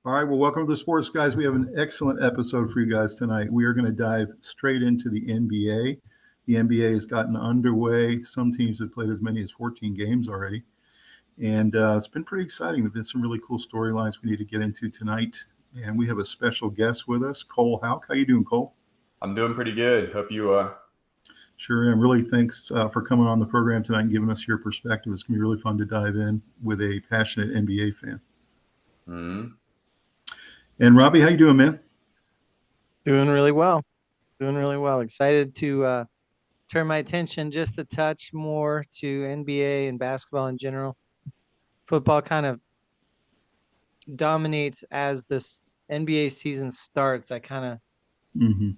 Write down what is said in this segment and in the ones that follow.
All right, well, welcome to the Sports Guys. We have an excellent episode for you guys tonight. We are going to dive straight into the NBA. The NBA has gotten underway. Some teams have played as many as 14 games already, and it's been pretty exciting. There've been some really cool storylines we need to get into tonight, and we have a special guest with us, Cole Houck. How you doing, Cole? I'm doing pretty good. Hope you are. Sure am. Really thanks for coming on the program tonight and giving us your perspective. It's going to be really fun to dive in with a passionate NBA fan. Mm-hmm. And Robbie, how you doing, man? Doing really well. Excited to turn my attention just a touch more to NBA and basketball in general. Football kind of dominates as this NBA season starts. I kind of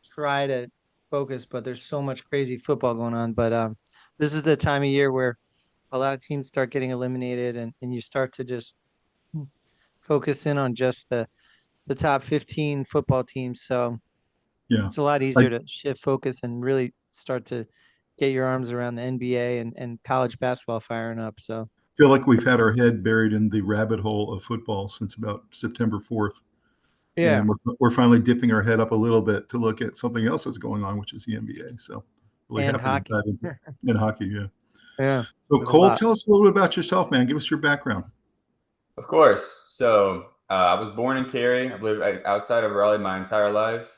try to focus, but there's so much crazy football going on. But this is the time of year where a lot of teams start getting eliminated, and you start to just focus in on just the top 15 football teams. So yeah, it's a lot easier to shift focus and really start to get your arms around the NBA and college basketball firing up. So I feel like we've had our head buried in the rabbit hole of football since about September 4th. yeah, And we're finally dipping our head up a little bit to look at something else that's going on, which is the NBA. So really and happy hockey. to dive into it. And hockey, yeah. Yeah. So Cole, tell us a little bit about yourself, man. Give us your background. Of course. So I was born in Cary. I've lived outside of Raleigh my entire life.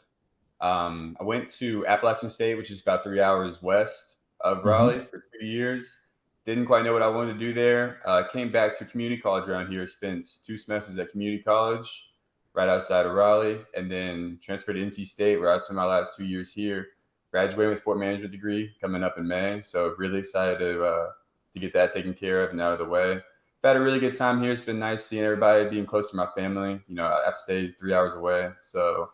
I went to Appalachian State, which is about 3 hours west of Raleigh for 2 years. Didn't quite know what I wanted to do there. Came back to community college around here. Spent 2 semesters at community college right outside of Raleigh, and then transferred to NC State, where I spent my last 2 years here. Graduating with a sport management degree coming up in May. So really excited to get that taken care of and out of the way. I've had a really good time here. It's been nice seeing everybody, being close to my family. You know, App State is 3 hours away. So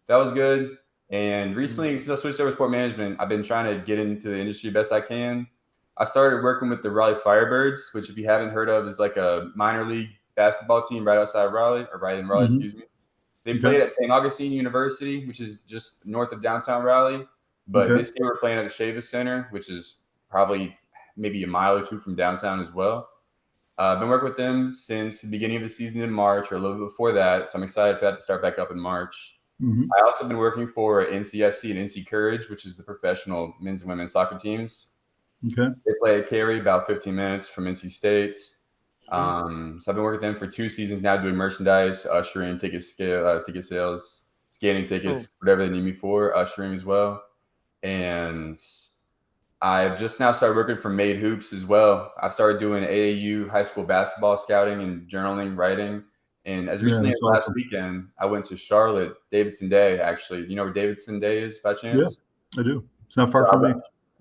that was good. And recently, since I switched over to sport management, I've been trying to get into the industry best I can. I started working with the Raleigh Firebirds, which, if you haven't heard of, is like a minor league basketball team right outside Raleigh, or right in Raleigh, excuse me. They played at St. Augustine University, which is just north of downtown Raleigh. But this year we're playing at the Chavis Center, which is probably maybe a mile or two from downtown as well. I've been working with them since the beginning of the season in March, or a little bit before that. So I'm excited for that to start back up in March. I also been working for NCFC and NC Courage, which is the professional men's and women's soccer teams. Okay. They play at Cary, about 15 minutes from NC State. So I've been working with them for 2 seasons now, doing merchandise, ushering, ticket sales, scanning tickets, whatever they need me for, ushering as well. And I've just now started working for Made Hoops as well. I've started doing AAU high school basketball scouting and journaling, writing. And as recently as last weekend, I went to Charlotte, Davidson Day, actually. You know where Davidson Day is by chance? Yeah, I do. It's not far from me.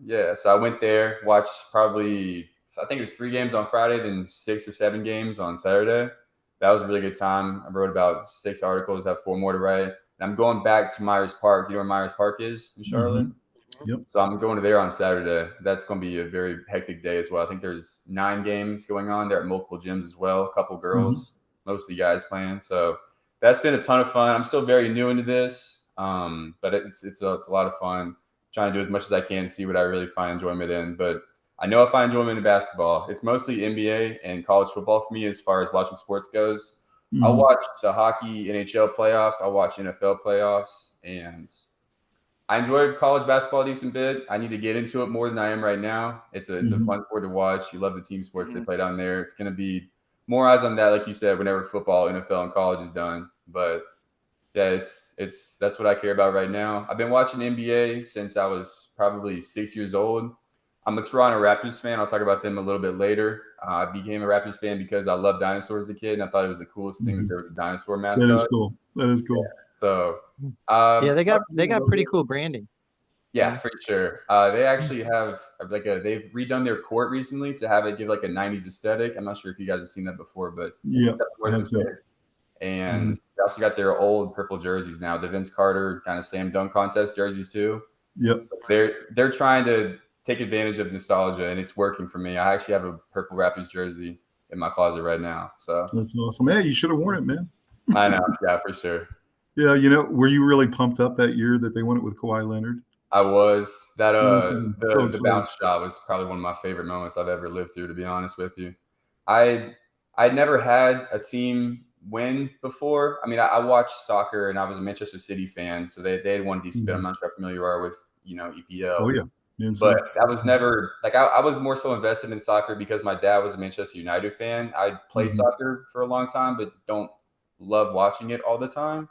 Yeah, so I went there, watched probably, I think it was 3 games on Friday, then 6 or 7 games on Saturday. That was a really good time. I wrote about 6 articles, have 4 more to write. And I'm going back to Myers Park. You know where Myers Park is in Charlotte? Yep. So I'm going to there on Saturday. That's going to be a very hectic day as well. I think there's 9 games going on there at multiple gyms as well, a couple girls, mostly guys playing. So that's been a ton of fun. I'm still very new into this, but it's a lot of fun. Trying to do as much as I can to see what I really find enjoyment in. But I know I find enjoyment in basketball. It's mostly NBA and college football for me as far as watching sports goes. I'll watch the hockey NHL playoffs. I'll watch NFL playoffs. And I enjoy college basketball a decent bit. I need to get into it more than I am right now. It's a fun sport to watch. You love the team sports they play down there. It's going to be more eyes on that, like you said, whenever football, NFL, and college is done. But yeah, it's that's what I care about right now. I've been watching NBA since I was probably 6 years old. I'm a Toronto Raptors fan. I'll talk about them a little bit later. I became a Raptors fan because I loved dinosaurs as a kid, and I thought it was the coolest thing that there was a dinosaur mascot. That is cool. That is cool. Yeah, so they got pretty cool branding. Yeah, for sure. They actually have they've redone their court recently to have it give like a 90s aesthetic. I'm not sure if you guys have seen that before, but yeah. And they also got their old purple jerseys now, the Vince Carter kind of slam dunk contest jerseys too. Yep. So they're trying to take advantage of nostalgia, and it's working for me. I actually have a purple Raptors jersey in my closet right now. So that's awesome. Yeah, you should have worn it, man. I know. Yeah, for sure. Yeah, were you really pumped up that year that they won it with Kawhi Leonard? I was. The bounce shot was probably one of my favorite moments I've ever lived through, to be honest with you. I never had a team win before. I mean, I watched soccer and I was a Manchester City fan, so they had won decent bit. I'm not sure how familiar you are with, EPL. Oh, yeah. But I was never like I was more so invested in soccer because my dad was a Manchester United fan. I played soccer for a long time, but don't love watching it all the time.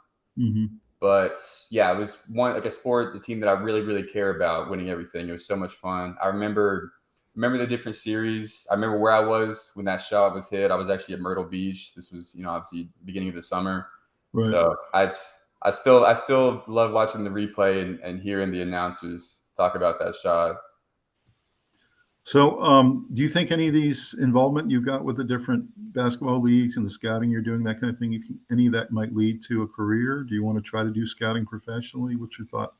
But yeah, it was a sport, the team that I really, really care about winning everything. It was so much fun. I remember the different series. I remember where I was when that shot was hit. I was actually at Myrtle Beach. This was, obviously beginning of the summer. Right. So I still love watching the replay and hearing the announcers talk about that shot. So do you think any of these involvement you've got with the different basketball leagues and the scouting you're doing, that kind of thing, any of that might lead to a career? Do you want to try to do scouting professionally? What's your thought?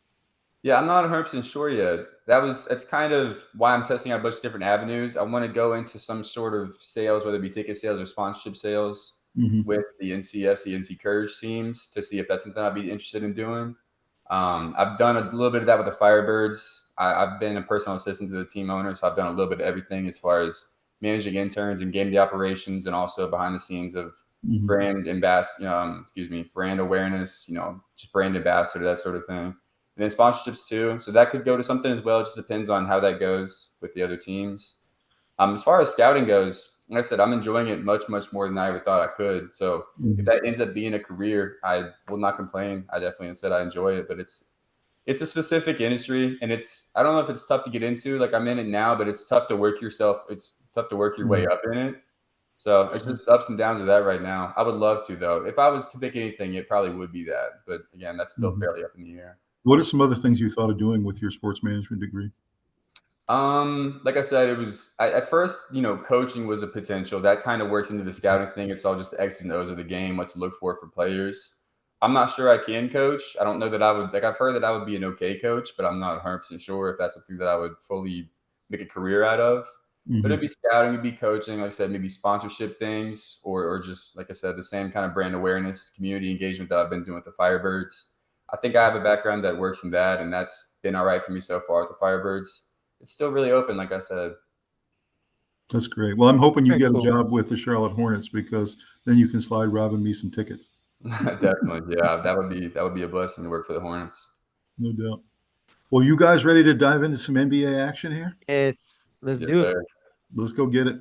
Yeah, I'm not 100% sure yet. It's kind of why I'm testing out a bunch of different avenues. I want to go into some sort of sales, whether it be ticket sales or sponsorship sales with the NCFs, the NC Courage teams, to see if that's something I'd be interested in doing. I've done a little bit of that with the Firebirds. I've been a personal assistant to the team owner, so I've done a little bit of everything as far as managing interns and game day operations, and also behind the scenes of brand awareness, just brand ambassador, that sort of thing. And then sponsorships too. So that could go to something as well. It just depends on how that goes with the other teams. As far as scouting goes, like I said, I'm enjoying it much, much more than I ever thought I could. So if that ends up being a career, I will not complain. I definitely said I enjoy it, but it's a specific industry, and I don't know if it's tough to get into. Like, I'm in it now, but it's tough to work It's tough to work your way up in it. So it's just ups and downs of that right now. I would love to, though. If I was to pick anything, it probably would be that. But again, that's still fairly up in the air. What are some other things you thought of doing with your sports management degree? Like I said, it was at first, coaching was a potential that kind of works into the scouting thing. It's all just the X's and O's of the game, what to look for players. I'm not sure I can coach. I don't know that I would, I've heard that I would be an okay coach, but I'm not 100% sure if that's something that I would fully make a career out of. But it'd be scouting, it'd be coaching, like I said, maybe sponsorship things, or just, like I said, the same kind of brand awareness, community engagement that I've been doing with the Firebirds. I think I have a background that works in that, and that's been all right for me so far with the Firebirds. It's still really open, like I said. That's great. Well, I'm hoping you get a job with the Charlotte Hornets, because then you can slide Rob and me some tickets. Definitely, yeah. That would be a blessing to work for the Hornets. No doubt. Well, you guys ready to dive into some NBA action here? Yes, let's do it. Let's go get it.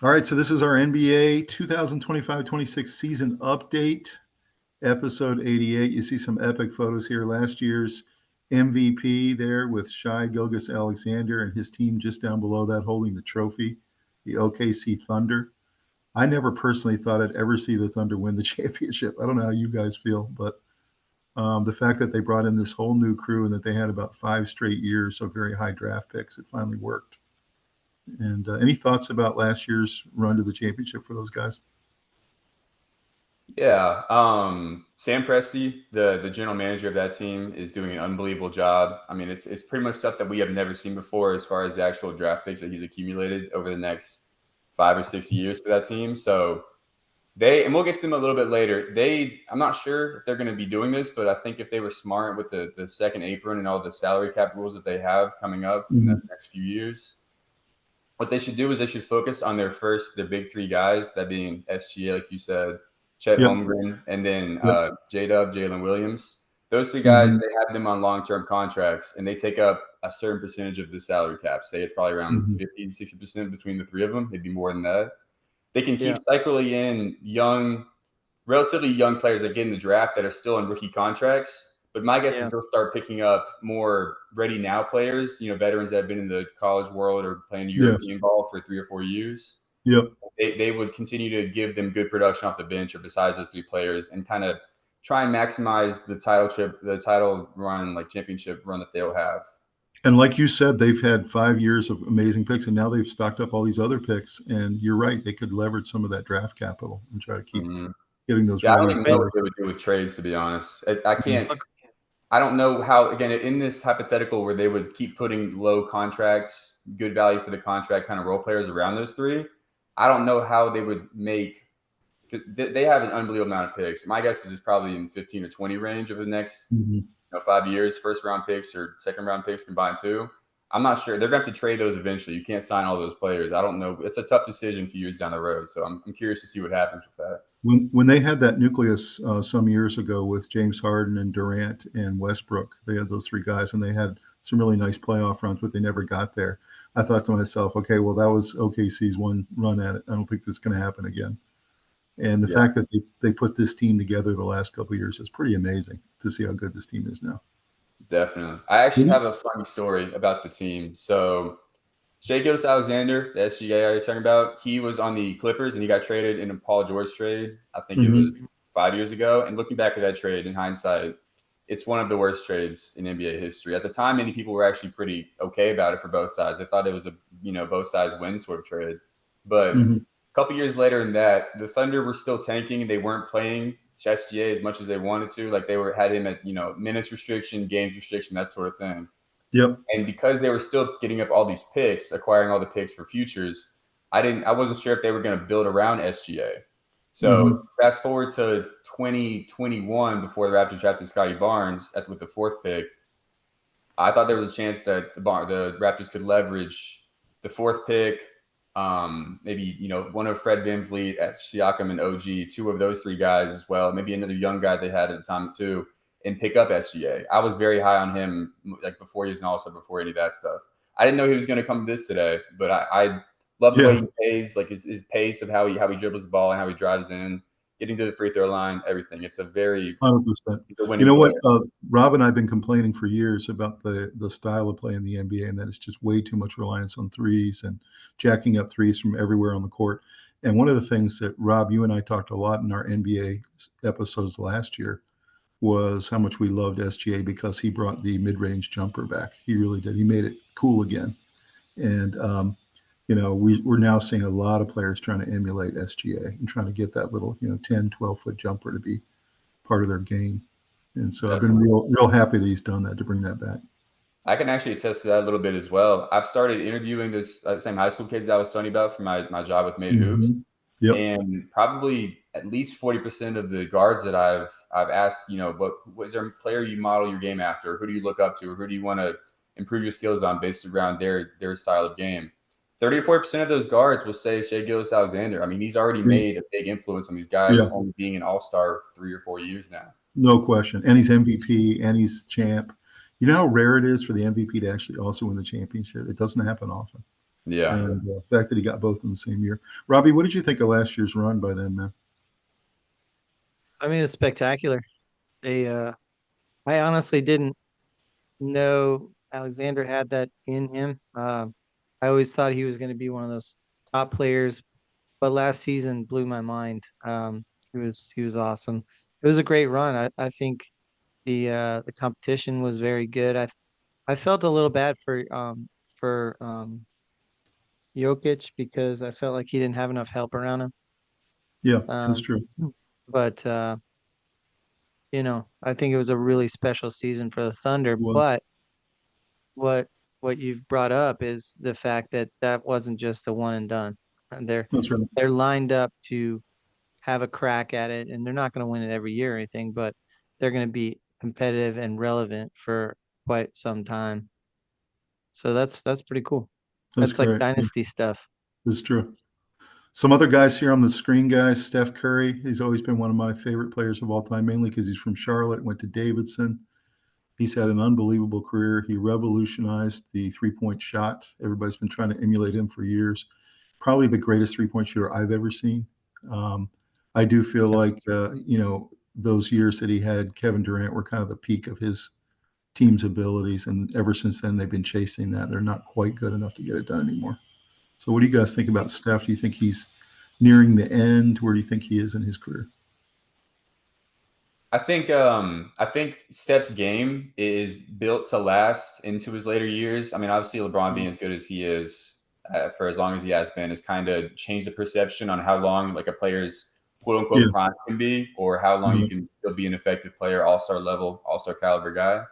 All right, so this is our NBA 2025-26 season update, episode 88. You see some epic photos here. Last year's MVP there with Shai Gilgeous-Alexander and his team just down below that holding the trophy, the OKC Thunder. I never personally thought I'd ever see the Thunder win the championship. I don't know how you guys feel, but the fact that they brought in this whole new crew and that they had about 5 straight years of very high draft picks, it finally worked. And any thoughts about last year's run to the championship for those guys? Yeah. Sam Presti, the general manager of that team, is doing an unbelievable job. I mean, it's pretty much stuff that we have never seen before as far as the actual draft picks that he's accumulated over the next 5 or 6 years for that team. So and we'll get to them a little bit later. I'm not sure if they're going to be doing this, but I think if they were smart with the second apron and all the salary cap rules that they have coming up in the next few years, what they should do is they should focus on their big 3 guys, that being SGA, like you said, Chet Holmgren, and then J-Dub, Jalen Williams. Those 3 guys, they have them on long-term contracts, and they take up a certain percentage of the salary cap. Say it's probably around 50 to 60% between the 3 of them, maybe more than that. They can keep cycling in relatively young players that get in the draft that are still on rookie contracts. But my guess is they'll start picking up more ready-now players, veterans that have been in the college world or playing European ball for 3 or 4 years. Yep. They would continue to give them good production off the bench or besides those 3 players, and kind of try and maximize the title run, like championship run that they'll have. And like you said, they've had 5 years of amazing picks, and now they've stocked up all these other picks. And you're right, they could leverage some of that draft capital and try to keep getting those. Yeah, I don't even know what they would do with trades, to be honest. I don't know how, again, in this hypothetical where they would keep putting low contracts, good value for the contract kind of role players around those 3, I don't know how they would make, because they have an unbelievable amount of picks. My guess is it's probably in 15 or 20 range over the next 5 years, first-round picks or second-round picks combined too. I'm not sure. They're going to have to trade those eventually. You can't sign all those players. I don't know. It's a tough decision a few years down the road, so I'm curious to see what happens with that. When they had that nucleus some years ago with James Harden and Durant and Westbrook, they had those three guys, and they had some really nice playoff runs, but they never got there. I thought to myself, okay, well, that was OKC's one run at it. I don't think that's going to happen again. And the fact that they put this team together the last couple of years is pretty amazing to see how good this team is now. Definitely. I actually have a funny story about the team. So Shai Gilgeous-Alexander, the SGA you're talking about, he was on the Clippers and he got traded in a Paul George trade. I think it was 5 years ago. And looking back at that trade in hindsight, it's one of the worst trades in NBA history. At the time, many people were actually pretty okay about it for both sides. They thought it was a both sides win sort of trade. But a couple years later in that, the Thunder were still tanking. They weren't playing SGA as much as they wanted to. Like they had him at minutes restriction, games restriction, that sort of thing. Yep. And because they were still getting up all these picks, acquiring all the picks for futures, I wasn't sure if they were going to build around SGA. So fast forward to 2021, before the Raptors drafted Scottie Barnes with the 4th pick, I thought there was a chance that the Raptors could leverage the 4th pick, maybe one of Fred VanVleet, Siakam, and OG, 2 of those 3 guys as well, maybe another young guy they had at the time too, and pick up SGA. I was very high on him, like before he was an All-Star, before any of that stuff. I didn't know he was going to come this today, but I love the way he plays, like his pace of how he dribbles the ball and how he drives in, getting to the free throw line, everything. It's a very 100%. You know what? Rob and I have been complaining for years about the style of play in the NBA, and that it's just way too much reliance on threes and jacking up threes from everywhere on the court. And one of the things that, Rob, you and I talked a lot in our NBA episodes last year was how much we loved SGA because he brought the mid-range jumper back. He really did. He made it cool again. And we're now seeing a lot of players trying to emulate SGA and trying to get that little 10, 12-foot jumper to be part of their game. And so I've been real happy that he's done that, to bring that back. I can actually attest to that a little bit as well. I've started interviewing this same high school kids I was telling you about for my job with Made Hoops. Yep. And probably at least 40% of the guards that I've asked, what is there a player you model your game after? Who do you look up to? Or who do you want to improve your skills on based around their style of game? 30 or 40% of those guards will say Shai Gilgeous-Alexander. I mean, he's already made a big influence on these guys, only being an all-star for 3 or 4 years now. No question. And he's MVP and he's champ. You know how rare it is for the MVP to actually also win the championship? It doesn't happen often. Yeah. And the fact that he got both in the same year. Robbie, what did you think of last year's run by them, man? I mean, it's spectacular. I honestly didn't know Alexander had that in him. I always thought he was going to be one of those top players, but last season blew my mind. He was awesome. It was a great run. I think the competition was very good. I felt a little bad for Jokic because I felt like he didn't have enough help around him. Yeah, that's true. But I think it was a really special season for the Thunder. But what you've brought up is the fact that wasn't just a one and done. And that's right. They're lined up to have a crack at it, and they're not going to win it every year or anything, but they're going to be competitive and relevant for quite some time. So that's pretty cool. That's like dynasty stuff. That's true. Some other guys here on the screen, guys. Steph Curry. He's always been one of my favorite players of all time, mainly because he's from Charlotte, went to Davidson. He's had an unbelievable career. He revolutionized the three-point shot. Everybody's been trying to emulate him for years. Probably the greatest three-point shooter I've ever seen. I do feel like, those years that he had Kevin Durant were kind of the peak of his team's abilities. And ever since then, they've been chasing that. They're not quite good enough to get it done anymore. So what do you guys think about Steph? Do you think he's nearing the end? Where do you think he is in his career? I think Steph's game is built to last into his later years. I mean, obviously LeBron being as good as he is for as long as he has been has kind of changed the perception on how long like a player's quote unquote prime can be, or how long you can still be an effective player, all-star level, all-star caliber guy.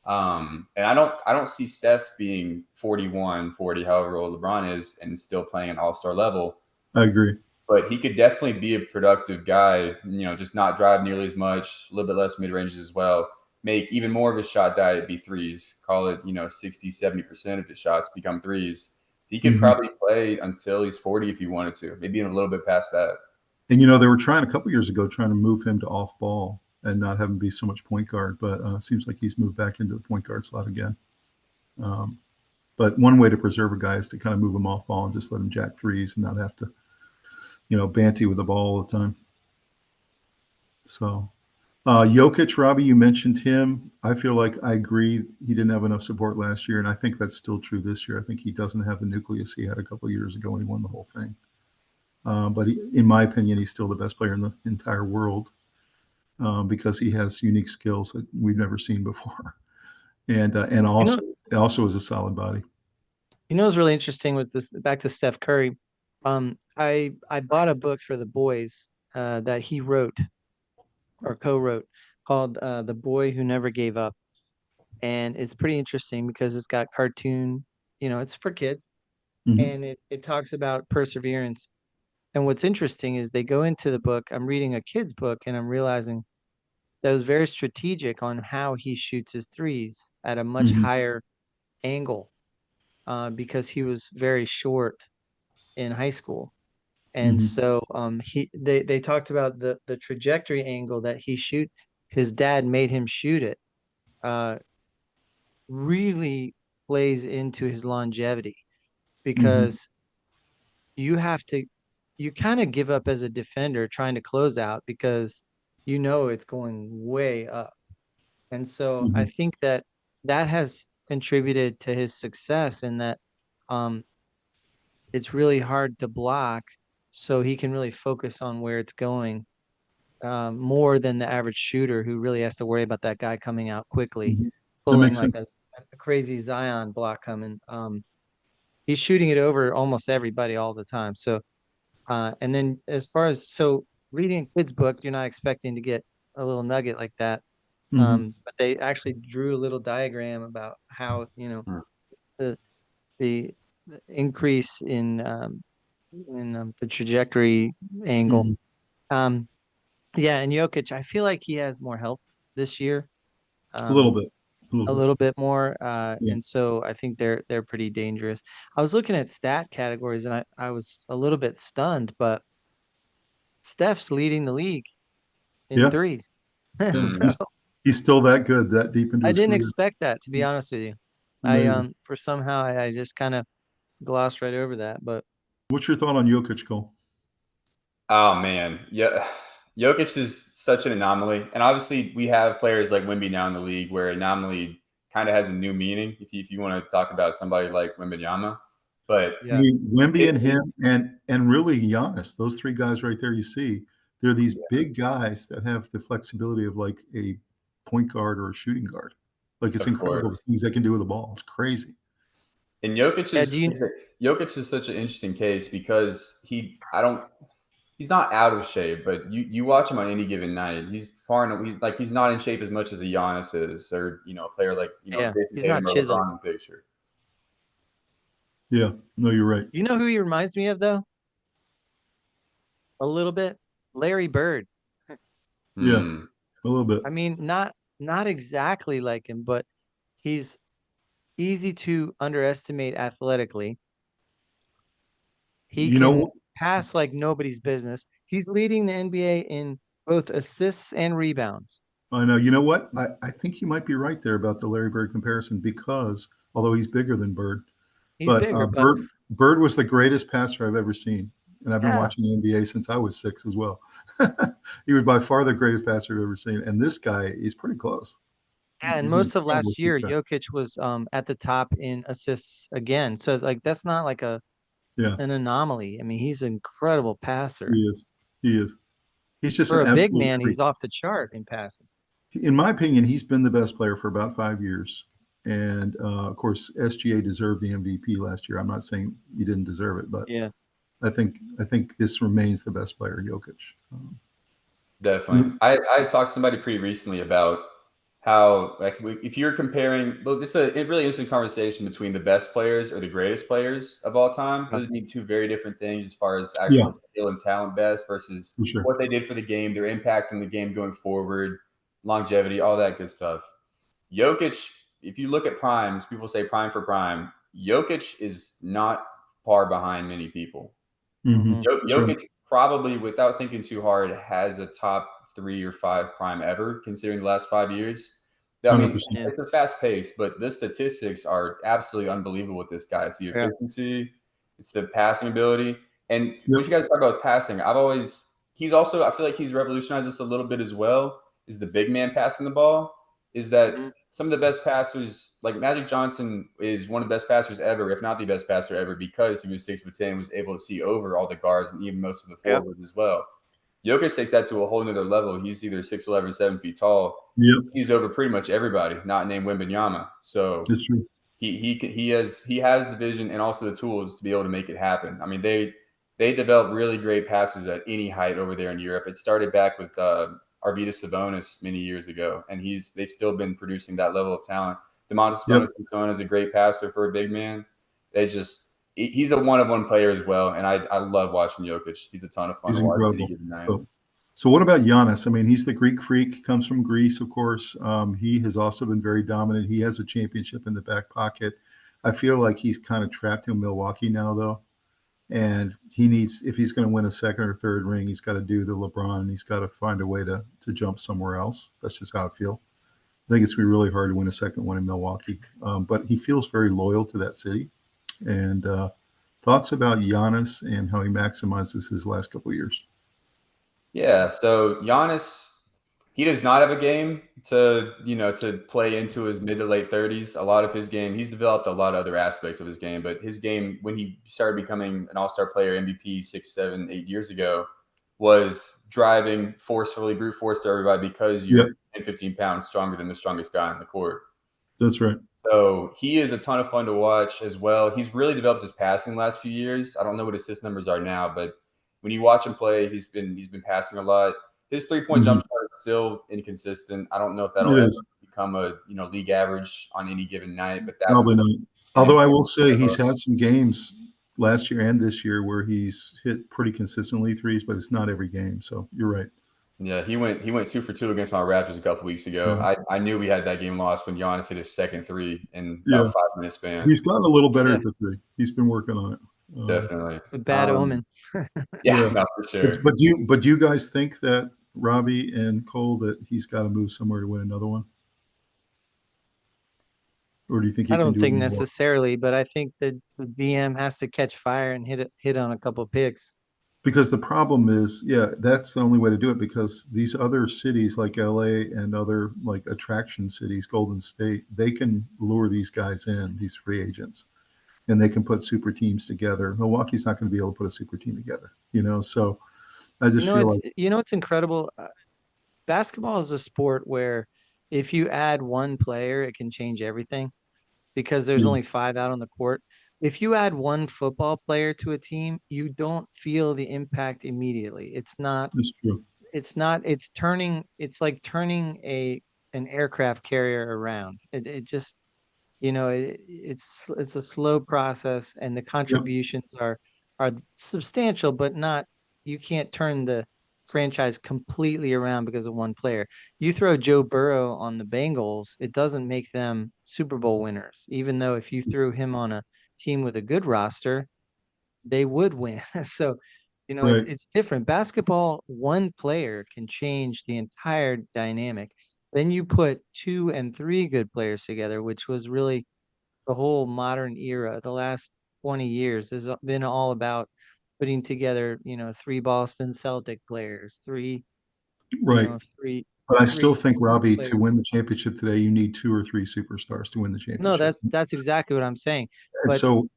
And I don't see Steph being 41, 40, however old LeBron is, and still playing an all-star level. I agree. But he could definitely be a productive guy, just not drive nearly as much, a little bit less mid-ranges as well, make even more of his shot diet be threes, call it, 60, 70% of his shots become threes. He could probably play until he's 40 if he wanted to, maybe even a little bit past that. And they were trying a couple years ago trying to move him to off ball and not have him be so much point guard, but seems like he's moved back into the point guard slot again. But one way to preserve a guy is to kind of move him off ball and just let him jack threes and not have to, banty with the ball all the time. So, Jokic, Robbie, you mentioned him. I feel like I agree. He didn't have enough support last year, and I think that's still true this year. I think he doesn't have the nucleus he had a couple of years ago when he won the whole thing. But in my opinion, he's still the best player in the entire world because he has unique skills that we've never seen before, and also is a solid body. What's really interesting was this. Back to Steph Curry. I bought a book for the boys that he wrote or co-wrote called "The Boy Who Never Gave Up," and it's pretty interesting because it's got cartoon. It's for kids, and it talks about perseverance. And what's interesting is they go into the book. I'm reading a kid's book, and I'm realizing that was very strategic on how he shoots his threes at a much higher angle because he was very short in high school. And so they talked about the trajectory angle that he shoot. His dad made him shoot it. Really plays into his longevity because you kind of give up as a defender trying to close out because it's going way up. And so I think that has contributed to his success in that it's really hard to block, so he can really focus on where it's going more than the average shooter who really has to worry about that guy coming out quickly, pulling like a crazy Zion block coming. He's shooting it over almost everybody all the time. So, and then as far as reading a kid's book, you're not expecting to get a little nugget like that. But they actually drew a little diagram about how the increase in the trajectory angle. Yeah, and Jokic, I feel like he has more help this year. A little bit more. And so I think they're pretty dangerous. I was looking at stat categories and I was a little bit stunned, but Steph's leading the league in threes. He's still that good, that deep into his I didn't career. expect that, to be honest with you. Amazing. For somehow I just kind of glossed right over that. But what's your thought on Jokic, Cole? Oh man, yeah, Jokic is such an anomaly, and obviously we have players like Wemby now in the league where anomaly kind of has a new meaning. If you want to talk about somebody like Wembanyama, but Wemby and him and really Giannis, those three guys right there, you see, they're these big guys that have the flexibility of like a point guard or a shooting guard. Like it's incredible the things they can do with the ball. It's crazy. And Jokic is such an interesting case because he's not out of shape, but you watch him on any given night. He's not in shape as much as a Giannis is, or a player like he's not chiseled. Picture. Yeah, no, you're right. You know who he reminds me of though? A little bit, Larry Bird. Yeah, a little bit. I mean, not exactly like him, but he's easy to underestimate athletically. He can pass like nobody's business. He's leading the NBA in both assists and rebounds. I know. You know what? I think you might be right there about the Larry Bird comparison because although he's bigger than Bird, Bird was the greatest passer I've ever seen. And I've been watching the NBA since I was 6 as well. He was by far the greatest passer I've ever seen. And this guy is pretty close. Yeah, and most of last year, Jokic was at the top in assists again. So like that's not like an anomaly. I mean, he's an incredible passer. He is. He's just for a big man. He's off the chart in passing. In my opinion, he's been the best player for about 5 years. And of course, SGA deserved the MVP last year. I'm not saying he didn't deserve it, but I think this remains the best player, Jokic. Definitely. I talked to somebody pretty recently about how, like, if you're comparing, well, it's a really interesting conversation between the best players or the greatest players of all time. Those mean two very different things as far as actual skill and talent best versus what they did for the game, their impact on the game going forward, longevity, all that good stuff. Jokic, if you look at primes, people say prime for prime. Jokic is not far behind many people. Jokic probably, without thinking too hard, has a top 3 or 5 prime ever, considering the last 5 years. I mean, 100%. it's a fast pace, but the statistics are absolutely unbelievable with this guy. It's the efficiency, it's the passing ability. And when you guys talk about passing, he's also, I feel like he's revolutionized this a little bit as well, is the big man passing the ball, is that some of the best passers, like Magic Johnson is one of the best passers ever, if not the best passer ever, because he was 6'10", was able to see over all the guards and even most of the forwards as well. Jokic takes that to a whole nother level. He's either 6'11", 7 feet tall. He's over pretty much everybody, not named Wembanyama. So he has the vision and also the tools to be able to make it happen. I mean, they develop really great passes at any height over there in Europe. It started back with Arvydas Sabonis many years ago, and they've still been producing that level of talent. Domantas Sabonis is a great passer for a big man. He's a one-of-one player as well, and I love watching Jokic. He's a ton of fun to watch any given night. So what about Giannis? I mean, he's the Greek freak, comes from Greece, of course. He has also been very dominant. He has a championship in the back pocket. I feel like he's kind of trapped in Milwaukee now, though. And he needs, if he's going to win a second or third ring, he's got to do the LeBron. He's got to find a way to jump somewhere else. That's just how I feel. I think it's going to be really hard to win a second one in Milwaukee. But he feels very loyal to that city. And thoughts about Giannis and how he maximizes his last couple of years? Yeah, so Giannis, he does not have a game to play into his mid to late 30s. A lot of his game, he's developed a lot of other aspects of his game, but his game, when he started becoming an all-star player, MVP 6, 7, 8 years ago, was driving forcefully, brute force to everybody because you're 10, 15 pounds stronger than the strongest guy on the court. That's right. So he is a ton of fun to watch as well. He's really developed his passing the last few years. I don't know what his assist numbers are now, but when you watch him play, he's been passing a lot. His 3-point jump shot is still inconsistent. I don't know if that'll ever become a league average on any given night, but that probably not. Although I will say he's had some games last year and this year where he's hit pretty consistently threes, but it's not every game. So you're right. Yeah, he went 2 for 2 against my Raptors a couple weeks ago. I knew we had that game lost when Giannis hit his second three in about a 5-minute span. He's gotten a little better at the three. He's been working on it. Definitely. It's a bad omen. No, for sure. But do you guys think that Robbie and Cole, that he's got to move somewhere to win another one? Or do you think he I don't can do think it necessarily, but I think that the GM has to catch fire and hit on a couple of picks. Because the problem is, that's the only way to do it, because these other cities like LA and other like attraction cities, Golden State, they can lure these guys in, these free agents, and they can put super teams together. Milwaukee's not going to be able to put a super team together, so I just feel like, it's incredible. Basketball is a sport where if you add one player, it can change everything, because there's only 5 out on the court. If you add one football player to a team, you don't feel the impact immediately. It's not. It's true. It's not. It's like turning an aircraft carrier around. It just, it's a slow process, and the contributions are substantial, but not. You can't turn the franchise completely around because of one player. You throw Joe Burrow on the Bengals, it doesn't make them Super Bowl winners, even though if you threw him on a team with a good roster, they would win. So, it's different. Basketball, one player can change the entire dynamic. Then you put 2 and 3 good players together, which was really the whole modern era. The last 20 years has been all about putting together, 3 Boston Celtic players, 3. Three. But I still think, Robbie, to win the championship today, you need 2 or 3 superstars to win the championship. No, that's exactly what I'm saying. And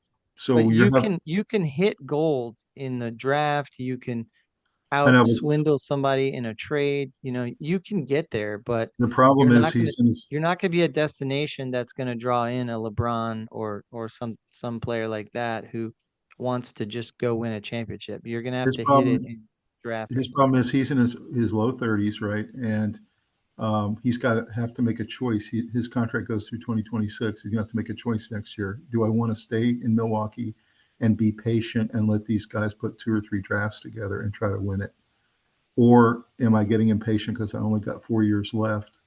but you can hit gold in the draft. You can swindle somebody in a trade. You can get there, but the problem is you're not going to be a destination that's going to draw in a LeBron or some player like that who wants to just go win a championship. You're going to have to hit it in draft. His problem is he's in his low 30s, right? And he's got to have to make a choice. His contract goes through 2026. He's going to have to make a choice next year. Do I want to stay in Milwaukee and be patient and let these guys put 2 or 3 drafts together and try to win it? Or am I getting impatient because I only got 4 years left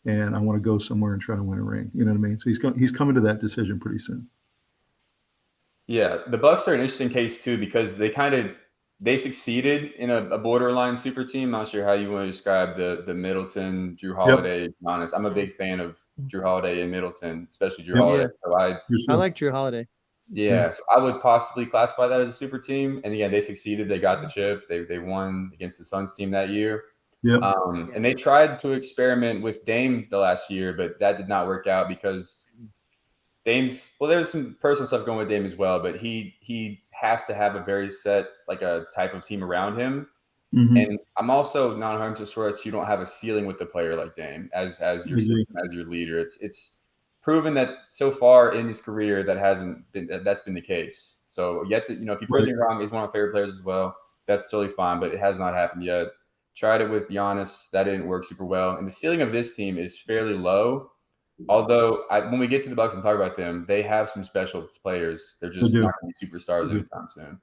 and I want to go somewhere and try to win a ring? You know what I mean? So he's coming to that decision pretty soon. Yeah, the Bucks are an interesting case too, because they kind of they succeeded in a borderline super team. Not sure how you want to describe the Middleton, Drew Holiday. To be honest, I'm a big fan of Drew Holiday and Middleton, especially Drew Holiday. So I like Drew Holiday. Yeah, so I would possibly classify that as a super team. And again, they succeeded. They got the chip. They won against the Suns team that year. And they tried to experiment with Dame the last year, but that did not work out because Dame's, well, there's some personal stuff going with Dame as well, but he has to have a very set, like a type of team around him. And I'm also not 100% sure that you don't have a ceiling with the player like Dame as your system, as your leader. It's proven that so far in his career that's been the case. So yet to, if he proves me wrong, he's one of my favorite players as well. That's totally fine, but it has not happened yet. Tried it with Giannis, that didn't work super well. And the ceiling of this team is fairly low. Although when we get to the Bucks and talk about them, they have some special players. They're just not going to be superstars anytime soon.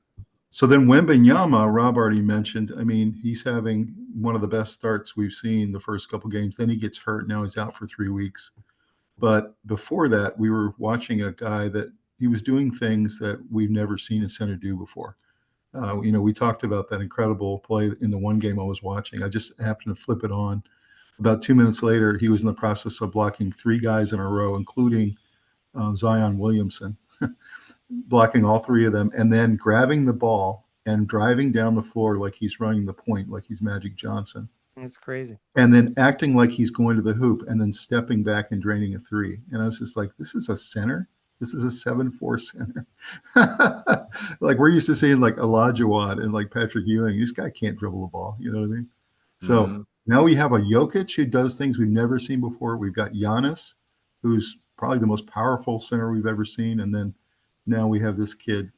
So then Wembanyama, Rob already mentioned, I mean, he's having one of the best starts we've seen the first couple games. Then he gets hurt. Now he's out for 3 weeks. But before that, we were watching a guy that he was doing things that we've never seen a center do before. We talked about that incredible play in the one game I was watching. I just happened to flip it on. About 2 minutes later, he was in the process of blocking 3 guys in a row, including Zion Williamson, blocking all 3 of them, and then grabbing the ball and driving down the floor like he's running the point, like he's Magic Johnson. That's crazy. And then acting like he's going to the hoop and then stepping back and draining a 3. And I was just like, this is a center? This is a 7'4" center. Like we're used to seeing like Olajuwon and like Patrick Ewing. This guy can't dribble the ball. You know what I mean? So now we have a Jokic who does things we've never seen before. We've got Giannis, who's probably the most powerful center we've ever seen. And then now we have this kid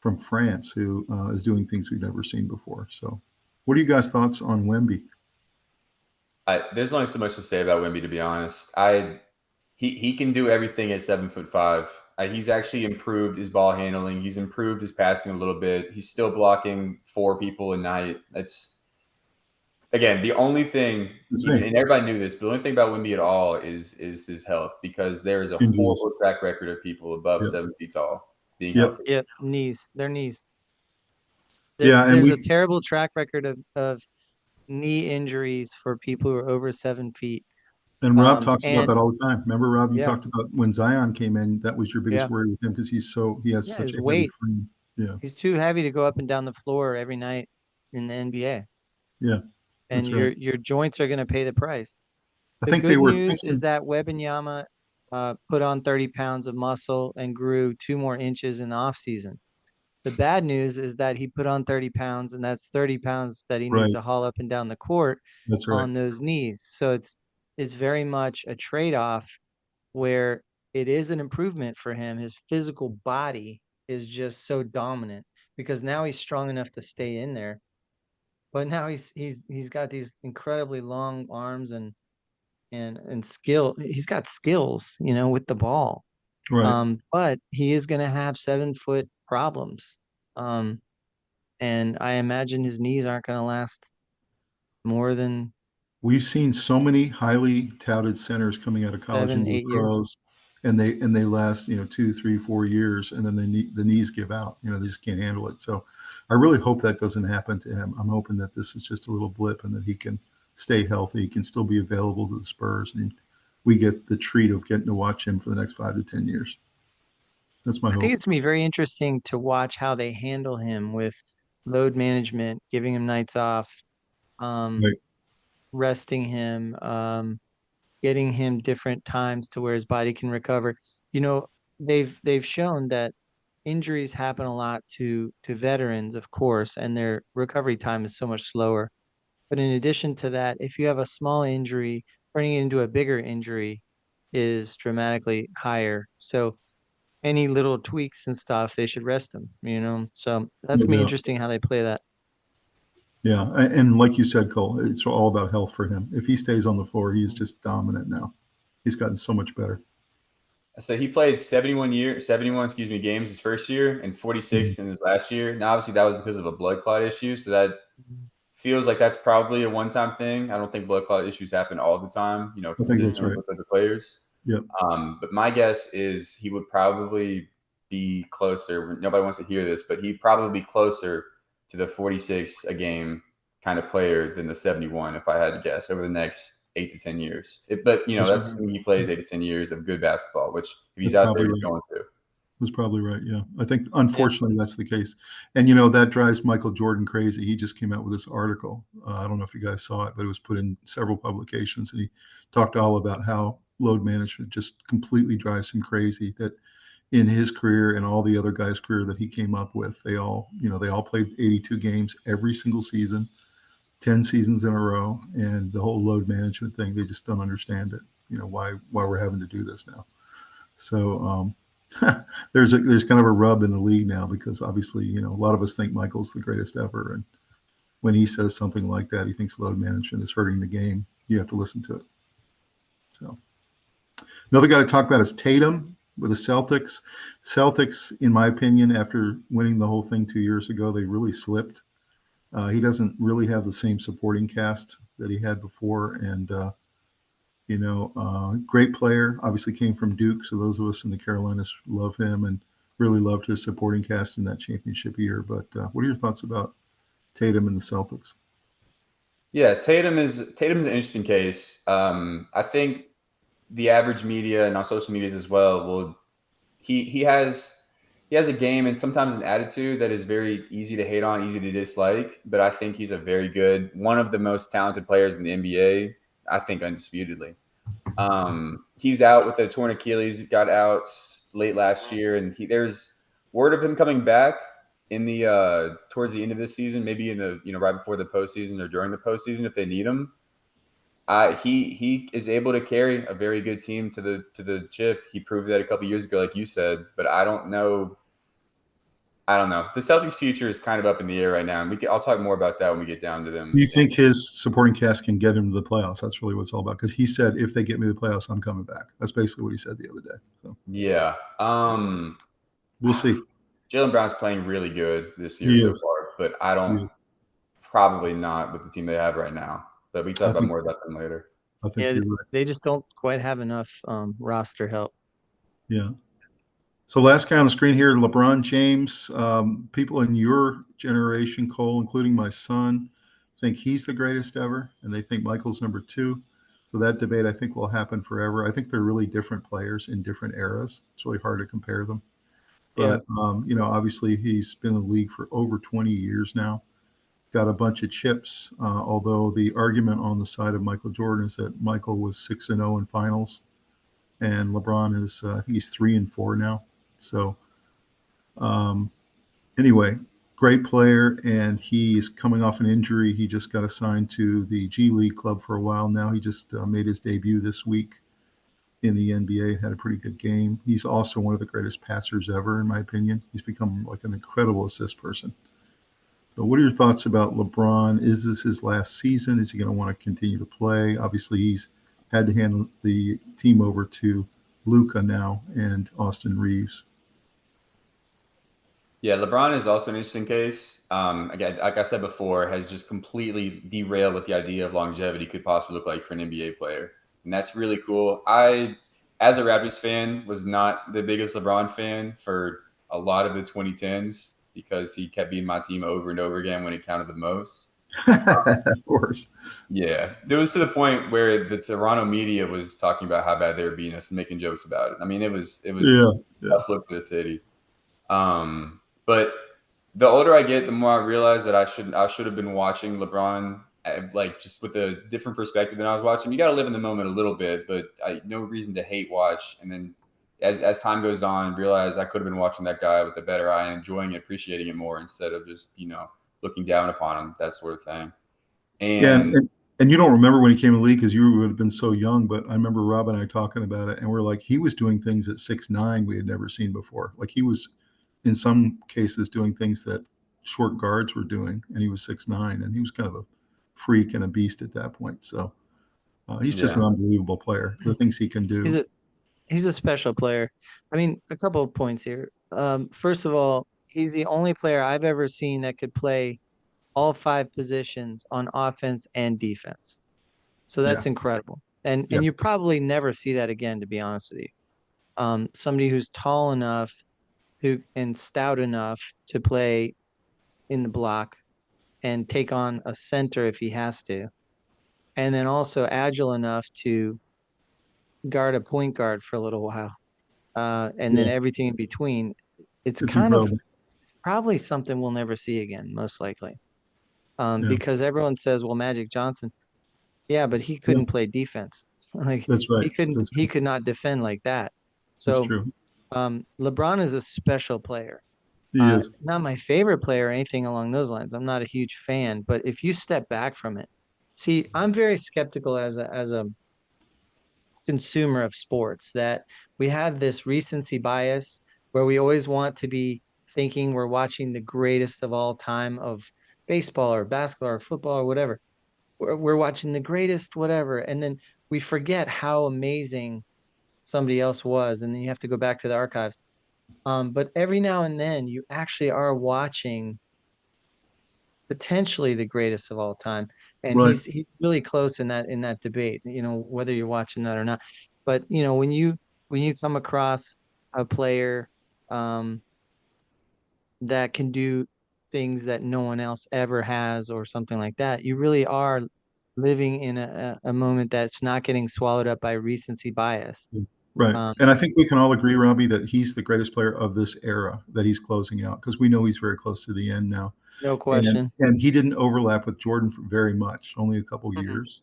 from France who is doing things we've never seen before. So what are you guys' thoughts on Wemby? There's only so much to say about Wemby, to be honest. He can do everything at 7'5". He's actually improved his ball handling. He's improved his passing a little bit. He's still blocking 4 people a night. That's, again, the only thing, and everybody knew this, but the only thing about Wemby at all is his health, because there is a horrible track record of people above 7 feet tall being healthy. Yep, their knees. And there's a terrible track record of knee injuries for people who are over 7 feet. And Rob talks about that all the time. Remember, Rob, you talked about when Zion came in, that was your biggest worry with him because he has such a heavy frame. Yeah, he's too heavy to go up and down the floor every night in the NBA. Yeah, and your joints are going to pay the price. I think they were. The good news is that Wembanyama put on 30 pounds of muscle and grew 2 more inches in the off season. The bad news is that he put on 30 pounds, and that's 30 pounds that he needs to haul up and down the court on those knees. So it's very much a trade-off where it is an improvement for him. His physical body is just so dominant because now he's strong enough to stay in there. But now he's got these incredibly long arms and skill. He's got skills, with the ball. Right. But he is going to have 7-foot problems. And I imagine his knees aren't going to last more than. We've seen so many highly touted centers coming out of college 7, and 8 pros, and they last 2, 3, 4 years, and then the knees give out. They just can't handle it. So I really hope that doesn't happen to him. I'm hoping that this is just a little blip and that he can stay healthy. He can still be available to the Spurs, and we get the treat of getting to watch him for the next 5 to 10 years. That's my hope. I think it's going to be very interesting to watch how they handle him with load management, giving him nights off, resting him, getting him different times to where his body can recover. They've shown that injuries happen a lot to veterans, of course, and their recovery time is so much slower. But in addition to that, if you have a small injury, turning it into a bigger injury is dramatically higher. So any little tweaks and stuff, they should rest him, So that's going to be interesting how they play that. Yeah, and like you said, Cole, it's all about health for him. If he stays on the floor, he's just dominant now. He's gotten so much better. So he played 71 games his first year and 46 in his last year. Now, obviously, that was because of a blood clot issue. So that feels like that's probably a one-time thing. I don't think blood clot issues happen all the time, consistently with other players. Yeah. But my guess is he would probably be closer. Nobody wants to hear this, but he'd probably be closer to to the 46 a game kind of player than the 71, if I had to guess, over the next 8 to 10 years. But that's assuming he plays 8 to 10 years of good basketball, which if he's out there, he's going to. That's probably right. Yeah. I think, unfortunately, that's the case. And, that drives Michael Jordan crazy. He just came out with this article. I don't know if you guys saw it, but it was put in several publications. And he talked all about how load management just completely drives him crazy, that in his career and all the other guys' career that he came up with, they all played 82 games every single season, 10 seasons in a row. And the whole load management thing, they just don't understand it, why we're having to do this now. So, there's kind of a rub in the league now, because obviously, a lot of us think Michael's the greatest ever. And when he says something like that, he thinks load management is hurting the game. You have to listen to it. So another guy to talk about is Tatum with the Celtics. Celtics, in my opinion, after winning the whole thing 2 years ago, they really slipped. He doesn't really have the same supporting cast that he had before. And, great player, obviously came from Duke. So those of us in the Carolinas love him and really loved his supporting cast in that championship year. But what are your thoughts about Tatum and the Celtics? Yeah, Tatum's an interesting case. I think the average media and on social medias as well he has a game and sometimes an attitude that is very easy to hate on, easy to dislike. But I think he's a very good, one of the most talented players in the NBA. I think undisputedly. He's out with a torn Achilles. He got out late last year, and there's word of him coming back in the towards the end of this season, maybe in the right before the postseason or during the postseason if they need him. He is able to carry a very good team to the chip. He proved that a couple years ago, like you said. But I don't know. The Celtics' future is kind of up in the air right now, and I'll talk more about that when we get down to them. Do you think his supporting cast can get him to the playoffs? That's really what it's all about. Because he said, if they get me to the playoffs, I'm coming back. That's basically what he said the other day. So yeah, we'll see. Jaylen Brown's playing really good this year so far, but I don't. Probably not with the team they have right now. But we can talk more about them later. I think you're right. They just don't quite have enough roster help. Yeah. So last guy on the screen here, LeBron James. People in your generation, Cole, including my son, think he's the greatest ever, and they think Michael's number 2. So that debate, I think, will happen forever. I think they're really different players in different eras. It's really hard to compare them. But, obviously he's been in the league for over 20 years now. Got a bunch of chips, although the argument on the side of Michael Jordan is that Michael was 6-0 in finals, and LeBron is, I think he's 3-4 now. So anyway, great player, and he's coming off an injury. He just got assigned to the G League club for a while now. He just made his debut this week in the NBA, had a pretty good game. He's also one of the greatest passers ever, in my opinion. He's become like an incredible assist person. So what are your thoughts about LeBron? Is this his last season? Is he going to want to continue to play? Obviously, he's had to hand the team over to Luka now and Austin Reeves. Yeah, LeBron is also an interesting case. Again, like I said before, has just completely derailed what the idea of longevity could possibly look like for an NBA player. And that's really cool. I, as a Raptors fan, was not the biggest LeBron fan for a lot of the 2010s. Because he kept beating my team over and over again when it counted the most. Of course. Yeah. It was to the point where the Toronto media was talking about how bad they were beating us and making jokes about it. I mean, it was a flip for the city. But the older I get, the more I realize that I should have been watching LeBron like just with a different perspective than I was watching. You got to live in the moment a little bit, but no reason to hate watch. And then as time goes on, realize I could have been watching that guy with a better eye and enjoying it, appreciating it more instead of just, looking down upon him, that sort of thing. And you don't remember when he came in the league because you would have been so young, but I remember Rob and I talking about it, and we're like, he was doing things at 6'9" we had never seen before. Like he was, in some cases, doing things that short guards were doing, and he was 6'9", and he was kind of a freak and a beast at that point. So he's just an unbelievable player. The things he can do. He's a special player. I mean, a couple of points here. First of all, he's the only player I've ever seen that could play all 5 positions on offense and defense. So that's incredible. And you probably never see that again, to be honest with you. Somebody who's tall enough and stout enough to play in the block and take on a center if he has to. And then also agile enough to guard a point guard for a little while. And then everything in between. It's kind of probably something we'll never see again, most likely. Because everyone says, well, Magic Johnson, yeah, but he couldn't play defense. Like That's right. He could not defend like that. That's So true. LeBron is a special player. He is. Not my favorite player or anything along those lines. I'm not a huge fan, but if you step back from it, see, I'm very skeptical as a consumer of sports that we have this recency bias where we always want to be thinking we're watching the greatest of all time of baseball or basketball or football or whatever. We're watching the greatest whatever, and then we forget how amazing somebody else was, and then you have to go back to the archives. But every now and then you actually are watching potentially the greatest of all time. And he's really close in that debate, whether you're watching that or not. But when you come across a player that can do things that no one else ever has or something like that, you really are living in a moment that's not getting swallowed up by recency bias. Right. And I think we can all agree, Robbie, that he's the greatest player of this era that he's closing out, because we know he's very close to the end now. No question. And he didn't overlap with Jordan for very much, only a couple years.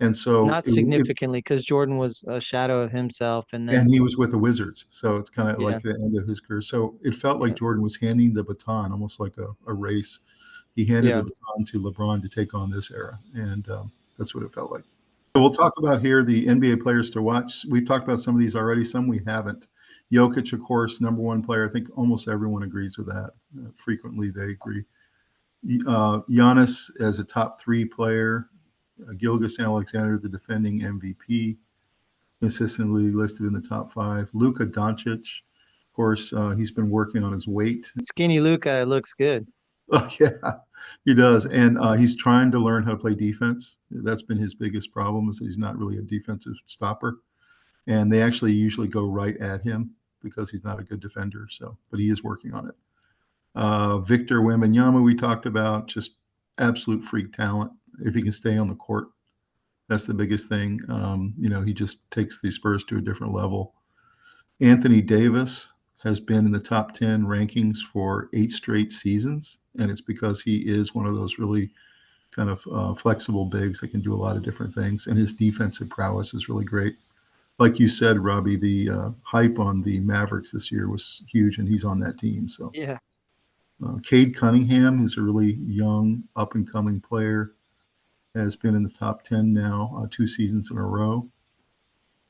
And so not significantly, because Jordan was a shadow of himself, and he was with the Wizards. So it's kind of like the end of his career. So it felt like Jordan was handing the baton, almost like a race. He handed the baton to LeBron to take on this era. And that's what it felt like. So we'll talk about here the NBA players to watch. We've talked about some of these already, some we haven't. Jokic, of course, #1 player. I think almost everyone agrees with that. Frequently they agree. Giannis as a top 3 player. Gilgeous-Alexander, the defending MVP, consistently listed in the top 5. Luka Doncic, of course, he's been working on his weight. Skinny Luka looks good. Oh, yeah, he does. And he's trying to learn how to play defense. That's been his biggest problem, is that he's not really a defensive stopper. And they actually usually go right at him because he's not a good defender. So, but he is working on it. Victor Wembanyama, we talked about, just absolute freak talent. If he can stay on the court, that's the biggest thing. He just takes the Spurs to a different level. Anthony Davis has been in the top 10 rankings for 8 straight seasons, and it's because he is one of those really kind of flexible bigs that can do a lot of different things, and his defensive prowess is really great. Like you said, Robbie, the hype on the Mavericks this year was huge, and he's on that team. So yeah. Cade Cunningham, who's a really young, up-and-coming player, has been in the top 10 now 2 seasons in a row,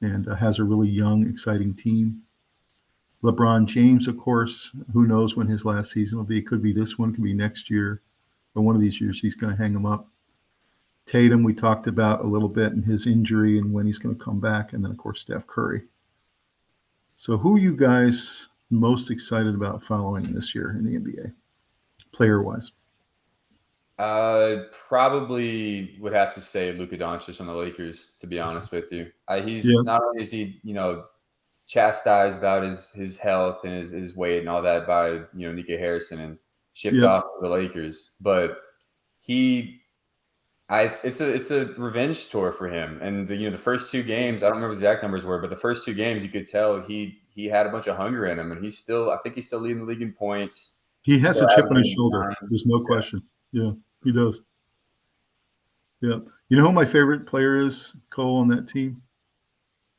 and has a really young, exciting team. LeBron James, of course, who knows when his last season will be. It could be this one, could be next year, but one of these years he's going to hang him up. Tatum, we talked about a little bit, and his injury and when he's going to come back, and then, of course, Steph Curry. So who are you guys most excited about following this year in the NBA, player-wise? Probably would have to say Luka Doncic on the Lakers, to be honest with you. He's not only is he, chastised about his health and his weight and all that by, Nico Harrison and shipped off to the Lakers, but it's a revenge tour for him. And the first 2 games, I don't remember what the exact numbers were, but the first 2 games you could tell he had a bunch of hunger in him, and I think he's still leading the league in points. He has a chip on his shoulder. There's no question. Yeah, he does. Yeah. You know who my favorite player is, Cole, on that team?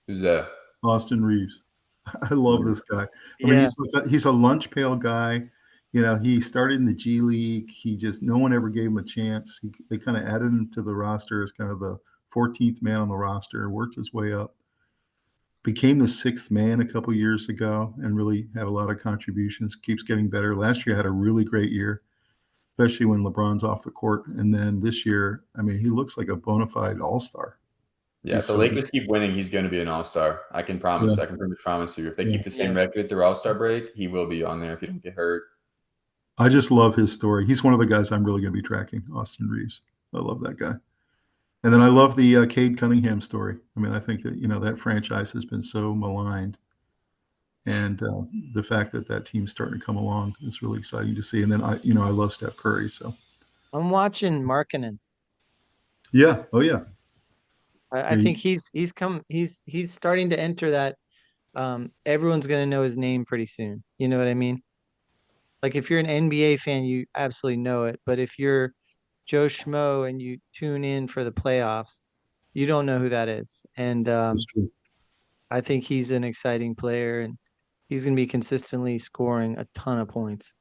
Who's that? Austin Reeves. I love this guy. I mean, he's a lunch pail guy. He started in the G League. No one ever gave him a chance. They kind of added him to the roster as kind of the 14th man on the roster, worked his way up, became the 6th man a couple years ago, and really had a lot of contributions, keeps getting better. Last year had a really great year, especially when LeBron's off the court. And then this year, I mean, he looks like a bona fide all-star. Yeah, if the Lakers keep winning, he's going to be an all-star. I can promise. I can pretty much promise you. If they keep the same record through all-star break, he will be on there if he don't get hurt. I just love his story. He's one of the guys I'm really going to be tracking, Austin Reeves. I love that guy. And then I love the Cade Cunningham story. I mean, I think that, that franchise has been so maligned. And the fact that team's starting to come along is really exciting to see. And then I love Steph Curry. So I'm watching Markkanen. Yeah. Oh yeah. I think he's starting to enter that. Everyone's gonna know his name pretty soon. You know what I mean? Like if you're an NBA fan, you absolutely know it. But if you're Joe Schmo and you tune in for the playoffs, you don't know who that is. And That's true. I think he's an exciting player, and he's going to be consistently scoring a ton of points.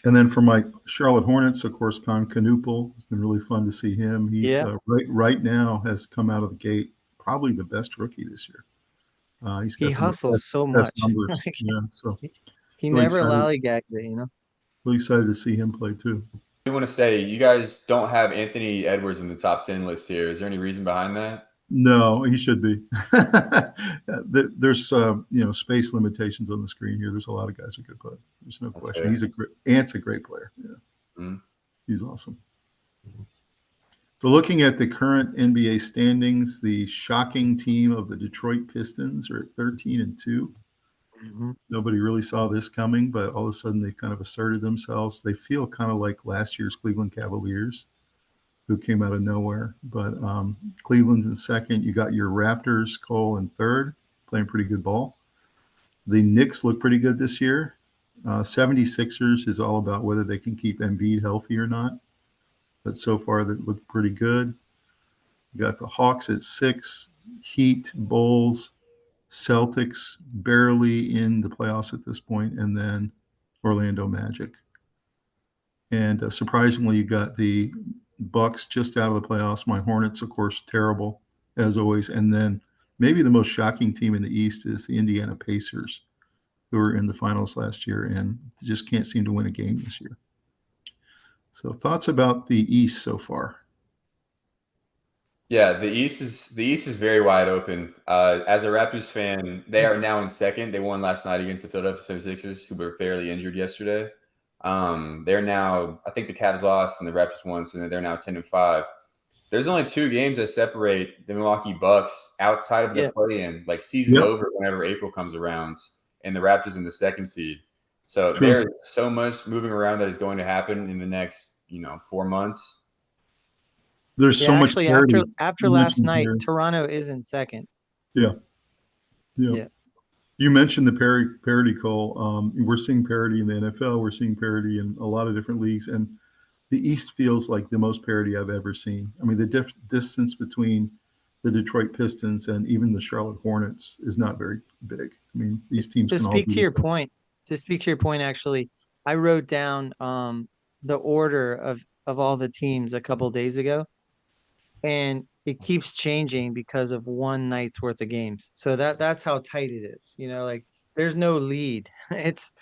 And then for my Charlotte Hornets, of course, Con Canupel. It's been really fun to see him. He's Yeah, right now has come out of the gate probably the best rookie this year. He's he got the hustles so best much. numbers. Like, Yeah, so he really never excited, lollygags it, you know? really excited to see him play too. I want to say you guys don't have Anthony Edwards in the top 10 list here. Is there any reason behind that? No, he should be. There's space limitations on the screen here. There's a lot of guys who could play. There's no That's question. fair. Ant's a great player. Yeah, Mhm. he's awesome. So looking at the current NBA standings, the shocking team of the Detroit Pistons are at 13-2. Mhm. Nobody really saw this coming, but all of a sudden they kind of asserted themselves. They feel kind of like last year's Cleveland Cavaliers, who came out of nowhere. But Cleveland's in second. You got your Raptors, Cole, in third, playing pretty good ball. The Knicks look pretty good this year. 76ers is all about whether they can keep Embiid healthy or not. But so far, they look pretty good. You got the Hawks at 6, Heat, Bulls, Celtics barely in the playoffs at this point, and then Orlando Magic. And surprisingly, you got the Bucks just out of the playoffs. My Hornets, of course, terrible as always. And then maybe the most shocking team in the East is the Indiana Pacers, who were in the finals last year and just can't seem to win a game this year. So thoughts about the East so far? Yeah, the East is very wide open. As a Raptors fan, they are now in second. They won last night against the Philadelphia 76ers, who were fairly injured yesterday. They're now, I think the Cavs lost and the Raptors won, so they're now 10-5. There's only 2 games that separate the Milwaukee Bucks outside of the Yeah. play-in, like season Yep. over whenever April comes around, and the Raptors in the second seed. So True. there's so much moving around that is going to happen in the next, 4 months. There's Yeah, so much actually, parity. after You last mentioned night, parity. Toronto is in second. Yeah. Yeah. Yeah. You mentioned the parity, Cole. We're seeing parity in the NFL. We're seeing parity in a lot of different leagues. And the East feels like the most parity I've ever seen. I mean, the distance between the Detroit Pistons and even the Charlotte Hornets is not very big. I mean, these teams To can all speak beat to each your other. point, actually, I wrote down the order of all the teams a couple days ago, and it keeps changing because of one night's worth of games. So that's how tight it is. You know, like there's no lead. It's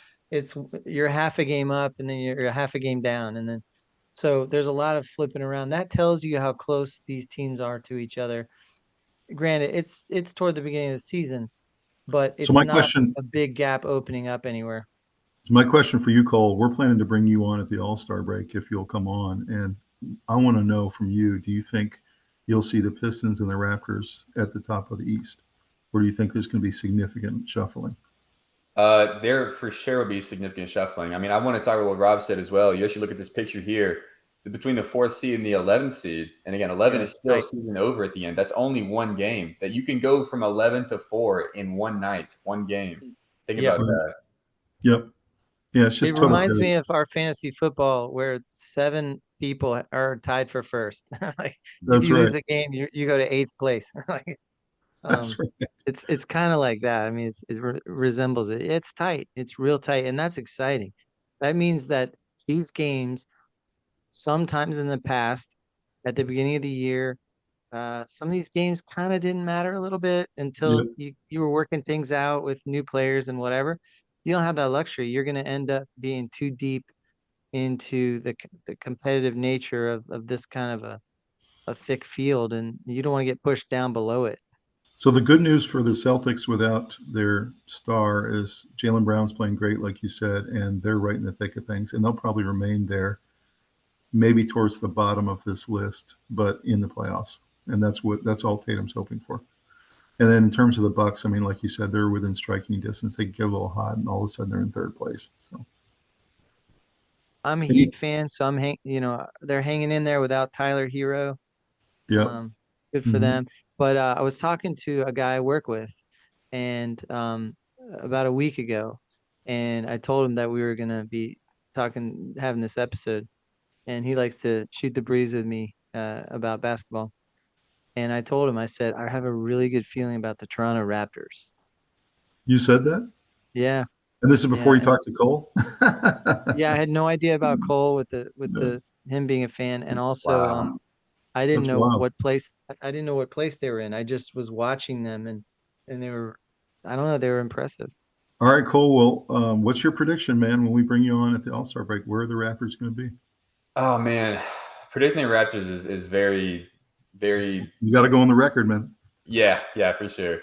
you're half a game up and then you're half a game down, and then so there's a lot of flipping around. That tells you how close these teams are to each other. Granted, it's toward the beginning of the season, but So it's my not question, a big gap opening up anywhere. my question for you, Cole, we're planning to bring you on at the All-Star break if you'll come on. And I want to know from you, do you think you'll see the Pistons and the Raptors at the top of the East? Or do you think there's going to be significant shuffling? There for sure will be significant shuffling. I mean, I want to talk about what Rob said as well. You actually look at this picture here between the 4th seed and the 11th seed. And again, 11 Yeah, is it's still tight. season over at the end. That's only one game that you can go from 11 to 4 in one night, one game. Think Yep. about that. Yep. Yeah, it's It just total reminds parity. me of our fantasy football where 7 people are tied for first. Like if That's you right. lose a game, you go to 8th place. Like That's um right. it's kind of like that. I mean, resembles it. It's tight. It's real tight, and that's exciting. That means that these games sometimes in the past at the beginning of the year, some of these games kind of didn't matter a little bit until Yeah. you were working things out with new players and whatever. You don't have that luxury. You're going to end up being too deep into the competitive nature of this kind of a thick field, and you don't want to get pushed down below it. So the good news for the Celtics without their star is Jaylen Brown's playing great, like you said, and they're right in the thick of things, and they'll probably remain there, maybe towards the bottom of this list, but in the playoffs, and that's all Tatum's hoping for. And then in terms of the Bucks, I mean, like you said, they're within striking distance. They get a little hot, and all of a sudden they're in third place. So I'm a And you, Heat fan, so they're hanging in there without Tyler Hero. yeah. Good for Hmm. them. But I was talking to a guy I work with, and about a week ago, and I told him that we were gonna be having this episode, and he likes to shoot the breeze with me about basketball. And I told him, I said, I have a really good feeling about the Toronto Raptors. You said that? Yeah, And this is before yeah, you talked to Cole? yeah. I had no idea about Cole with the Yeah. him being a fan, and also Wow. I didn't That's know wild. what place I didn't know what place they were in. I just was watching them, and they were, I don't know, they were impressive. All right, Cole. Well, what's your prediction, man, when we bring you on at the All-Star break? Where are the Raptors going to be? Oh man, predicting the Raptors is very, very. You got to go on the record, man. Yeah, for sure.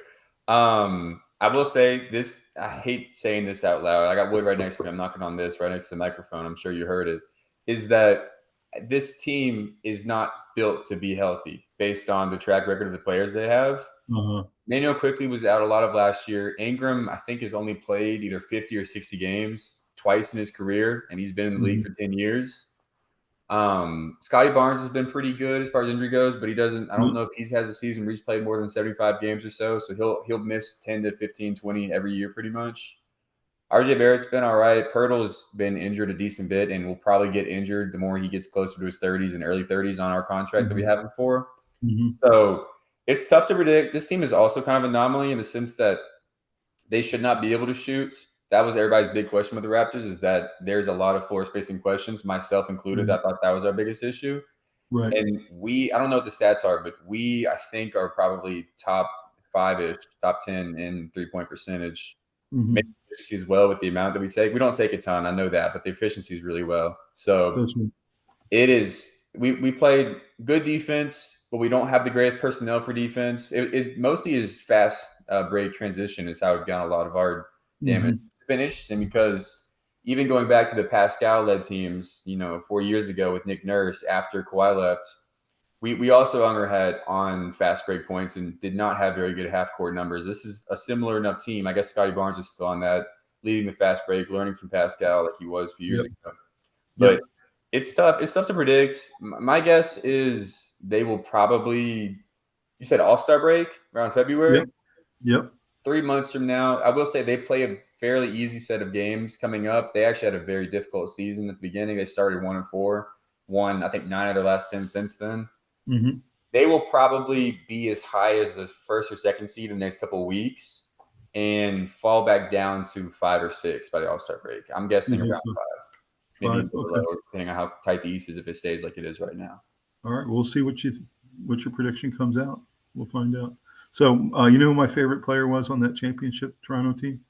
I will say this. I hate saying this out loud. I got wood right next to me. I'm knocking on this right next to the microphone. I'm sure you heard it. Is that this team is not built to be healthy based on the track record of the players they have. Uh-huh. Manuel quickly was out a lot of last year. Ingram, I think, has only played either 50 or 60 games twice in his career, and he's been in the league for 10 years. Scotty Barnes has been pretty good as far as injury goes, but he doesn't. I don't know if he has a season where he's played more than 75 games or so. So he'll miss 10 to 15, 20 every year pretty much. RJ Barrett's been all right. Pirtle's been injured a decent bit and will probably get injured the more he gets closer to his 30s and early 30s on our contract that we have him for. So it's tough to predict. This team is also kind of an anomaly in the sense that they should not be able to shoot. That was everybody's big question with the Raptors, is that there's a lot of floor spacing questions, myself included. I thought that was our biggest issue. Right. And I don't know what the stats are, but I think, are probably top 5-ish, top 10 in 3-point percentage. Maybe efficiency as well with the amount that we take. We don't take a ton, I know that, but the efficiency is really well. So it is, we played good defense, but we don't have the greatest personnel for defense. It mostly is fast break transition is how we've gotten a lot of our damage. It's been interesting because even going back to the Pascal-led teams, 4 years ago with Nick Nurse after Kawhi left, we also hung our head on fast break points and did not have very good half-court numbers. This is a similar enough team. I guess Scotty Barnes is still on that, leading the fast break, learning from Pascal like he was a few years ago. But it's tough. It's tough to predict. My guess is they will probably, you said All-Star break around February? Yep. 3 months from now. I will say they play a fairly easy set of games coming up. They actually had a very difficult season at the beginning. They started 1-4, won, I think, 9 of their last 10 since then. They will probably be as high as the first or second seed in the next couple of weeks and fall back down to 5 or 6 by the All-Star break. I'm guessing around 5. Maybe a little lower, depending on how tight the East is if it stays like it is right now. All right, we'll see what your prediction comes out. We'll find out. So, you know who my favorite player was on that championship Toronto team?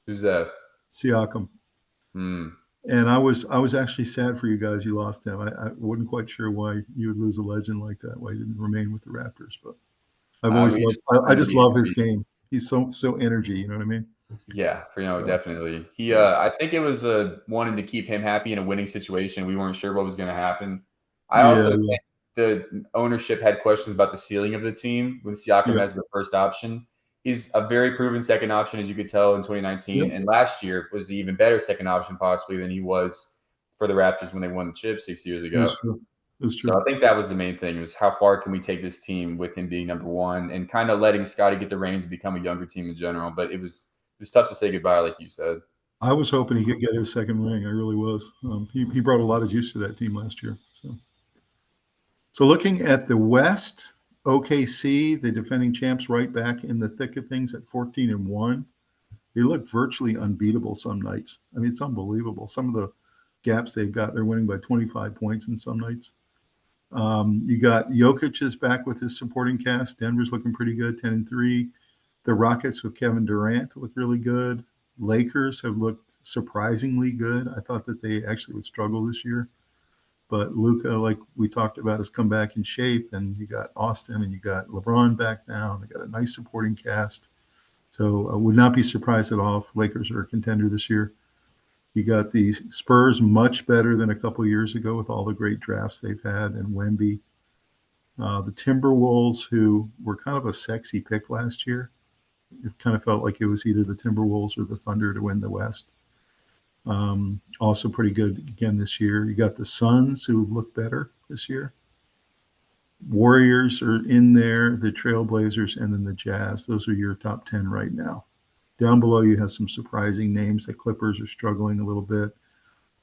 Who's that? Siakam. And I was actually sad for you guys. You lost him. I wasn't quite sure why you would lose a legend like that. Why he didn't remain with the Raptors, but I've always loved. I just love his game. He's so energy. You know what I mean? Yeah, definitely. He, I think it was wanting to keep him happy in a winning situation. We weren't sure what was going to happen. I also think the ownership had questions about the ceiling of the team with Siakam as the first option. He's a very proven second option, as you could tell in 2019, and last year was the even better second option possibly than he was for the Raptors when they won the chip 6 years ago. That's true. So I think that was the main thing, was how far can we take this team with him being number one and kind of letting Scotty get the reins and become a younger team in general. But it was tough to say goodbye, like you said. I was hoping he could get his second ring. I really was. He brought a lot of juice to that team last year. So looking at the West, OKC, the defending champs, right back in the thick of things at 14-1. They look virtually unbeatable some nights. I mean, it's unbelievable. Some of the gaps they've got, they're winning by 25 points in some nights. You got Jokic is back with his supporting cast. Denver's looking pretty good, 10-3. The Rockets with Kevin Durant look really good. Lakers have looked surprisingly good. I thought that they actually would struggle this year. But Luka, like we talked about, has come back in shape. And you got Austin and you got LeBron back now. And they got a nice supporting cast. So I would not be surprised at all if Lakers are a contender this year. You got the Spurs much better than a couple of years ago with all the great drafts they've had and Wemby. The Timberwolves, who were kind of a sexy pick last year. It kind of felt like it was either the Timberwolves or the Thunder to win the West. Also pretty good again this year. You got the Suns, who've looked better this year. Warriors are in there, the Trailblazers, and then the Jazz. Those are your top 10 right now. Down below, you have some surprising names. The Clippers are struggling a little bit.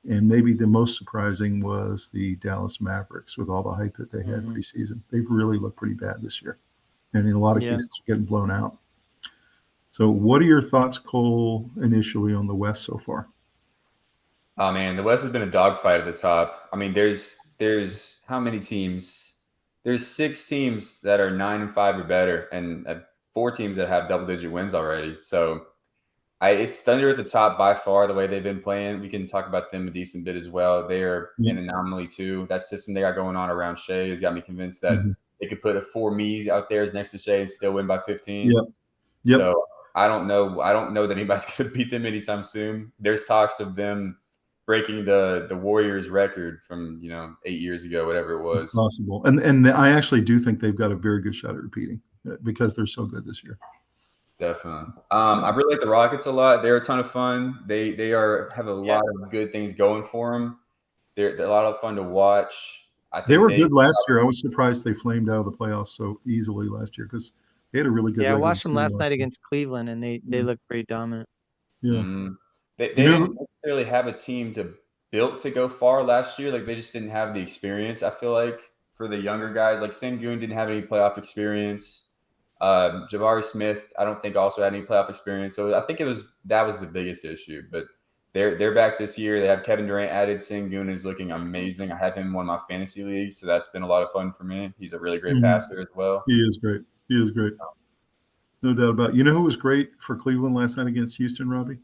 And maybe the most surprising was the Dallas Mavericks with all the hype that they had preseason. They've really looked pretty bad this year. And in a lot of cases, getting blown out. So what are your thoughts, Cole, initially on the West so far? Oh, man, the West has been a dogfight at the top. I mean, there's how many teams? There's 6 teams that are 9-5 or better, and 4 teams that have double-digit wins already. So it's Thunder at the top by far, the way they've been playing. We can talk about them a decent bit as well. They're an anomaly too. That system they got going on around Shea has got me convinced that they could put a 4-me out there next to Shea and still win by 15. Yep. So I don't know that anybody's going to beat them anytime soon. There's talks of them breaking the Warriors record from 8 years ago, whatever it was. Possible. And I actually do think they've got a very good shot at repeating because they're so good this year. Definitely. I really like the Rockets a lot. They're a ton of fun. They have a lot of good things going for them. They're a lot of fun to watch. I think they were good last year. I was surprised they flamed out of the playoffs so easily last year because they had a really good. Yeah, I watched them last night against Cleveland, and they looked pretty dominant. Yeah, they didn't necessarily have a team built to go far last year. Like they just didn't have the experience. I feel like for the younger guys, like Sengun didn't have any playoff experience. Jabari Smith, I don't think also had any playoff experience. So I think that was the biggest issue. But they're back this year. They have Kevin Durant added. Sengun is looking amazing. I have him in one of my fantasy leagues, so that's been a lot of fun for me. He's a really great passer as well. He is great. No doubt about it. You know who was great for Cleveland last night against Houston, Robbie?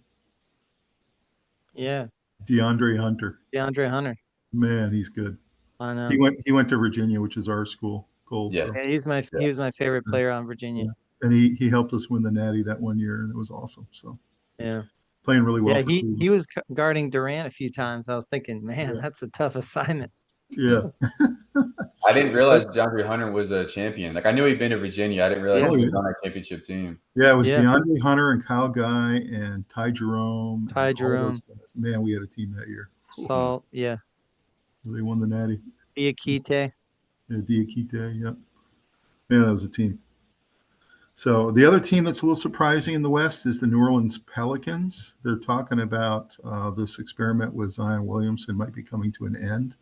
Yeah. DeAndre Hunter. Man, he's good. I know. He went to Virginia, which is our school. Cole. Yes. So. Yeah, he was my favorite player on Virginia. Yeah. And he helped us win the Natty that one year, and it was awesome. So yeah, playing really well. Yeah, he was guarding Durant a few times. I was thinking, man, that's a tough assignment. Yeah. I didn't realize DeAndre Hunter was a champion. Like I knew he'd been to Virginia. I didn't realize he was on our championship team. Yeah, it was DeAndre Hunter and Kyle Guy and Ty Jerome. Man, we had a team that year. Salt, yeah. They won the Natty. Diakite. Yeah, Diakite, yep. Man, that was a team. So the other team that's a little surprising in the West is the New Orleans Pelicans. They're talking about this experiment with Zion Williamson might be coming to an end.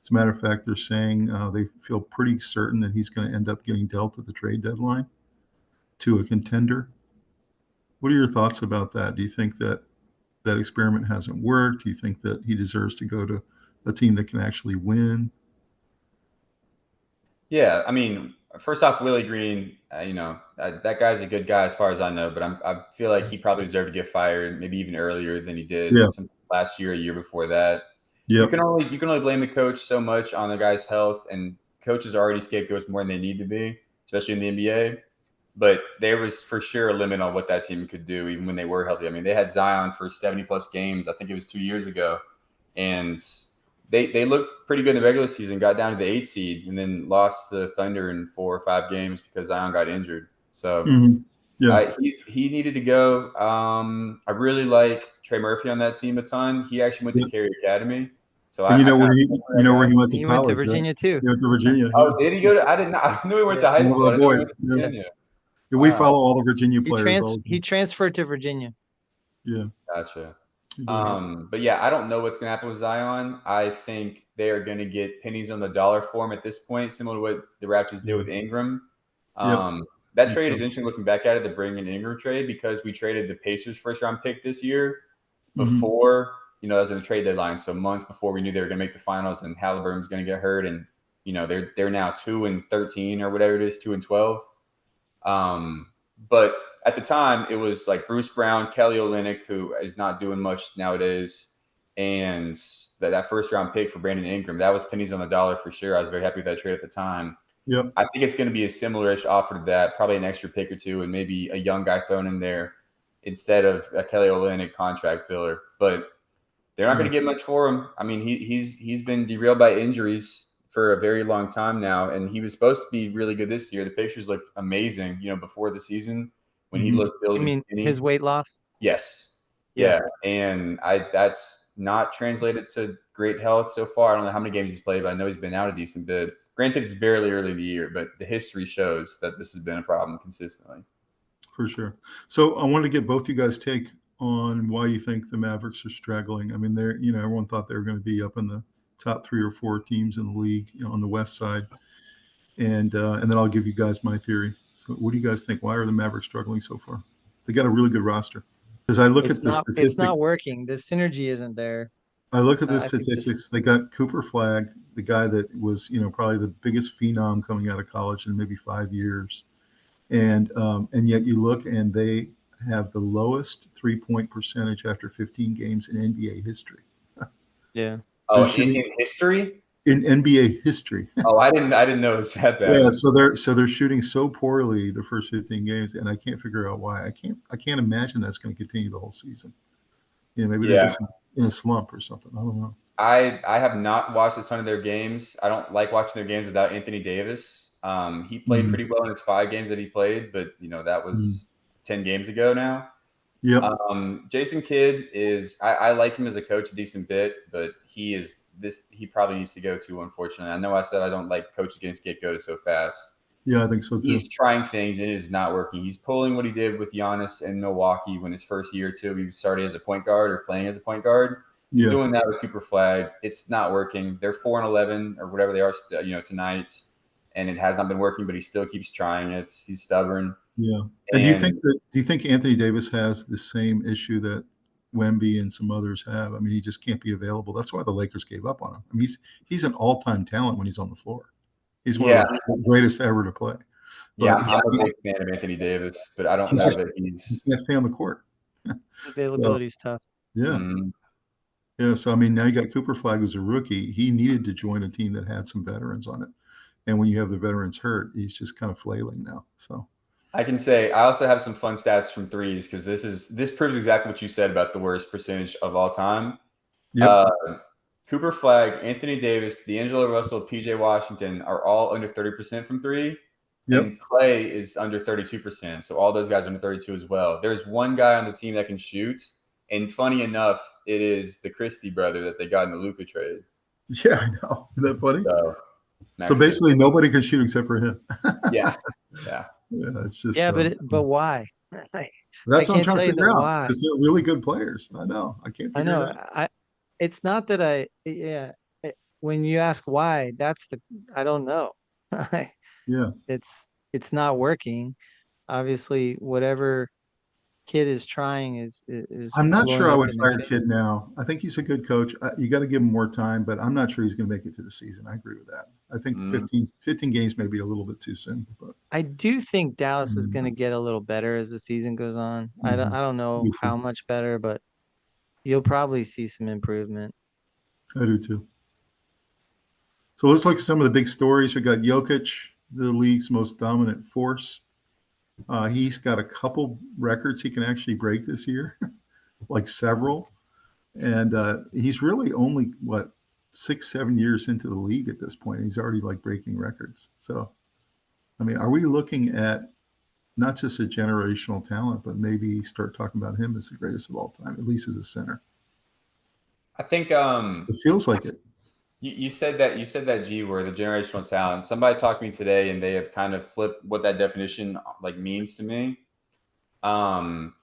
As a matter of fact, they're saying they feel pretty certain that he's going to end up getting dealt at the trade deadline to a contender. What are your thoughts about that? Do you think that experiment hasn't worked? Do you think that he deserves to go to a team that can actually win? Yeah, I mean, first off, Willie Green, that guy's a good guy as far as I know, but I feel like he probably deserved to get fired maybe even earlier than he did last year, a year before that. Yep. You can only blame the coach so much on the guy's health, and coaches are already scapegoats more than they need to be, especially in the NBA. But there was for sure a limit on what that team could do, even when they were healthy. I mean, they had Zion for 70-plus games. I think it was 2 years ago. And they looked pretty good in the regular season, got down to the 8th seed, and then lost to the Thunder in 4 or 5 games because Zion got injured. So he needed to go. I really like Trey Murphy on that team a ton. He actually went to Cary Academy. So where he went to college. He went to Virginia too. He went to Virginia. Oh, did he go to? I didn't know. I knew he went to high school. Boys. We follow all the Virginia players. He transferred to Virginia. Yeah. Gotcha. But yeah, I don't know what's going to happen with Zion. I think they are going to get pennies on the dollar for him at this point, similar to what the Raptors did with Ingram. That trade is interesting looking back at it, the bring in Ingram trade, because we traded the Pacers first round pick this year before, that was in the trade deadline. So months before we knew they were going to make the finals and Halliburton was going to get hurt. And, they're now 2-13 or whatever it is, 2-12. But at the time, it was like Bruce Brown, Kelly Olynyk, who is not doing much nowadays, and that first-round pick for Brandon Ingram. That was pennies on the dollar for sure. I was very happy with that trade at the time. Yep. I think it's going to be a similar-ish offer to that, probably an extra pick or two, and maybe a young guy thrown in there instead of a Kelly Olynyk contract filler. But they're not going to get much for him. I mean, he's been derailed by injuries for a very long time now, and he was supposed to be really good this year. The pictures looked amazing, before the season when he looked building. You mean his weight loss? Yes. Yeah, and that's not translated to great health so far. I don't know how many games he's played, but I know he's been out a decent bit. Granted, it's fairly early in the year, but the history shows that this has been a problem consistently. For sure. So I wanted to get both you guys' take on why you think the Mavericks are struggling. I mean, they're, everyone thought they were going to be up in the top 3 or 4 teams in the league, on the West side, and then I'll give you guys my theory. So, what do you guys think? Why are the Mavericks struggling so far? They got a really good roster. Because I look at the statistics, it's not working. The synergy isn't there. I look at the statistics. They got Cooper Flagg, the guy that was, probably the biggest phenom coming out of college in maybe 5 years, and yet you look and they have the lowest 3-point percentage after 15 games in NBA history. Yeah. Oh, in history? In NBA history. Oh, I didn't notice that. Yeah, so they're shooting so poorly the first 15 games, and I can't figure out why. I can't imagine that's going to continue the whole season. Maybe they're just in a slump or something. I don't know. I have not watched a ton of their games. I don't like watching their games without Anthony Davis. He played pretty well in his 5 games that he played, but that was 10 games ago now. Yeah. Jason Kidd is I like him as a coach a decent bit, but he probably needs to go too, unfortunately. I know I said I don't like coaches getting scapegoated so fast. Yeah, I think so too. He's trying things and it is not working. He's pulling what he did with Giannis in Milwaukee when his first year or two he started as a point guard or playing as a point guard. He's doing that with Cooper Flagg. It's not working. They're 4-11 or whatever they are, tonight, and it has not been working. But he still keeps trying. He's stubborn. Yeah. And do you think Anthony Davis has the same issue that Wemby and some others have? I mean, he just can't be available. That's why the Lakers gave up on him. I mean, he's an all-time talent when he's on the floor. He's one of the greatest ever to play. But, I'm a big fan of Anthony Davis, but I don't know that he can't stay on the court. Availability is tough. Yeah. Yeah. So, I mean, now you got Cooper Flagg, who's a rookie. He needed to join a team that had some veterans on it. And when you have the veterans hurt, he's just kind of flailing now. So I can say I also have some fun stats from threes because this proves exactly what you said about the worst percentage of all time. Yep. Cooper Flagg, Anthony Davis, D'Angelo Russell, PJ Washington are all under 30% from 3. Yep. And Clay is under 32%. So all those guys are under 32 as well. There's one guy on the team that can shoot. And funny enough, it is the Christie brother that they got in the Luka trade. Yeah, I know. Isn't that funny? So basically nobody can shoot except for him. Yeah. It's just but why? That's what I'm trying to figure out. Because they're really good players. I know. I can't figure it out. It's not that when you ask why, I don't know. Yeah. It's not working. Obviously, whatever Kidd is trying is I'm not sure I would fire Kidd now. I think he's a good coach. You got to give him more time, but I'm not sure he's going to make it to the season. I agree with that. I think 15 games may be a little bit too soon. But I do think Dallas is going to get a little better as the season goes on. I don't know how much better, but you'll probably see some improvement. I do too. So let's look at some of the big stories. We got Jokic, the league's most dominant force. He's got a couple records he can actually break this year, like several. And he's really only, 6-7 years into the league at this point. He's already breaking records. So, I mean, are we looking at not just a generational talent, but maybe start talking about him as the greatest of all time, at least as a center? I think it feels like it. You said that G word, the generational talent. Somebody talked to me today, and they have kind of flipped what that definition means to me.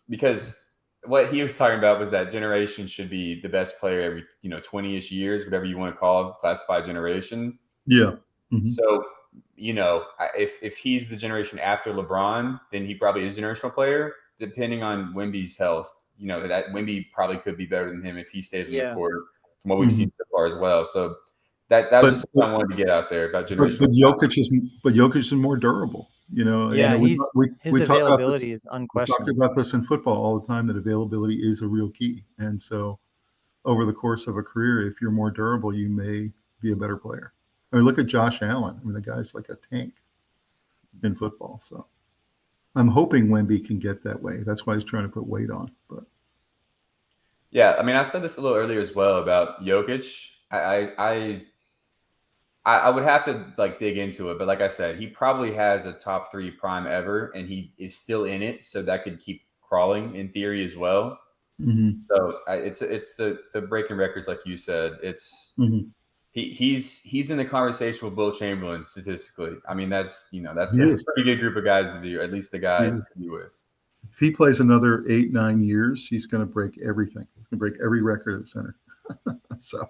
Because what he was talking about was that generation should be the best player every 20-ish years, whatever you want to call it, classified generation. Yeah. Mm-hmm. So if he's the generation after LeBron, then he probably is a generational player. Depending on Wemby's health, that Wemby probably could be better than him if he stays in the court. From what we've seen so far as well. So that was just what I wanted to get out there about generational. But Jokic is more durable. Yeah, his availability is unquestionable. We talk about this in football all the time, that availability is a real key. And so over the course of a career, if you're more durable, you may be a better player. I mean, look at Josh Allen. I mean, the guy's like a tank in football. So I'm hoping Wemby can get that way. That's why he's trying to put weight on. But yeah, I mean, I said this a little earlier as well about Jokic. I would have to dig into it, but like I said, he probably has a top 3 prime ever, and he is still in it, so that could keep crawling in theory as well. So it's the breaking records, like you said. It's he's in the conversation with Will Chamberlain statistically. I mean, that's that's He a is. pretty good group of guys to be, or at least the guy He to is. be with. If he plays another 8-9 years, he's going to break everything. He's going to break every record at center. So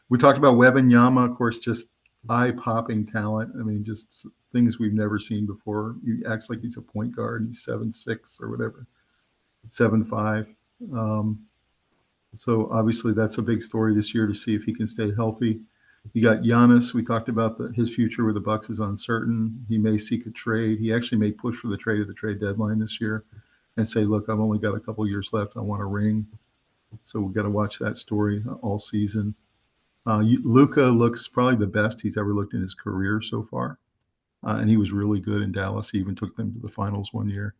we talked about Wembanyama, of course, just eye-popping talent. I mean, just things we've never seen before. He acts like he's a point guard and he's 7'6" or whatever, 7'5". So obviously that's a big story this year to see if he can stay healthy. You got Giannis. We talked about his future with the Bucks is uncertain. He may seek a trade. He actually may push for the trade at the trade deadline this year and say, look, I've only got a couple years left. I want a ring. So we've got to watch that story all season. Luka looks probably the best he's ever looked in his career so far. And he was really good in Dallas. He even took them to the finals one year.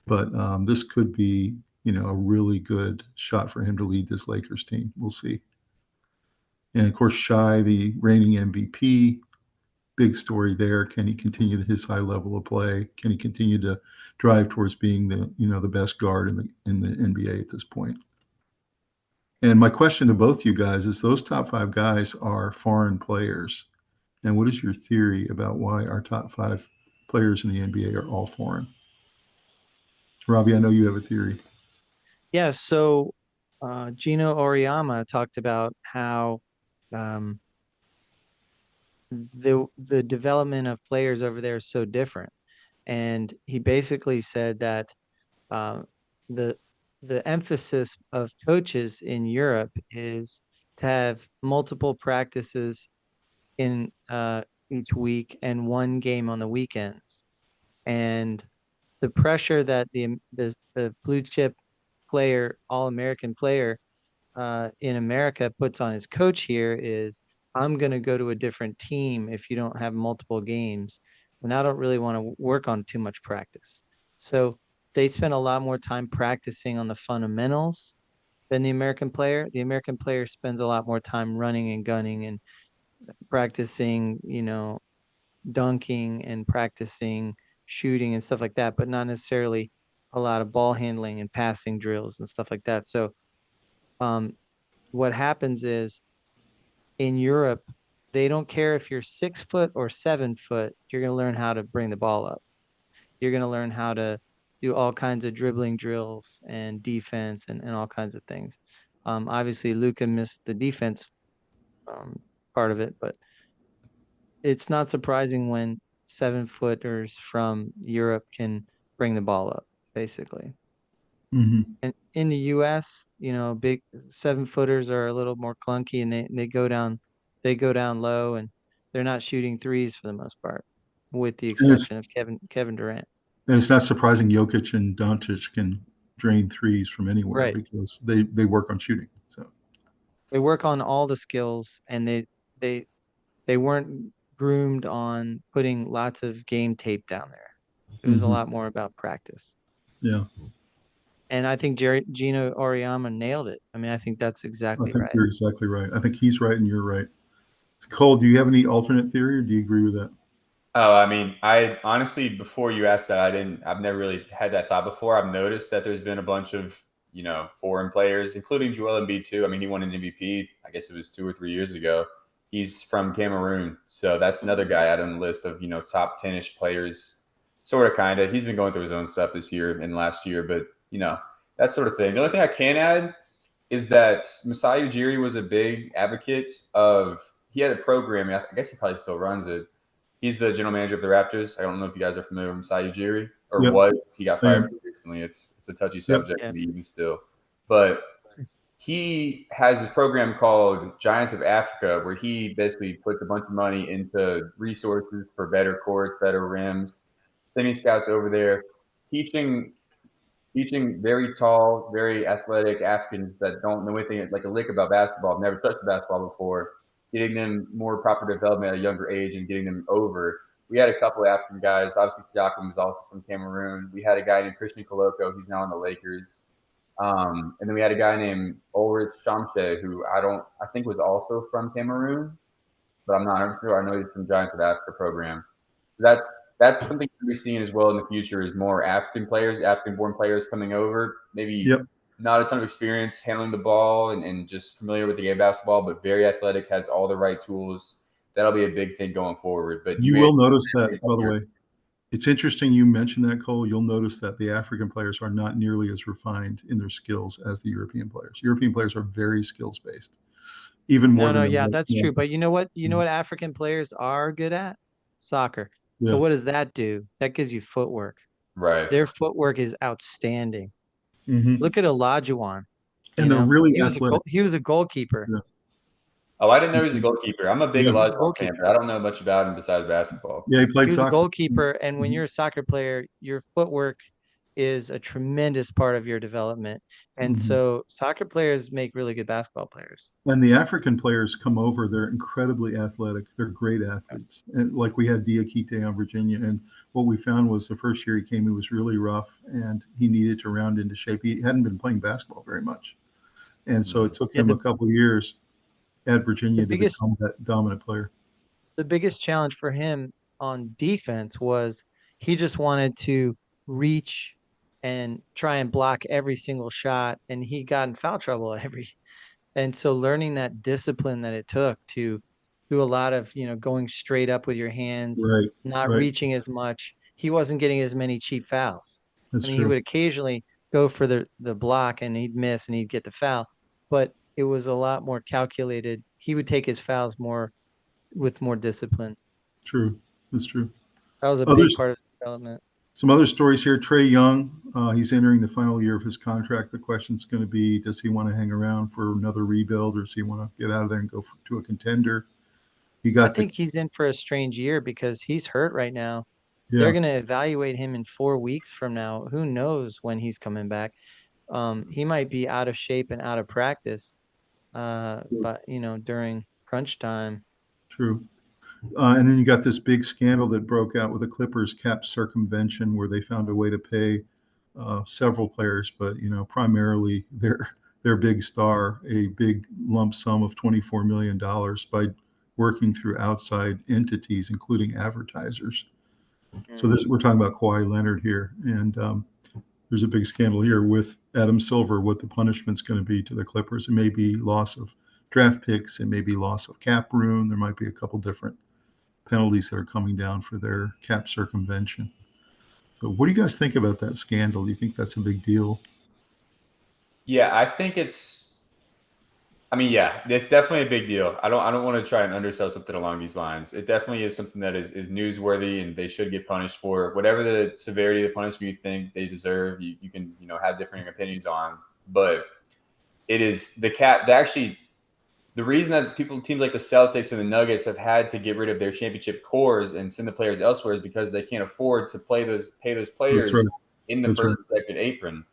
But this could be, a really good shot for him to lead this Lakers team. We'll see. And of course, Shai, the reigning MVP, big story there. Can he continue his high level of play? Can he continue to drive towards being the best guard in the NBA at this point? And my question to both you guys is: those top 5 guys are foreign players, and what is your theory about why our top 5 players in the NBA are all foreign? Robbie, I know you have a theory. Yeah, so Gino Auriemma talked about how um, the development of players over there is so different, and he basically said that uh, the the emphasis of coaches in Europe is to have multiple practices in each week and one game on the weekends, and the pressure that the blue chip player, all American player in America puts on his coach here is, I'm going to go to a different team if you don't have multiple games. And I don't really want to work on too much practice. So they spend a lot more time practicing on the fundamentals than the American player. The American player spends a lot more time running and gunning and practicing, dunking and practicing shooting and stuff like that, but not necessarily a lot of ball handling and passing drills and stuff like that. So um, what happens is in Europe, they don't care if you're 6 foot or 7 foot, you're going to learn how to bring the ball up. You're going to learn how to do all kinds of dribbling drills and defense and all kinds of things. Obviously, Luka missed the defense um, part of it, but it's not surprising when 7 footers from Europe can bring the ball up, basically. Mm-hmm. And in the US, big 7 footers are a little more clunky and they go down low and they're not shooting threes for the most part, with the And it's exception of Kevin Durant. and it's not surprising Jokic and Doncic can drain threes from anywhere Right. because they work on shooting. So They work on all the skills and they they weren't groomed on putting lots of game tape down there. It was a lot more about practice. yeah, And I think Gino Auriemma nailed it. I mean, I think that's I exactly think right. you're exactly right. I think he's right and you're right. Cole, do you have any alternate theory or do you agree with that? Oh, I mean, I honestly, before you asked that, I've never really had that thought before. I've noticed that there's been a bunch of, foreign players, including Joel Embiid too. I mean, he won an MVP, I guess it was 2 or 3 years ago. He's from Cameroon. So that's another guy out on the list of, top 10-ish players, sort of, kind of. He's been going through his own stuff this year and last year, but, that sort of thing. The only thing I can add is that Masai Ujiri was a big advocate of, he had a program, I guess he probably still runs it. He's the general manager of the Raptors. I don't know if you guys are familiar with Masai Ujiri, or Yep. was. He got fired Same. recently. It's a touchy Yep. subject Yeah. even still. But he has this program called Giants of Africa, where he basically puts a bunch of money into resources for better courts, better rims, sending scouts over there, teaching very tall, very athletic Africans that don't know anything like a lick about basketball, have never touched the basketball before, getting them more proper development at a younger age and getting them over. We had a couple of African guys. Obviously, Siakam was also from Cameroon. We had a guy named Christian Koloko. He's now on the Lakers. And then we had a guy named Ulrich Shamshe, who I think was also from Cameroon, but I'm not sure. I know he's from Giants of Africa program. That's something to be seen as well in the future is more African players, African-born players coming over. Maybe Yep. not a ton of experience handling the ball and just familiar with the game of basketball, but very athletic, has all the right tools. That'll be a big thing going forward. But You will notice that, by the way. It's interesting you mentioned that, Cole. You'll notice that the African players are not nearly as refined in their skills as the European players. European players are very skills-based, even more than yeah, that's true. But you know what? You know what African players are good at? Soccer. So what does that do? That gives you footwork. Right. Their footwork is outstanding. Mm-hmm. Look at Olajuwon. And they're really athletic. He was a goalkeeper. Yeah. Oh, I didn't know he was a goalkeeper. I'm a big Olajuwon fan, but I don't know much about him besides basketball. Yeah, he played soccer. He was a goalkeeper, and when you're a soccer player, your footwork is a tremendous part of your development. And so soccer players make really good basketball players. And the African players come over, they're incredibly athletic. They're great athletes. And like we had Diakite on Virginia, and what we found was the first year he came, he was really rough, and he needed to round into shape. He hadn't been playing basketball very much. And so it took him a couple of years at Virginia to become that dominant player. The biggest challenge for him on defense was he just wanted to reach and try and block every single shot, and he got in foul trouble and so learning that discipline that it took to do a lot of going straight up with your hands, not reaching as much. He wasn't getting as many cheap fouls. He would occasionally go for the block and he'd miss and he'd get the foul, but it was a lot more calculated. He would take his fouls with more discipline. True. That's true. That was a big part of his development. Some other stories here. Trae Young, he's entering the final year of his contract. The question's going to be, does he want to hang around for another rebuild, or does he want to get out of there and go to a contender? I think he's in for a strange year because he's hurt right now. Yeah. They're going to evaluate him in 4 weeks from now. Who knows when he's coming back? He might be out of shape and out of practice, but during crunch time. True. And then you got this big scandal that broke out with the Clippers cap circumvention, where they found a way to pay several players, but primarily their big star a big lump sum of $24 million by working through outside entities, including advertisers. Mm-hmm. So we're talking about Kawhi Leonard here, and there's a big scandal here with Adam Silver. What the punishment's going to be to the Clippers? It may be loss of draft picks, it may be loss of cap room. There might be a couple different penalties that are coming down for their cap circumvention. So what do you guys think about that scandal? Do you think that's a big deal? Yeah, I think it's definitely a big deal. I don't want to try and undersell something along these lines. It definitely is something that is newsworthy, and they should get punished for whatever the severity of the punishment you think they deserve. You can have different opinions on, but it is the reason that teams like the Celtics and the Nuggets have had to get rid of their championship cores and send the players elsewhere is because they can't afford to pay those players in the first and second apron.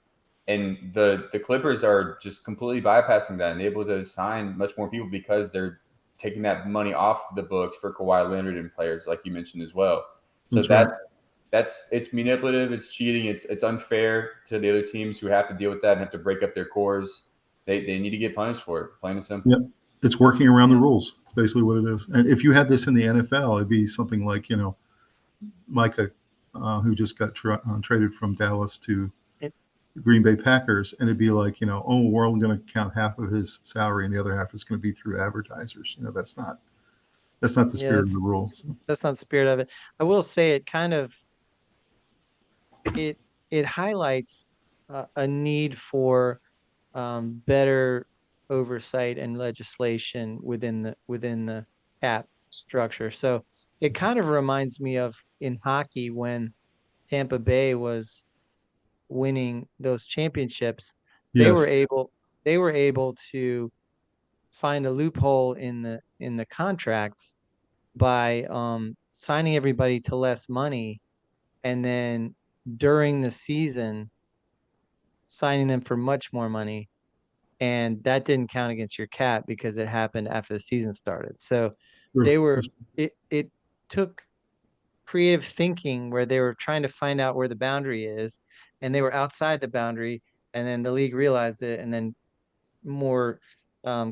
And the Clippers are just completely bypassing that and able to sign much more people because they're taking that money off the books for Kawhi Leonard and players like you mentioned as well. So it's manipulative, it's cheating, it's unfair to the other teams who have to deal with that and have to break up their cores. They need to get punished for it, plain and simple. Yep. It's working around the rules. It's basically what it is. And if you had this in the NFL, it'd be something like, Micah, who just got traded from Dallas to Green Bay Packers, and it'd be like, we're only going to count half of his salary, and the other half is going to be through advertisers. That's not the spirit of the rules. That's not the spirit of it. I will say it kind of it highlights a need for better oversight and legislation within the cap structure. So it kind of reminds me of in hockey when Tampa Bay was winning those championships. They were able to find a loophole in the contracts by signing everybody to less money, and then during the season signing them for much more money. And that didn't count against your cap because it happened after the season started. So it took creative thinking where they were trying to find out where the boundary is, and they were outside the boundary, and then the league realized it and then more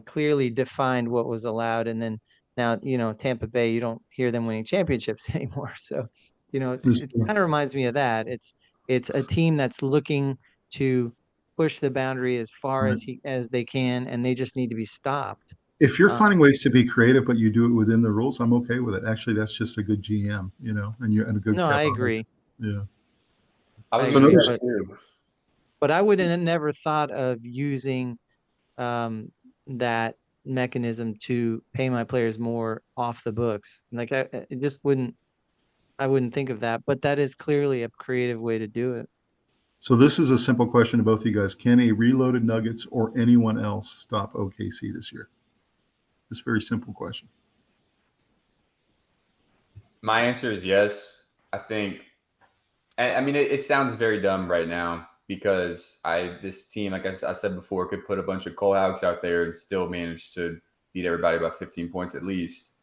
clearly defined what was allowed. And then now, Tampa Bay, you don't hear them winning championships anymore. So, it kind of reminds me of that. It's a team that's looking to push the boundary as far as they can, and they just need to be stopped. If you're finding ways to be creative, but you do it within the rules, I'm okay with it. Actually, that's just a good GM, and a good. No, I agree. Yeah. I was I going to agree, say that too. But I would have never thought of using that mechanism to pay my players more off the books. Like it just wouldn't. I wouldn't think of that, but that is clearly a creative way to do it. So this is a simple question to both of you guys. Can a reloaded Nuggets or anyone else stop OKC this year? This very simple question. My answer is yes. I think, I mean, it sounds very dumb right now because this team, like I said before, could put a bunch of Cole Houcks out there and still manage to beat everybody by 15 points at least.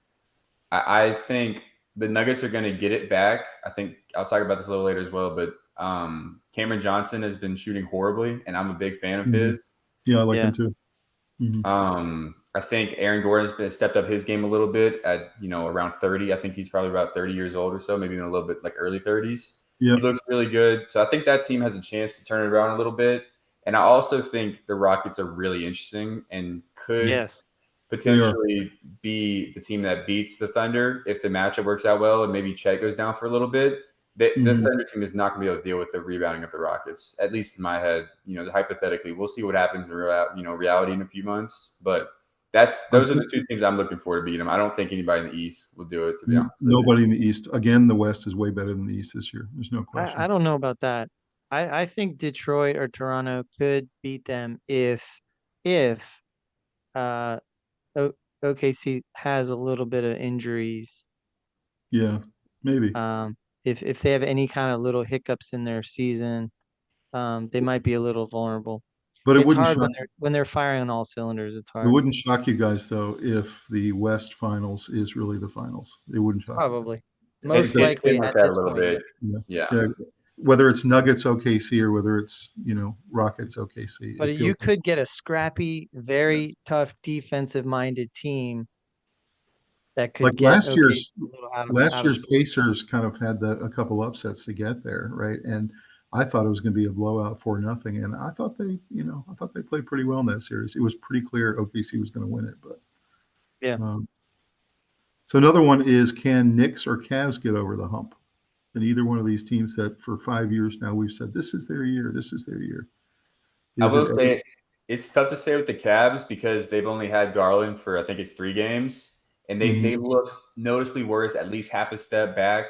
I think the Nuggets are going to get it back. I think I'll talk about this a little later as well, but Cameron Johnson has been shooting horribly, and I'm a big fan of his. Yeah, I like him too. I think Aaron Gordon's stepped up his game a little bit at, around 30. I think he's probably about 30 years old or so, maybe even a little bit like early 30s. Yep. He looks really good. So I think that team has a chance to turn it around a little bit. And I also think the Rockets are really interesting and could potentially be the team that beats the Thunder if the matchup works out well and maybe Chet goes down for a little bit. The Thunder team is not going to be able to deal with the rebounding of the Rockets, at least in my head. Hypothetically, we'll see what happens in reality in a few months. But those are the two teams I'm looking for to beat them. I don't think anybody in the East will do it, to be honest. Nobody in the East. Again, the West is way better than the East this year. There's no question. I don't know about that. I think Detroit or Toronto could beat them if OKC has a little bit of injuries. Yeah, maybe. If they have any kind of little hiccups in their season, they might be a little vulnerable. But it's hard when they're firing on all cylinders. It's hard. It wouldn't shock you guys though if the West Finals is really the finals. It wouldn't shock. Probably. You. Most likely at this point. Bit. Yeah. Whether it's Nuggets OKC or whether it's Rockets OKC. But you could get a scrappy, very tough defensive-minded team that could get last year's Pacers kind of had a couple upsets to get there, right? And I thought it was going to be a blowout 4-0, and I thought they played pretty well in that series. It was pretty clear OKC was going to win it, but yeah. So another one is, can Knicks or Cavs get over the hump? And either one of these teams that for 5 years now we've said this is their year, this is their year. I will say it's tough to say with the Cavs because they've only had Garland for I think it's 3 games, and they look noticeably worse, at least half a step back.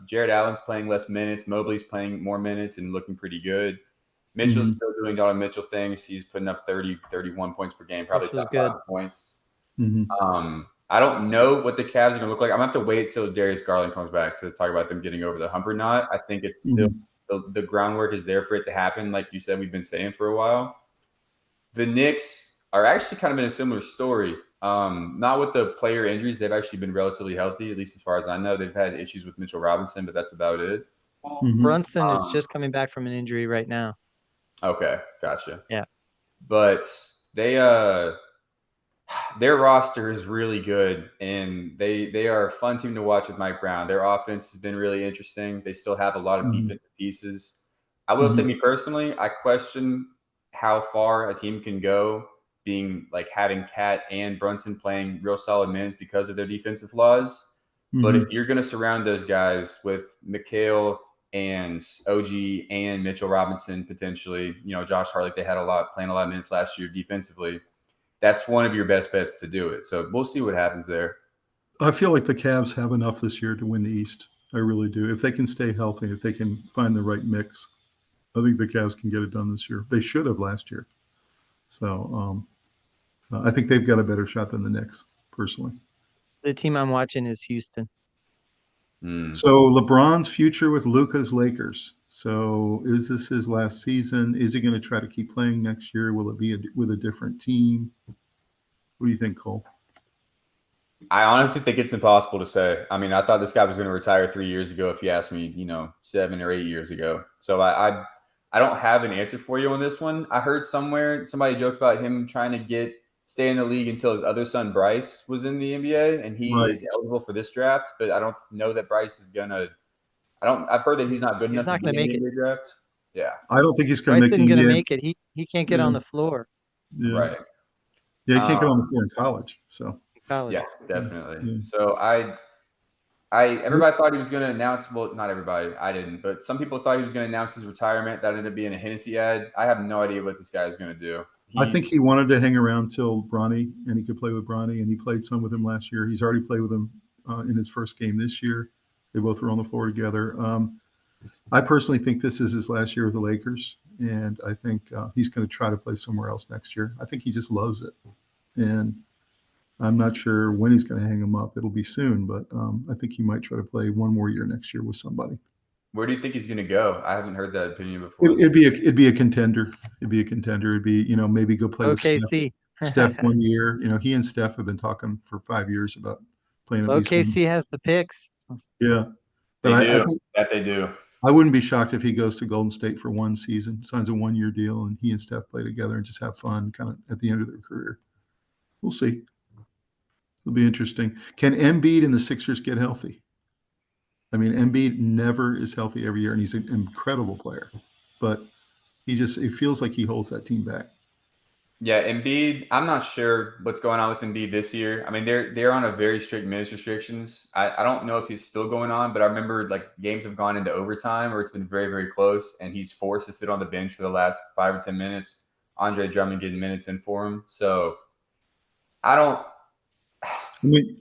Jared Allen's playing less minutes. Mobley's playing more minutes and looking pretty good. Mitchell's still doing all the Mitchell things. He's putting up 30, 31 points per game, probably top 5 points. I don't know what the Cavs are going to look like. I'm going to have to wait till Darius Garland comes back to talk about them getting over the hump or not. I think it's still the groundwork is there for it to happen. Like you said, we've been saying for a while. The Knicks are actually kind of in a similar story. Not with the player injuries. They've actually been relatively healthy, at least as far as I know. They've had issues with Mitchell Robinson, but that's about it. Brunson is just coming back from an injury right now. Okay, gotcha. Yeah. But their roster is really good, and they are a fun team to watch with Mike Brown. Their offense has been really interesting. They still have a lot of defensive pieces. I will say, me personally, I question how far a team can go being like having Cat and Brunson playing real solid minutes because of their defensive flaws. But if you're going to surround those guys with Mikal and OG and Mitchell Robinson, potentially, Josh Hart, they had playing a lot of minutes last year defensively. That's one of your best bets to do it. So we'll see what happens there. I feel like the Cavs have enough this year to win the East. I really do. If they can stay healthy, if they can find the right mix, I think the Cavs can get it done this year. They should have last year. So I think they've got a better shot than the Knicks, personally. The team I'm watching is Houston. So LeBron's future with Luka's Lakers. So is this his last season? Is he going to try to keep playing next year? Will it be with a different team? What do you think, Cole? I honestly think it's impossible to say. I mean, I thought this guy was going to retire 3 years ago if you asked me, 7 or 8 years ago. So I don't have an answer for you on this one. I heard somewhere somebody joked about him trying to stay in the league until his other son Bryce was in the NBA, and he is eligible for this draft. But I don't know that Bryce is gonna. I've heard that he's not good enough to be in the NBA draft. Yeah. I don't think he's going to Bryce make isn't the going to NBA. make it. He can't get on the floor Yeah. Right. Yeah, he can't get on the floor in college. So in college. Yeah, definitely. Yeah. So everybody thought he was going to announce. Well, not everybody. I didn't, but some people thought he was going to announce his retirement. That ended up being a Hennessy ad. I have no idea what this guy is going to do. I think he wanted to hang around till Bronny, and he could play with Bronny, and he played some with him last year. He's already played with him in his first game this year. They both were on the floor together. I personally think this is his last year with the Lakers, and I think he's going to try to play somewhere else next year. I think he just loves it, and I'm not sure when he's going to hang him up. It'll be soon, but I think he might try to play one more year next year with somebody. Where do you think he's going to go? I haven't heard that opinion before. It'd be a contender. It'd be a contender. It'd be, maybe go play with OKC. Steph 1 year. He and Steph have been talking for 5 years about playing at least one. OKC has the picks. Yeah. They But do. I think They do. I wouldn't be shocked if he goes to Golden State for one season, signs a 1 year deal, and he and Steph play together and just have fun kind of at the end of their career. We'll see. It'll be interesting. Can Embiid and the Sixers get healthy? I mean, Embiid never is healthy every year, and he's an incredible player. But it feels like he holds that team back. Yeah, Embiid, I'm not sure what's going on with Embiid this year. I mean, they're on a very strict minutes restrictions. I don't know if he's still going on, but I remember like games have gone into overtime or it's been very, very close, and he's forced to sit on the bench for the last 5 or 10 minutes. Andre Drummond getting minutes in for him. So I don't.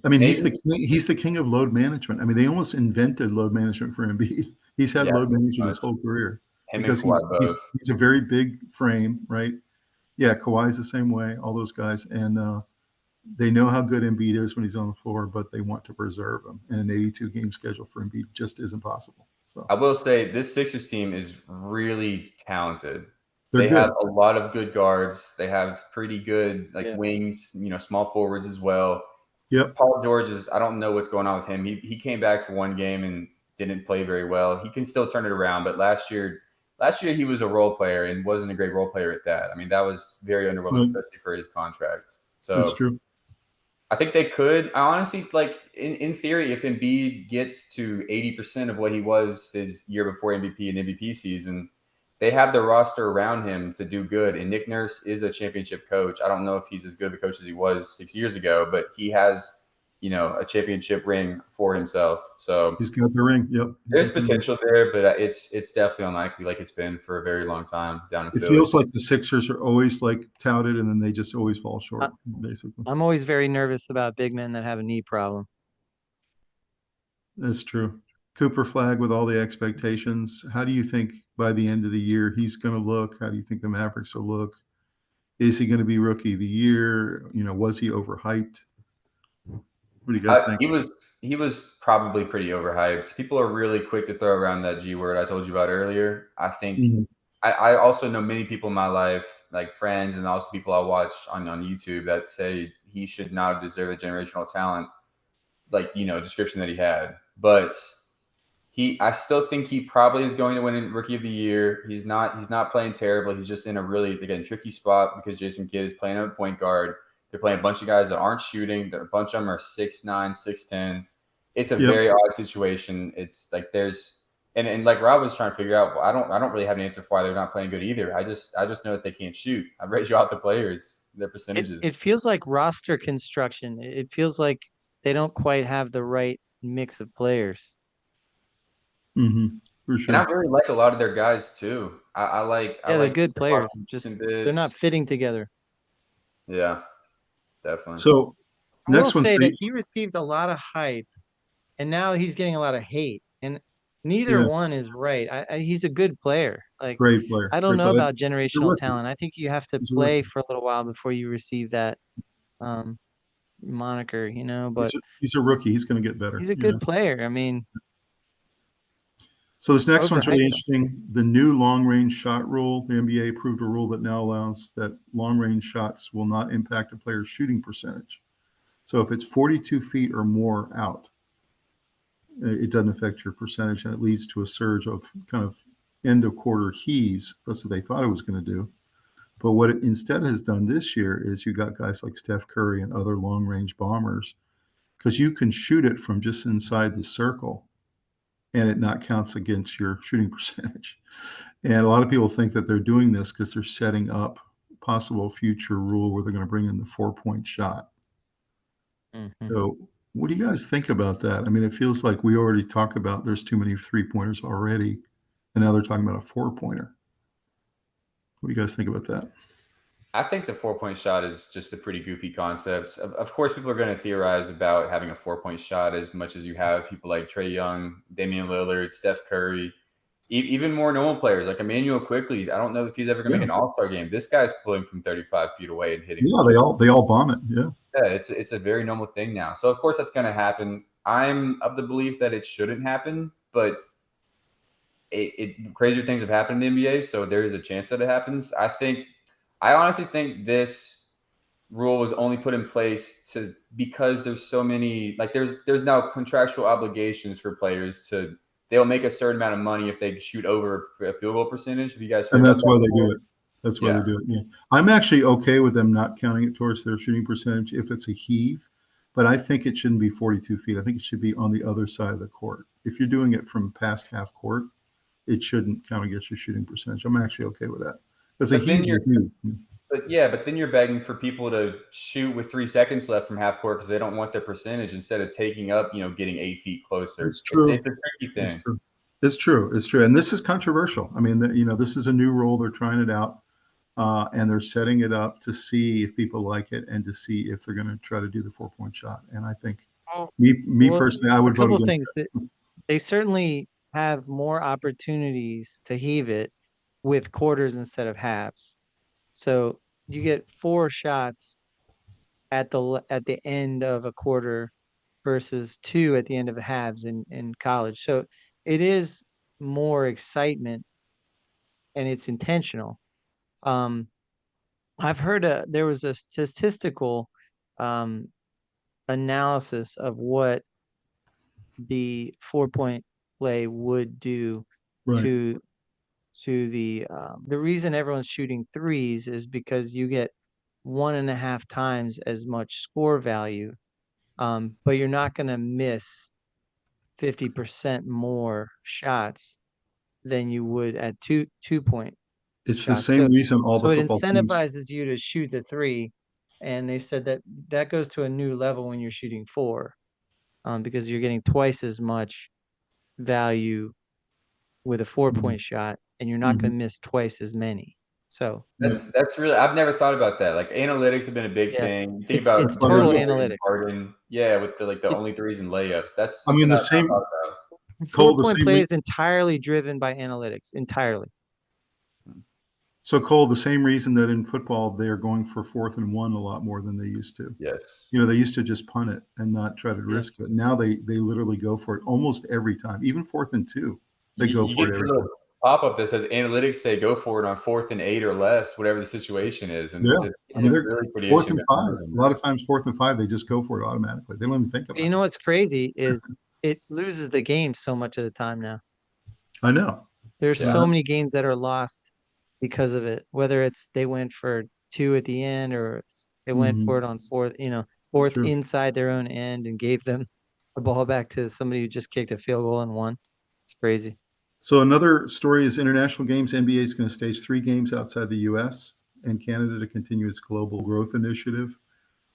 I mean, he's the king of load management. I mean, they almost invented load management for Embiid. He's had load management his whole career because he's a very big frame, right? Yeah, Kawhi's the same way. All those guys, and they know how good Embiid is when he's on the floor, but they want to preserve him. And an 82 game schedule for Embiid just isn't possible. So I will say this Sixers team is really talented. They have a lot of good guards. They have pretty good wings, small forwards as well. Yep. Paul George I don't know what's going on with him. He came back for one game and didn't play very well. He can still turn it around, but last year he was a role player and wasn't a great role player at that. I mean, that was very underwhelming, especially for his contract. So that's true. I think they could. I honestly, like in theory, if Embiid gets to 80% of what he was his year before MVP and MVP season, they have the roster around him to do good. And Nick Nurse is a championship coach. I don't know if he's as good of a coach as he was 6 years ago, but he has, a championship ring for himself. So he's got the ring. Yep. There's potential there, but it's definitely unlikely, like it's been for a very long time down in Philly. It feels like the Sixers are always like touted, and then they just always fall short. Basically, I'm always very nervous about big men that have a knee problem. That's true. Cooper Flag, with all the expectations, how do you think by the end of the year he's going to look? How do you think the Mavericks will look? Is he going to be Rookie of the Year? Was he overhyped? What do you guys think? He was probably pretty overhyped. People are really quick to throw around that G word I told you about earlier. I think I also know many people in my life, like friends and also people I watch on YouTube, that say he should not have deserved the generational talent, description that he had. But I still think he probably is going to win Rookie of the Year. He's not playing terrible. He's just in a really, again, tricky spot because Jason Kidd is playing at point guard. They're playing a bunch of guys that aren't shooting. A bunch of them are 6'9", 6'10". It's a very odd situation. It's like and like Rob was trying to figure out, I don't really have an answer for why they're not playing good either. I just know that they can't shoot. I've read you out the players, their percentages. It feels like roster construction. It feels like they don't quite have the right mix of players. For sure. And I really like a lot of their guys too. They're good players. Just they're not fitting together. Yeah, definitely. So I will say that he received a lot of hype, and now he's getting a lot of hate, and neither one is right. He's a good player. Like, great player. I don't know about generational talent. I think you have to play for a little while before you receive that moniker, but he's a rookie. He's going to get better. He's a good player. I mean, so this next one's really interesting. The new long-range shot rule. The NBA approved a rule that now allows that long-range shots will not impact a player's shooting percentage. So if it's 42 feet or more out, it doesn't affect your percentage, and it leads to a surge of kind of end of quarter heaves. That's what they thought it was going to do. But what it instead has done this year is you got guys like Steph Curry and other long-range bombers, because you can shoot it from just inside the circle and it not counts against your shooting percentage. And a lot of people think that they're doing this because they're setting up possible future rule where they're going to bring in the 4-point shot. So what do you guys think about that? I mean, it feels like we already talked about there's too many 3-pointers already, and now they're talking about a 4-pointer. What do you guys think about that? I think the 4-point shot is just a pretty goofy concept. Of course, people are going to theorize about having a 4-point shot as much as you have people like Trae Young, Damian Lillard, Steph Curry, even more normal players like Emmanuel Quickly. I don't know if he's ever going to make an All-Star game. This guy's pulling from 35 feet away and hitting. Yeah, they all bomb it. Yeah. Yeah, it's a very normal thing now. So of course that's going to happen. I'm of the belief that it shouldn't happen, but crazier things have happened in the NBA, so there is a chance that it happens. I honestly think this rule was only put in place because there's so many, like there's now contractual obligations for players they'll make a certain amount of money if they shoot over a field goal percentage. Have you guys heard and that's about why that? They do it. That's why they do it. Yeah. I'm actually okay with them not counting it towards their shooting percentage if it's a heave, but I think it shouldn't be 42 feet. I think it should be on the other side of the court. If you're doing it from past half court, it shouldn't count against your shooting percentage. I'm actually okay with that. Because a heave is huge. But then you're begging for people to shoot with 3 seconds left from half court because they don't want their percentage instead of taking up, getting 8 feet closer. It's true. It's a tricky thing. It's true. And this is controversial. I mean, this is a new rule. They're trying it out. And they're setting it up to see if people like it and to see if they're going to try to do the 4-point shot. And I think me personally, I would vote against it. They certainly have more opportunities to heave it with quarters instead of halves. So you get 4 shots at the end of a quarter versus 2 at the end of halves in college. So it is more excitement and it's intentional. I've heard there was a statistical analysis of what the 4-point play would do to the reason everyone's shooting threes is because you get 1.5 times as much score value, but you're not going to miss 50% more shots than you would at 2-point. It's the same reason all the football teams. So it incentivizes you to shoot the 3, and they said that goes to a new level when you're shooting 4, because you're getting twice as much value with a 4-point shot, and you're not going to miss twice as many. So that's really, I've never thought about that. Like analytics have been a big thing. You think about it's total analytics. With the only threes and layups. That's the same. 4-point play is entirely driven by analytics, entirely. So Cole, the same reason that in football they're going for 4th and 1 a lot more than they used to. Yes. They used to just punt it and not try to risk it. Now they literally go for it almost every time, even 4th and 2. They go for it every time. Pop-up that says analytics say go for it on 4th and 8 or less, whatever the situation is. And it's really pretty 4th and 5. A lot of times 4th and 5, they just go for it automatically. They don't even think about it. You know what's crazy is it loses the game so much of the time now. I know. There's so many games that are lost because of it, whether it's they went for 2 at the end or they went for it on 4th inside their own end and gave them the ball back to somebody who just kicked a field goal and won. It's crazy. So another story is international games. NBA is going to stage 3 games outside the U.S. and Canada to continue its global growth initiative.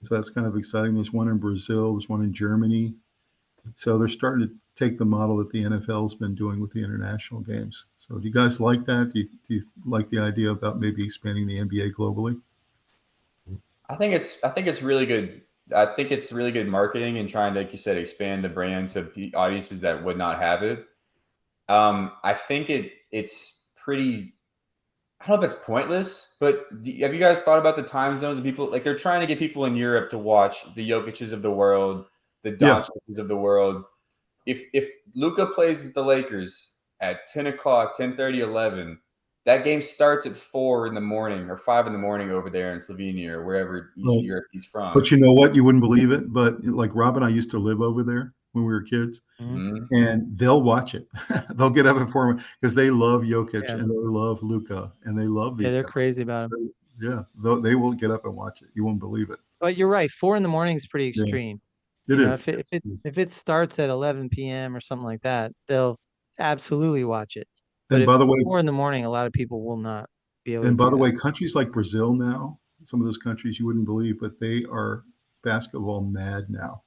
So that's kind of exciting. There's one in Brazil. There's one in Germany. So they're starting to take the model that the NFL has been doing with the international games. So do you guys like that? Do you like the idea about maybe expanding the NBA globally? I think it's really good. I think it's really good marketing and trying to, like you said, expand the brand to audiences that would not have it. I think it's pretty, I don't know if it's pointless, but have you guys thought about the time zones of people? Like they're trying to get people in Europe to watch the Jokic's of the world, the Doncic's of the world. If Luka plays with the Lakers at 10 o'clock, 10:30, 11, that game starts at 4 in the morning or 5 in the morning over there in Slovenia or wherever East Europe he's from. But you know what? You wouldn't believe it. But like Rob and I used to live over there when we were kids, and they'll watch it. They'll get up at 4 because they love Jokic and they love Luka and they love these. Yeah, they're crazy about him. Yeah, they will get up and watch it. You won't believe it. But you're right. 4 in the morning is pretty extreme. It is. If it starts at 11 p.m. or something like that, they'll absolutely watch it. But And if by the it's way, 4 in the morning, a lot of people will not be able to and by do the that. way, countries like Brazil now, some of those countries you wouldn't believe, but they are basketball mad now.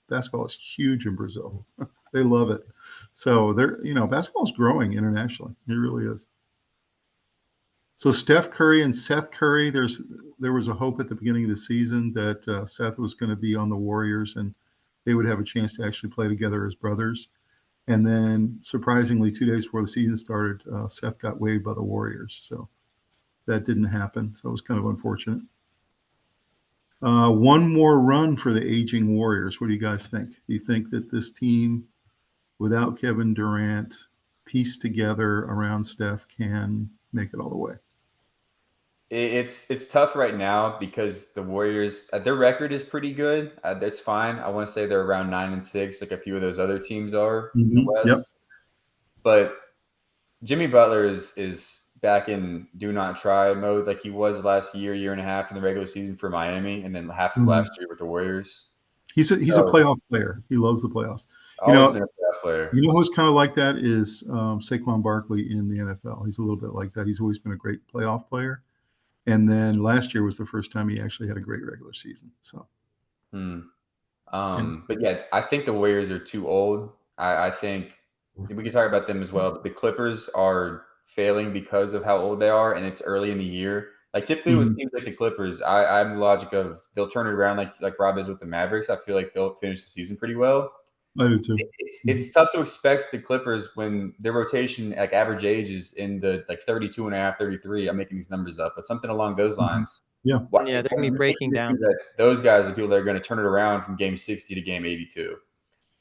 Basketball is huge in Brazil. They love it. So basketball is growing internationally. It really is. So Steph Curry and Seth Curry, there was a hope at the beginning of the season that Seth was going to be on the Warriors and they would have a chance to actually play together as brothers. And then, surprisingly, 2 days before the season started, Seth got waived by the Warriors. So that didn't happen. So it was kind of unfortunate. One more run for the aging Warriors. What do you guys think? Do you think that this team, without Kevin Durant, pieced together around Steph, can make it all the way? It's tough right now because the Warriors, their record is pretty good. That's fine. I want to say they're around 9-6, like a few of those other teams are in the West. Yep. But Jimmy Butler is back in do not try mode, like he was last year and a half in the regular season for Miami, and then half of last year with the Warriors. He's a playoff player. He loves the playoffs. Always been a playoff player. You know who's kind of like that is Saquon Barkley in the NFL. He's a little bit like that. He's always been a great playoff player. And then last year was the first time he actually had a great regular season. So, but yeah, I think the Warriors are too old. I think we can talk about them as well. But the Clippers are failing because of how old they are, and it's early in the year. Like typically with teams like the Clippers, I have the logic of they'll turn it around like Rob is with the Mavericks. I feel like they'll finish the season pretty well. I do too. It's tough to expect the Clippers when their rotation, like average age, is in the like 32 and a half, 33. I'm making these numbers up, but something along those lines. Yeah. They're going to be breaking down. Those guys are people that are going to turn it around from game 60 to game 82.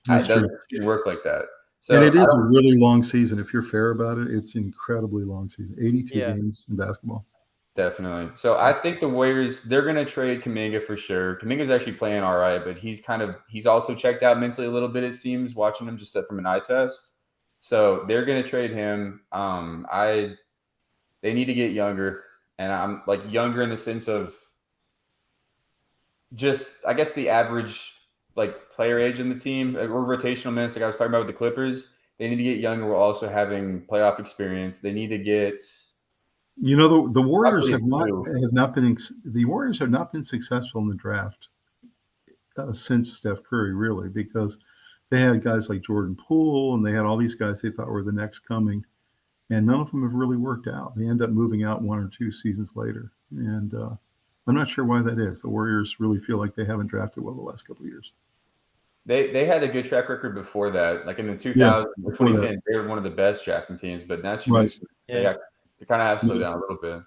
That's true. It doesn't work like that. So and it is a really long season. If you're fair about it, it's an incredibly long season. 82 games in basketball. Definitely. So I think the Warriors, they're going to trade Kuminga for sure. Kuminga's actually playing all right, but he's also checked out mentally a little bit, it seems, watching him just from an eye test. So they're going to trade him. They need to get younger, and I'm like younger in the sense of just, I guess, the average like player age in the team or rotational minutes. Like I was talking about with the Clippers, they need to get younger while also having playoff experience. They need to get. The Warriors have not been successful in the draft since Steph Curry, really, because they had guys like Jordan Poole and they had all these guys they thought were the next coming, and none of them have really worked out. They end up moving out 1 or 2 seasons later, and I'm not sure why that is. The Warriors really feel like they haven't drafted well the last couple of years. They had a good track record before that, like in the 2000s or 2010. They were one of the best drafting teams, but now you mentioned they kind of have slowed down a little bit.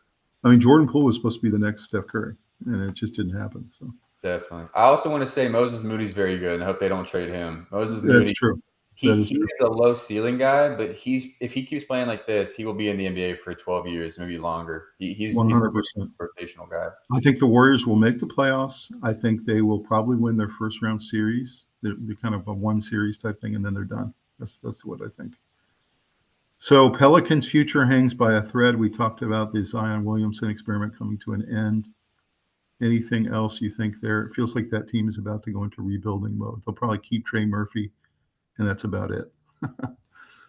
I mean, Jordan Poole was supposed to be the next Steph Curry, and it just didn't happen. So definitely, I also want to say Moses Moody's very good, and I hope they don't trade him. Moses Moody, that's true. He is a low ceiling guy, but if he keeps playing like this, he will be in the NBA for 12 years, maybe longer. He's 100%. A rotational guy. I think the Warriors will make the playoffs. I think they will probably win their first round series. They're kind of a 1 series type thing, and then they're done. That's what I think. So Pelicans' future hangs by a thread. We talked about the Zion Williamson experiment coming to an end. Anything else you think there? It feels like that team is about to go into rebuilding mode. They'll probably keep Trey Murphy, and that's about it.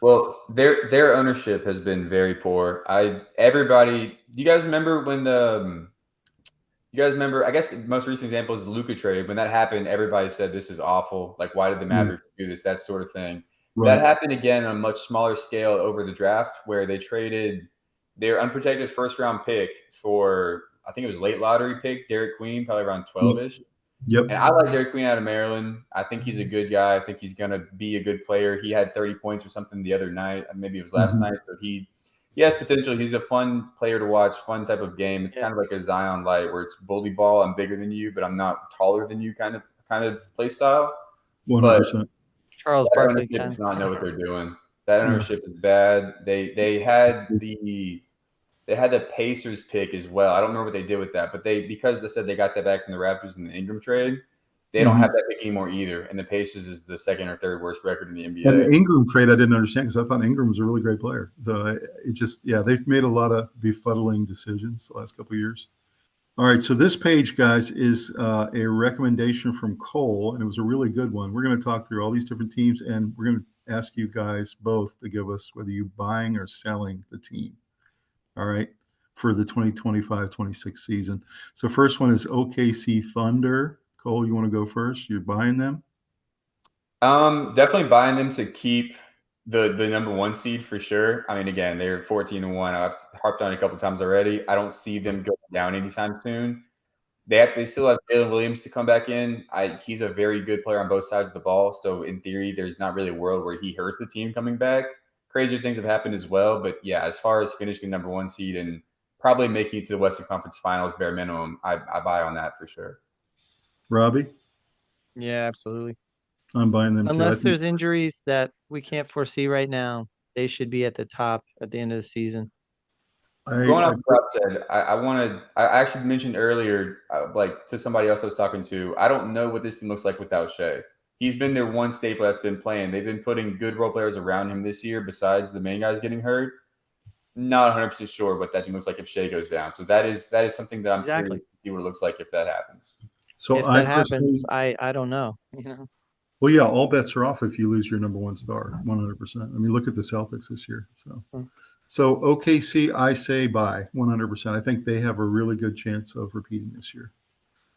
Well, their ownership has been very poor. Do you guys remember when I guess the most recent example is the Luka trade. When that happened, everybody said this is awful. Like, why did the Mavericks do this? That sort of thing. Right. That happened again on a much smaller scale over the draft, where they traded their unprotected first-round pick for, I think it was late lottery pick, Derek Queen, probably around 12-ish. Yep. And I like Derek Queen out of Maryland. I think he's a good guy. I think he's going to be a good player. He had 30 points or something the other night. Maybe it was last night. So he has potential. He's a fun player to watch, fun type of game. It's kind of like a Zion light where it's bully ball. I'm bigger than you, but I'm not taller than you kind of play style. 100%. Charles Barkley does not know what they're doing. That ownership is bad. They had the Pacers pick as well. I don't remember what they did with that, but because they said they got that back from the Raptors in the Ingram trade, they don't have that pick anymore either. And the Pacers is the second or third worst record in the NBA. And the Ingram trade I didn't understand because I thought Ingram was a really great player. So they've made a lot of befuddling decisions the last couple of years. All right, so this page, guys, is a recommendation from Cole, and it was a really good one. We're going to talk through all these different teams, and we're going to ask you guys both to give us whether you're buying or selling the team. All right, for the 2025-26 season. So first one is OKC Thunder. Cole, you want to go first? You're buying them? Definitely buying them to keep the number 1 seed for sure. I mean, again, they're 14-1. I've harped on it a couple times already. I don't see them going down anytime soon. They still have Jalen Williams to come back in. He's a very good player on both sides of the ball. So in theory, there's not really a world where he hurts the team coming back. Crazier things have happened as well. But yeah, as far as finishing number 1 seed and probably making it to the Western Conference Finals, bare minimum, I buy on that for sure. Robbie? Yeah, absolutely. I'm buying them Unless too. there's injuries that we can't foresee right now, they should be at the top at the end of the season. Going off what Rob said, I actually mentioned earlier, like to somebody else I was talking to, I don't know what this team looks like without Shea. He's been their one staple that's been playing. They've been putting good role players around him this year besides the main guys getting hurt. Not 100% sure what that team looks like if Shea goes down. So that is something that I'm curious to see what it looks like if that happens. So if that happens, I don't know. You know. Well, yeah, all bets are off if you lose your number 1 star, 100%. I mean, look at the Celtics this year. So OKC, I say buy 100%. I think they have a really good chance of repeating this year.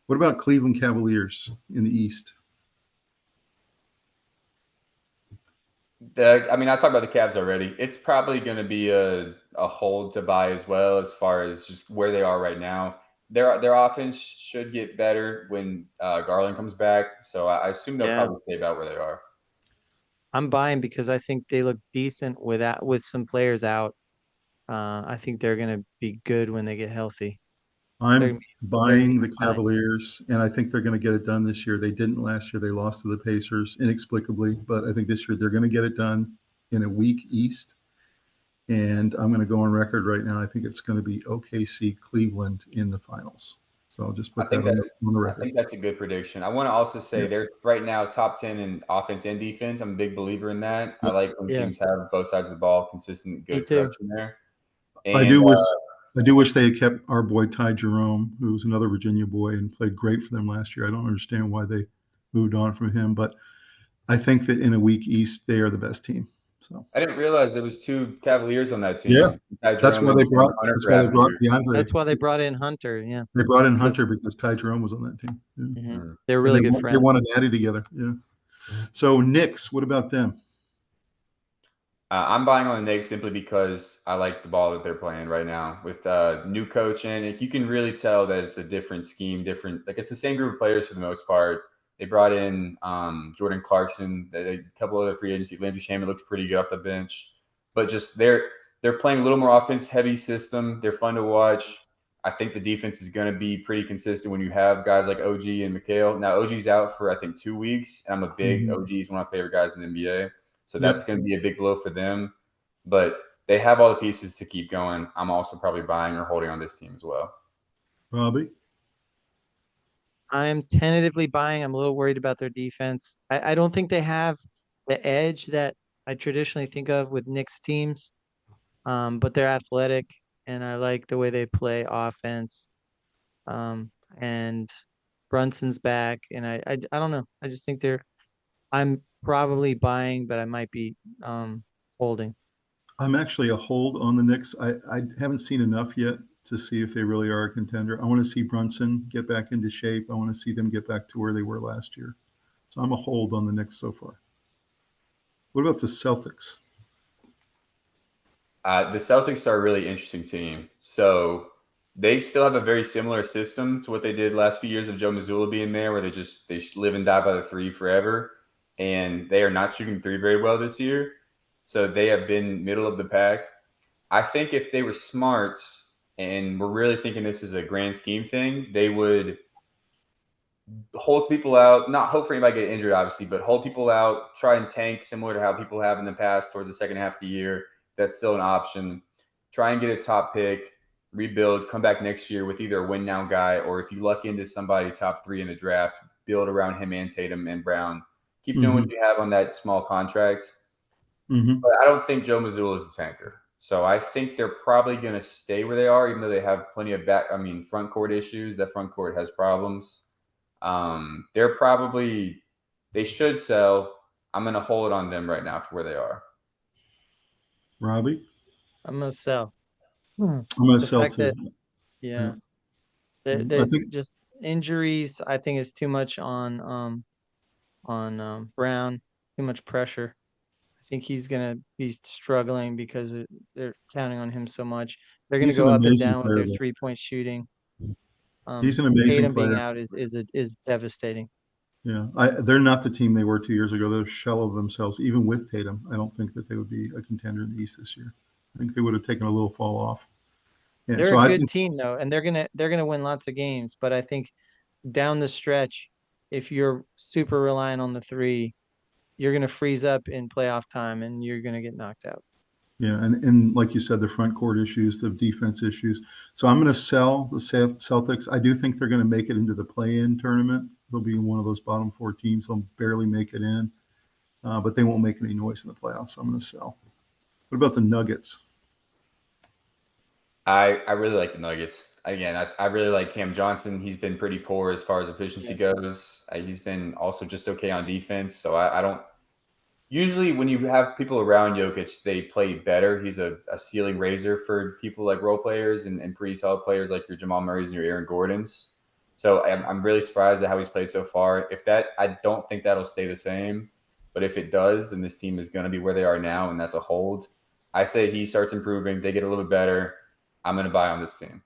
What about Cleveland Cavaliers in the East? I talked about the Cavs already. It's probably going to be a hold to buy as well as far as just where they are right now. Their offense should get better when Garland comes back. So I assume they'll probably stay about where they are. I'm buying because I think they look decent with some players out. I think they're going to be good when they get healthy. I'm buying the Cavaliers, and I think they're going to get it done this year. They didn't last year. They lost to the Pacers inexplicably, but I think this year they're going to get it done in a weak East. And I'm going to go on record right now. I think it's going to be OKC Cleveland in the finals. So I'll just put that on the record. I think that's a good prediction. I want to also say they're right now top 10 in offense and defense. I'm a big believer in that. I like when teams have both sides of the ball, consistent, good production there. And, I do wish they had kept our boy Ty Jerome, who was another Virginia boy and played great for them last year. I don't understand why they moved on from him, but I think that in a weak East, they are the best team. So I didn't realize there was 2 Cavaliers on that team. Yeah, that's why they brought DeAndre. That's why they brought in Hunter. Yeah, they brought in Hunter because Ty Jerome was on that team. Yeah. Mm-hmm. They're really good friends. They won a natty together. Yeah. So Knicks, what about them? I'm buying on the Knicks simply because I like the ball that they're playing right now with new coach in it. You can really tell that it's a different scheme, it's the same group of players for the most part. They brought in Jordan Clarkson, a couple other free agency. Landry Shamet looks pretty good off the bench, but just they're playing a little more offense heavy system. They're fun to watch. I think the defense is going to be pretty consistent when you have guys like OG and Mikal. Now OG's out for I think 2 weeks, and I'm a big OG is one of my favorite guys in the NBA. So that's going to be a big blow for them. But they have all the pieces to keep going. I'm also probably buying or holding on this team as well. Robbie? I'm tentatively buying. I'm a little worried about their defense. I don't think they have the edge that I traditionally think of with Knicks teams, but they're athletic, and I like the way they play offense. And Brunson's back, and I don't know. I just think I'm probably buying, but I might be holding. I'm actually a hold on the Knicks. I haven't seen enough yet to see if they really are a contender. I want to see Brunson get back into shape. I want to see them get back to where they were last year. So I'm a hold on the Knicks so far. What about the Celtics? The Celtics are a really interesting team. So they still have a very similar system to what they did last few years of Joe Mazzulla being there, where they live and die by the 3 forever. And they are not shooting 3 very well this year. So they have been middle of the pack. I think if they were smart and we're really thinking this is a grand scheme thing, they would hold people out, not hope for anybody to get injured, obviously, but hold people out, try and tank similar to how people have in the past towards the second half of the year. That's still an option. Try and get a top pick, rebuild, come back next year with either a win now guy, or if you luck into somebody top 3 in the draft, build around him and Tatum and Brown. Keep doing what you have on that small contract. But I don't think Joe Mazzulla is a tanker. So I think they're probably going to stay where they are, even though they have plenty of front court issues. That front court has problems. They should sell. I'm going to hold on them right now for where they are. Robbie? I'm gonna sell. I'm going to The sell fact too. that yeah, I that think just injuries, I think is too much on Brown, too much pressure. I think he's gonna be struggling because they're counting on him so much. They're gonna he's an go up and amazing down with player, their though. 3-point shooting. He's an amazing Tatum being player. out is devastating. Yeah, they're not the team they were 2 years ago. They're a shell of themselves. Even with Tatum, I don't think that they would be a contender in the East this year. I think they would have taken a little fall off. Yeah, They're so a I good think team though, and they're gonna win lots of games. But I think down the stretch, if you're super reliant on the three, you're gonna freeze up in playoff time and you're gonna get knocked out. yeah, and like you said, the front court issues, the defense issues. So I'm going to sell the Celtics. I do think they're going to make it into the play-in tournament. They'll be one of those bottom four teams. They'll barely make it in, but they won't make any noise in the playoffs. So I'm going to sell. What about the Nuggets? I really like the Nuggets. Again, I really like Cam Johnson. He's been pretty poor as far as efficiency goes. He's been also just okay on defense. So I don't usually when you have people around Jokic, they play better. He's a ceiling raiser for people like role players and pretty solid players like your Jamal Murray's and your Aaron Gordons. So I'm really surprised at how he's played so far. I don't think that'll stay the same. But if it does, then this team is going to be where they are now, and that's a hold. I say he starts improving. They get a little bit better. I'm going to buy on this team.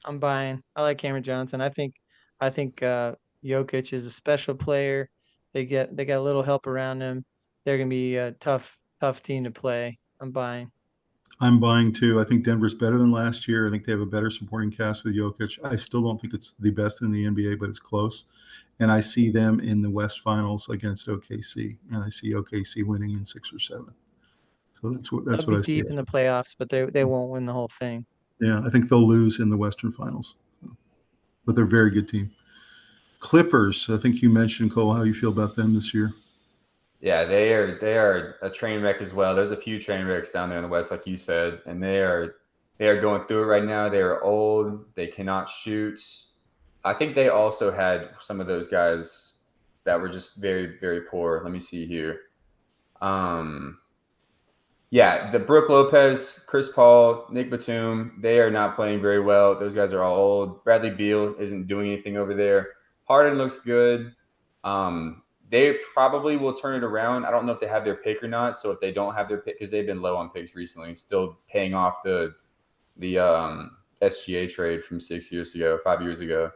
I'm buying. I like Cameron Johnson. I think Jokic is a special player. They got a little help around him. They're gonna be a tough team to play. I'm buying. I'm buying too. I think Denver's better than last year. I think they have a better supporting cast with Jokic. I still don't think it's the best in the NBA, but it's close. And I see them in the West Finals against OKC, and I see OKC winning in 6 or 7. So They'll that's be what I see. deep in the playoffs, but they won't win the whole thing. Yeah, I think they'll lose in the Western Finals, but they're a very good team. Clippers. I think you mentioned, Cole, how you feel about them this year. Yeah, they are a train wreck as well. There's a few train wrecks down there in the West, like you said, and they are going through it right now. They are old. They cannot shoot. I think they also had some of those guys that were just very, very poor. Let me see here. Um, yeah, the Brooke Lopez, Chris Paul, Nick Batum, they are not playing very well. Those guys are all old. Bradley Beal isn't doing anything over there. Harden looks good. They probably will turn it around. I don't know if they have their pick or not. So if they don't have their pick, because they've been low on picks recently, still paying off the SGA trade from 6 years ago, 5 years ago.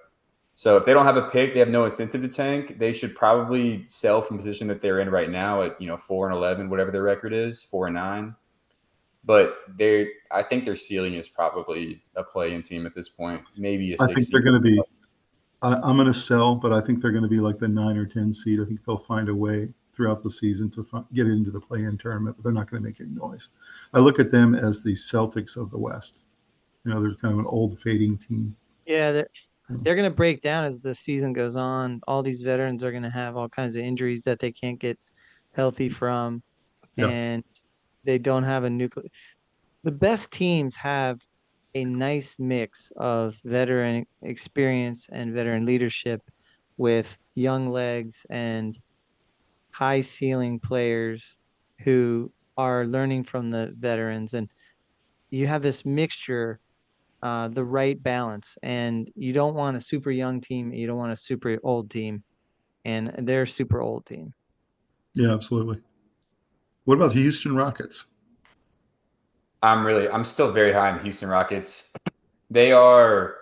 So if they don't have a pick, they have no incentive to tank. They should probably sell from the position that they're in right now at 4-11, whatever their record is, 4-9. But I think their ceiling is probably a play-in team at this point, maybe a I 6 think they're going to be. I'm going to sell, but I think they're going to be like the 9 or 10 seed. I think they'll find a way throughout the season to get into the play-in tournament, but they're not going to make any noise. I look at them as the Celtics of the West. They're kind of an old fading team. Yeah, they're gonna break down as the season goes on. All these veterans are gonna have all kinds of injuries that they can't get healthy from, Yeah. and they don't have a nuclear. The best teams have a nice mix of veteran experience and veteran leadership with young legs and high ceiling players who are learning from the veterans. And you have this mixture, the right balance. And you don't want a super young team, you don't want a super old team. And they're a super old team. Yeah, absolutely. What about the Houston Rockets? I'm still very high on the Houston Rockets. I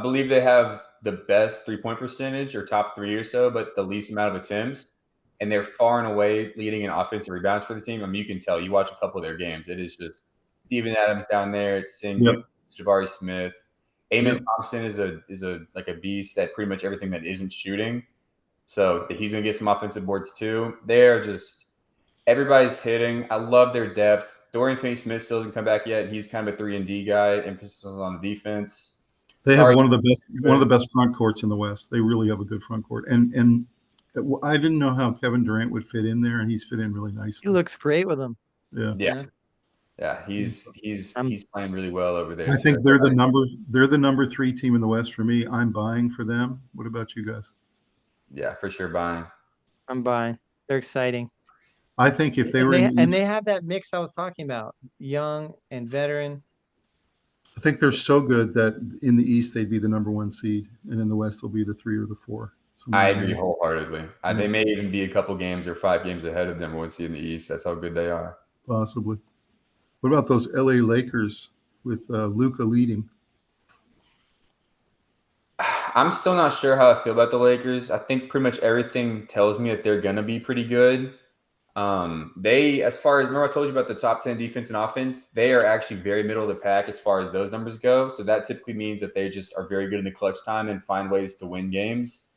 believe they have the best 3-point percentage or top 3 or so, but the least amount of attempts. And they're far and away leading in offensive rebounds for the team. I mean, you can tell. You watch a couple of their games. It is just Steven Adams down there. It's Sengun, Jabari Smith. Amen Thompson is like a beast at pretty much everything that isn't shooting. So he's going to get some offensive boards too. They're just – everybody's hitting. I love their depth. Dorian Finney-Smith still hasn't come back yet. He's kind of a 3-and-D guy, emphasis on the defense. They have one of the best front courts in the West. They really have a good front court. And I didn't know how Kevin Durant would fit in there, and he's fit in really nicely. He looks great with them. Yeah, he's playing really well over there. I think they're the number 3 team in the West for me. I'm buying for them. What about you guys? Yeah, for sure buying. I'm buying. They're exciting. I think if they And were in they the and they East, have that mix I was talking about, young and veteran. I think they're so good that in the East they'd be the number one seed, and in the West they'll be the 3 or the 4, somewhere I in agree there. wholeheartedly. Yeah, They may even be a couple games or 5 games ahead of them once in the East. That's how good they are. possibly. What about those LA Lakers with Luca leading? I'm still not sure how I feel about the Lakers. I think pretty much everything tells me that they're gonna be pretty good. They, as far as remember, I told you about the top 10 defense and offense. They are actually very middle of the pack as far as those numbers go. So that typically means that they just are very good in the clutch time and find ways to win games.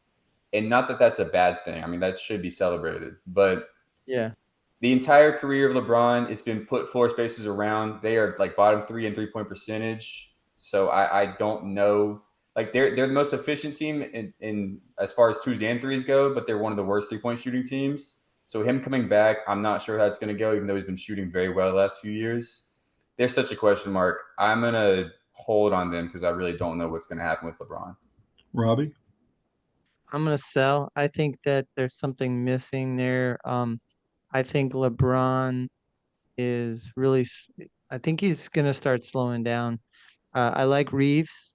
And not that that's a bad thing. I mean, that should be celebrated. But Yeah. the entire career of LeBron, it's been put floor spaces around. They are like bottom 3 in 3-point percentage. So I don't know. Like they're the most efficient team in as far as twos and threes go, but they're one of the worst 3-point shooting teams. So him coming back, I'm not sure how it's going to go, even though he's been shooting very well the last few years. They're such a question mark. I'm gonna hold on them because I really don't know what's going to happen with LeBron. Robbie? I'm gonna sell. I think that there's something missing there. I think LeBron is really. I think he's gonna start slowing down. I like Reeves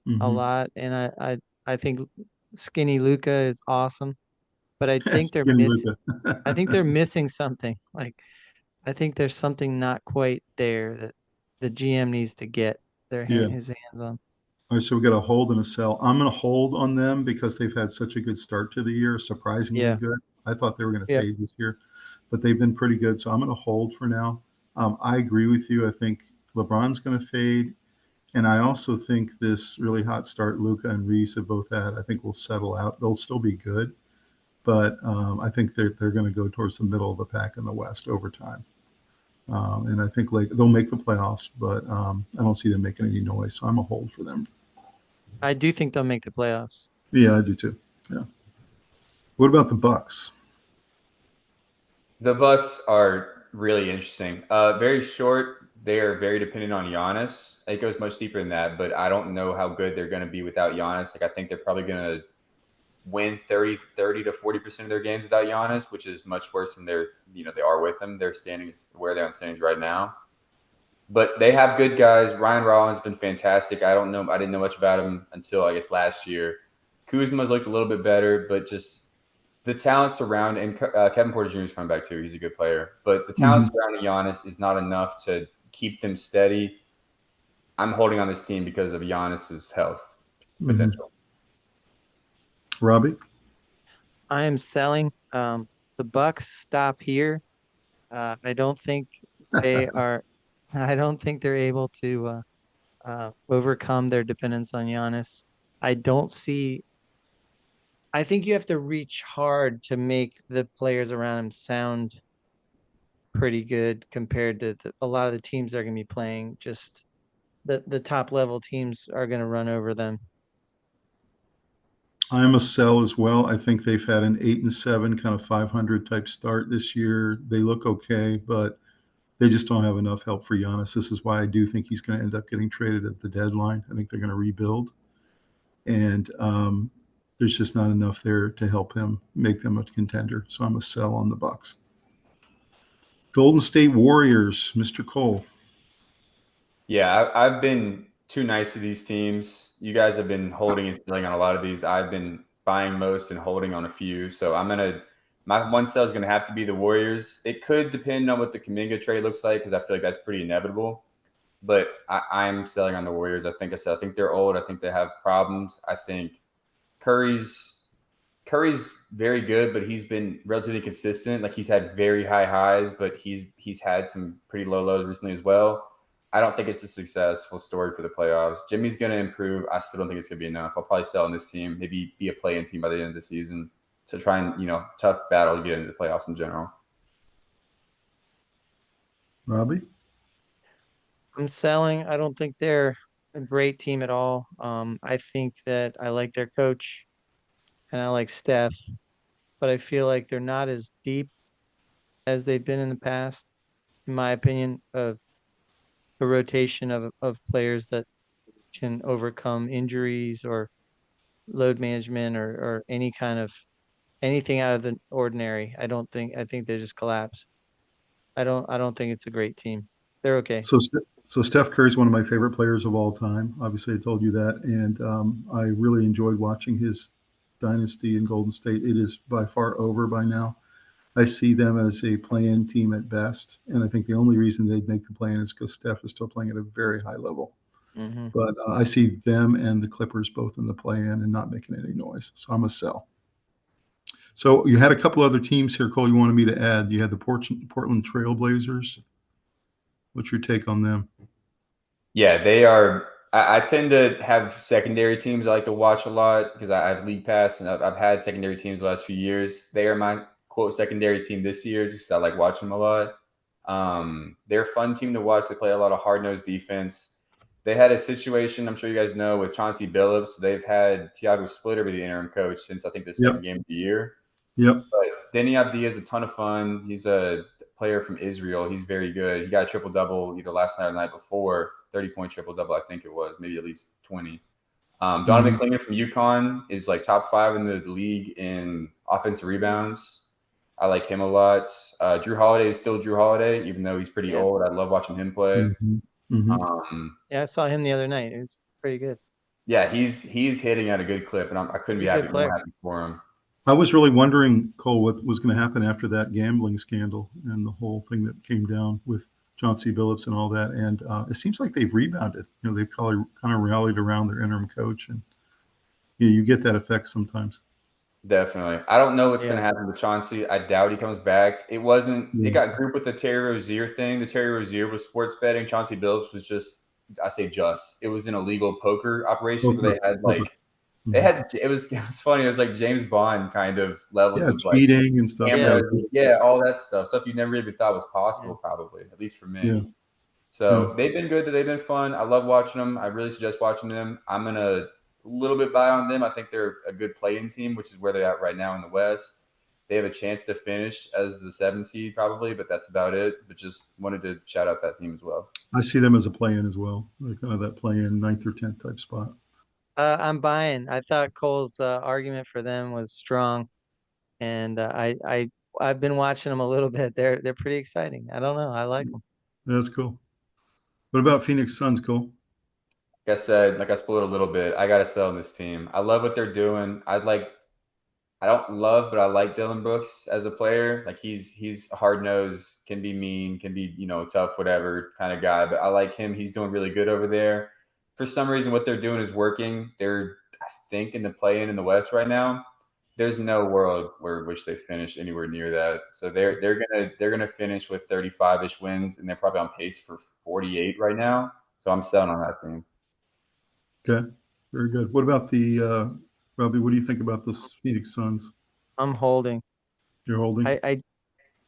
a Mm-hmm. lot, and I think Skinny Luca is awesome. But I think they're Skinny missing. Luca. I think they're missing something. Like I think there's something not quite there that the GM needs to get Yeah. his hands on. All right, so we got a hold and a sell. I'm going to hold on them because they've had such a good start to the year, surprisingly Yeah. good. I thought they were going to Yep. fade this year, but they've been pretty good. So I'm going to hold for now. I agree with you. I think LeBron's going to fade. And I also think this really hot start Luca and Reeves have both had, I think will settle out. They'll still be good, but I think they're going to go towards the middle of the pack in the West over time. And I think like they'll make the playoffs, but I don't see them making any noise. So I'm a hold for them. I do think they'll make the playoffs. Yeah, I do too. Yeah. What about the Bucks? The Bucks are really interesting. Very short. They are very dependent on Giannis. It goes much deeper than that, but I don't know how good they're going to be without Giannis. Like I think they're probably going to win 30 to 40% of their games without Giannis, which is much worse than they are with him. Their standings where they're on standings right now. But they have good guys. Ryan Rollins has been fantastic. I didn't know much about him until I guess last year. Kuzma's looked a little bit better, but just the talent surrounding and Kevin Porter Jr. is coming back too. He's a good player, but the talent Mm-hmm. surrounding Giannis is not enough to keep them steady. I'm holding on this team because of Giannis's health Mm-hmm. potential. Robbie? I am selling. The Bucks stop here. I don't think they are. I don't think they're able to overcome their dependence on Giannis. I don't see. I think you have to reach hard to make the players around him sound pretty good compared to a lot of the teams they're going to be playing. Just the top level teams are going to run over them. I'm a sell as well. I think they've had an 8-7 kind of 500 type start this year. They look okay, but they just don't have enough help for Giannis. This is why I do think he's going to end up getting traded at the deadline. I think they're going to rebuild, and there's just not enough there to help him make them a contender. So I'm a sell on the Bucks. Golden State Warriors, Mr. Cole. Yeah, I've been too nice to these teams. You guys have been holding and selling on a lot of these. I've been buying most and holding on a few. So my one sell is gonna have to be the Warriors. It could depend on what the Kuminga trade looks like because I feel like that's pretty inevitable. But I'm selling on the Warriors. I think they're old. I think they have problems. I think Curry's Curry's very good, but he's been relatively consistent. Like he's had very high highs, but he's had some pretty low lows recently as well. I don't think it's a successful story for the playoffs. Jimmy's going to improve. I still don't think it's going to be enough. I'll probably sell on this team, maybe be a play-in team by the end of the season to try and tough battle to get into the playoffs in general. Robbie? I'm selling. I don't think they're a great team at all. I think that I like their coach and I like Steph, but I feel like they're not as deep as they've been in the past, in my opinion, of a rotation of players that can overcome injuries or load management or any kind of anything out of the ordinary. I think they just collapse. I don't think it's a great team. They're okay. So Steph Curry is one of my favorite players of all time. Obviously, I told you that, and I really enjoyed watching his dynasty in Golden State. It is by far over by now. I see them as a play-in team at best, and I think the only reason they'd make the play-in is because Steph is still playing at a very high level. Mm-hmm. But I see them and the Clippers both in the play-in and not making any noise. So I'm a sell. So you had a couple other teams here, Cole, you wanted me to add. You had the Portland Trail Blazers. What's your take on them? Yeah, they are. I tend to have secondary teams I like to watch a lot because I have League Pass and I've had secondary teams the last few years. They are my quote secondary team this year. Just I like watching them a lot. They're a fun team to watch. They play a lot of hard-nosed defense. They had a situation, I'm sure you guys know, with Chauncey Billups. They've had Thiago Splitter be the interim coach since I think the second game of the year. Yep. But Denny Abdi is a ton of fun. He's a player from Israel. He's very good. He got a triple-double either last night or the night before. 30-point triple-double, I think it was. Maybe at least 20. Donovan Klinger from UConn is like top 5 in the league in offensive rebounds. I like him a lot. Drew Holiday is still Drew Holiday, even though he's pretty old. I love watching him play. Yeah, I saw him the other night. It was pretty good. Yeah, he's hitting at a good clip, and I couldn't be more happy for him. I was really wondering, Cole, what was going to happen after that gambling scandal and the whole thing that came down with Chauncey Billups and all that. And it seems like they've rebounded. You know, they've kind of rallied around their interim coach, and you get that effect sometimes. Definitely. I don't know what's going to happen with Chauncey. I doubt he comes back. It got grouped with the Terry Rozier thing. The Terry Rozier was sports betting. Chauncey Billups was it was an illegal poker operation where they had it was funny. It was like James Bond kind of levels of cheating and stuff. All that stuff you never even thought was possible, probably, at least for me. Yeah. So they've been good. They've been fun. I love watching them. I really suggest watching them. I'm going to a little bit buy on them. I think they're a good play-in team, which is where they're at right now in the West. They have a chance to finish as the 7th seed probably, but that's about it. But just wanted to shout out that team as well. I see them as a play-in as well. Like kind of that play-in 9th or 10th type spot. I'm buying. I thought Cole's argument for them was strong, and I've been watching them a little bit. They're pretty exciting. I don't know. I like them. That's cool. What about Phoenix Suns, Cole? Like I said, like I spoiled a little bit, I got to sell this team. I love what they're doing. I don't love, but I like Dylan Brooks as a player. Like he's hard-nosed, can be mean, can be, tough, whatever kind of guy. But I like him. He's doing really good over there. For some reason, what they're doing is working. They're, I think, in the play-in in the West right now. There's no world which they finish anywhere near that. So they're gonna finish with 35-ish wins, and they're probably on pace for 48 right now. So I'm selling on that team. Okay, very good. What about the Robbie? What do you think about the Phoenix Suns? I'm holding. You're holding. I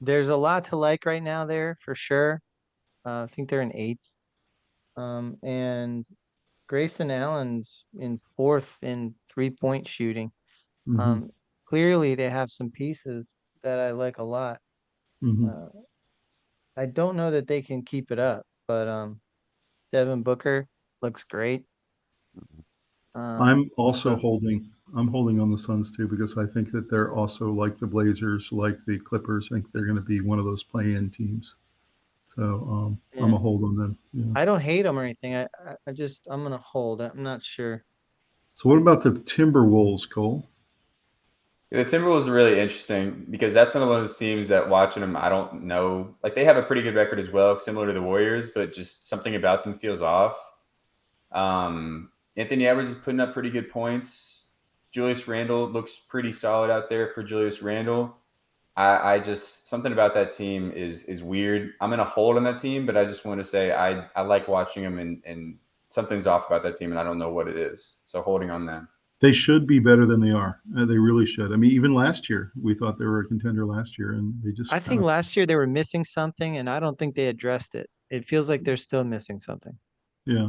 there's a lot to like right now there for sure. I think they're in 8th, and Grayson Allen's in 4th in 3-point shooting. Clearly, they have some pieces that I like a lot. I don't know that they can keep it up, but Devin Booker looks great. I'm also holding. I'm holding on the Suns too because I think that they're also like the Blazers, like the Clippers. I think they're going to be one of those play-in teams. So I'm a hold on them. Yeah. I don't hate them or anything. I'm going to hold. I'm not sure. So what about the Timberwolves, Cole? The Timberwolves are really interesting because that's one of those teams that watching them, I don't know. Like they have a pretty good record as well, similar to the Warriors, but just something about them feels off. Anthony Edwards is putting up pretty good points. Julius Randle looks pretty solid out there for Julius Randle. I just something about that team is weird. I'm going to hold on that team, but I just want to say I like watching them and something's off about that team, and I don't know what it is. So holding on them. They should be better than they are. They really should. I mean, even last year, we thought they were a contender last year, and they just. I think last year they were missing something, and I don't think they addressed it. It feels like they're still missing something. Yeah.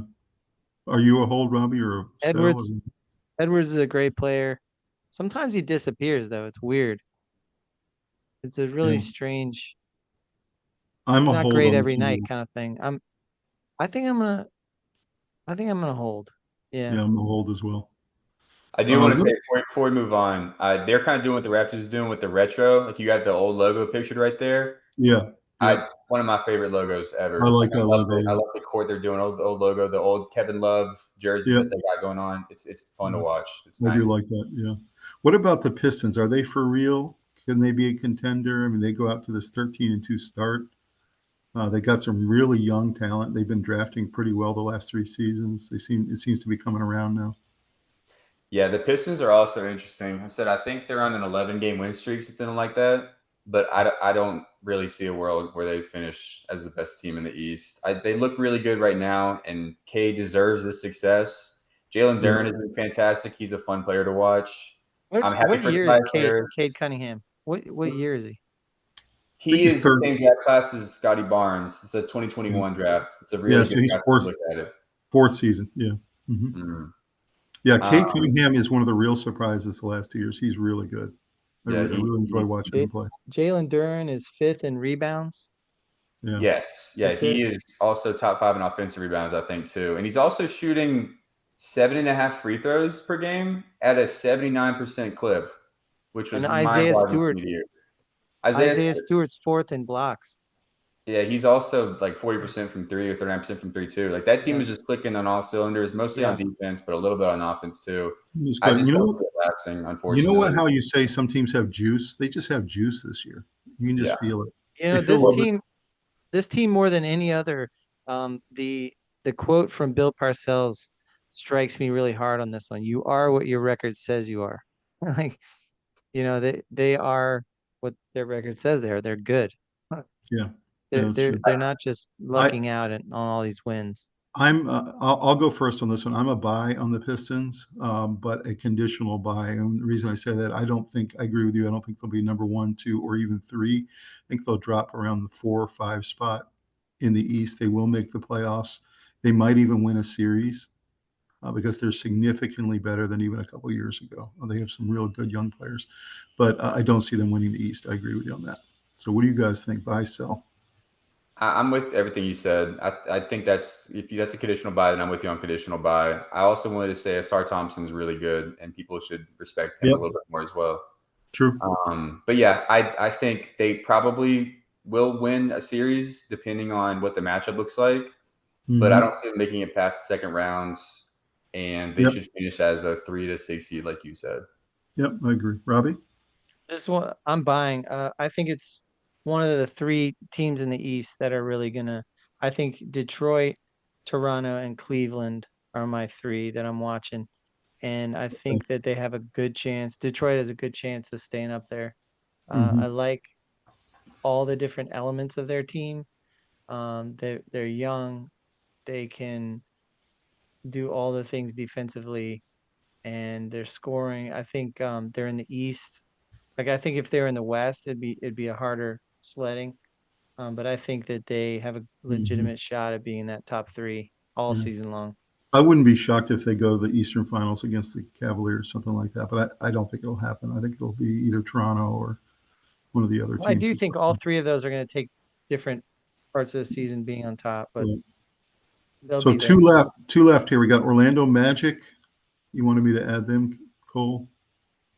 Are you a hold, Robbie, or a Edwards? Edwards is a great player. Sometimes he disappears, though. It's weird. It's a really strange. I'm it's a not hold great on every night kind of thing. I think I'm gonna hold. Yeah. Yeah, I'm a hold as well. I do want to say before we move on, they're kind of doing what the Raptors are doing with the retro. Like you got the old logo pictured right there. Yeah. One of my favorite logos ever. I like that logo. I love the court they're doing. The old logo, the old Kevin Love jerseys that they got going on. It's fun to watch. It's nice. I do like that. Yeah. What about the Pistons? Are they for real? Can they be a contender? I mean, they go out to this 13-2 start. They got some really young talent. They've been drafting pretty well the last 3 seasons. It seems to be coming around now. Yeah, the Pistons are also interesting. I said I think they're on an 11-game win streak, something like that. But I don't really see a world where they finish as the best team in the East. They look really good right now, and K deserves this success. Jalen Duren has been fantastic. He's a fun player to watch. I'm happy for year is Cade Cunningham? What year is he? He is the same draft class as Scotty Barnes. It's a 2021 draft. It's a really good draft to look at it. 4th season, yeah. Yeah, Cade Cunningham is one of the real surprises the last 2 years. He's really good. I really enjoy watching him play. Jalen Duren is 5th in rebounds. Yeah. Yes. Yeah, he is also top 5 in offensive rebounds, I think, too. And he's also shooting 7.5 free throws per game at a 79% clip, which was Isaiah Stewart. Isaiah Stewart's 4th in blocks. Yeah, he's also like 40% from 3 or 39% from 3 too. Like that team is just clicking on all cylinders, mostly on defense, but a little bit on offense too. I just don't see it lasting, unfortunately. You know what? How you say some teams have juice? They just have juice this year. You can just feel it. You know, this team more than any other. The quote from Bill Parcells strikes me really hard on this one. You are what your record says you are. Like, you know, they are what their record says they are. They're good. Yeah. They're not just lucking out on all these wins. I'll go first on this one. I'm a buy on the Pistons, but a conditional buy. And the reason I say that, I agree with you. I don't think they'll be number 1, 2, or even 3. I think they'll drop around the 4 or 5 spot in the East. They will make the playoffs. They might even win a series because they're significantly better than even a couple years ago. They have some real good young players, but I don't see them winning the East. I agree with you on that. So what do you guys think? Buy, sell? I'm with everything you said. I think that's a conditional buy, then I'm with you on conditional buy. I also wanted to say Asar Thompson's really good, and people should respect him a little bit more as well. True. But yeah, I think they probably will win a series depending on what the matchup looks like. But I don't see them making it past the 2nd rounds, and they should finish as a 3 to 6 seed, like you said. Yep, I agree. Robbie? This one I'm buying. I think it's one of the 3 teams in the East that are really gonna. I think Detroit, Toronto, and Cleveland are my 3 that I'm watching, and I think that they have a good chance. Detroit has a good chance of staying up there. I like all the different elements of their team. They're young. They can do all the things defensively, and they're scoring. I think they're in the East. Like I think if they're in the West, it'd be a harder sledding. But I think that they have a legitimate shot at being in that top 3 all season long. I wouldn't be shocked if they go to the Eastern Finals against the Cavaliers, something like that. But I don't think it'll happen. I think it'll be either Toronto or one of the other teams. I do think all 3 of those are going to take different parts of the season being on top. But so 2 left. 2 left here. We got Orlando Magic. You wanted me to add them, Cole?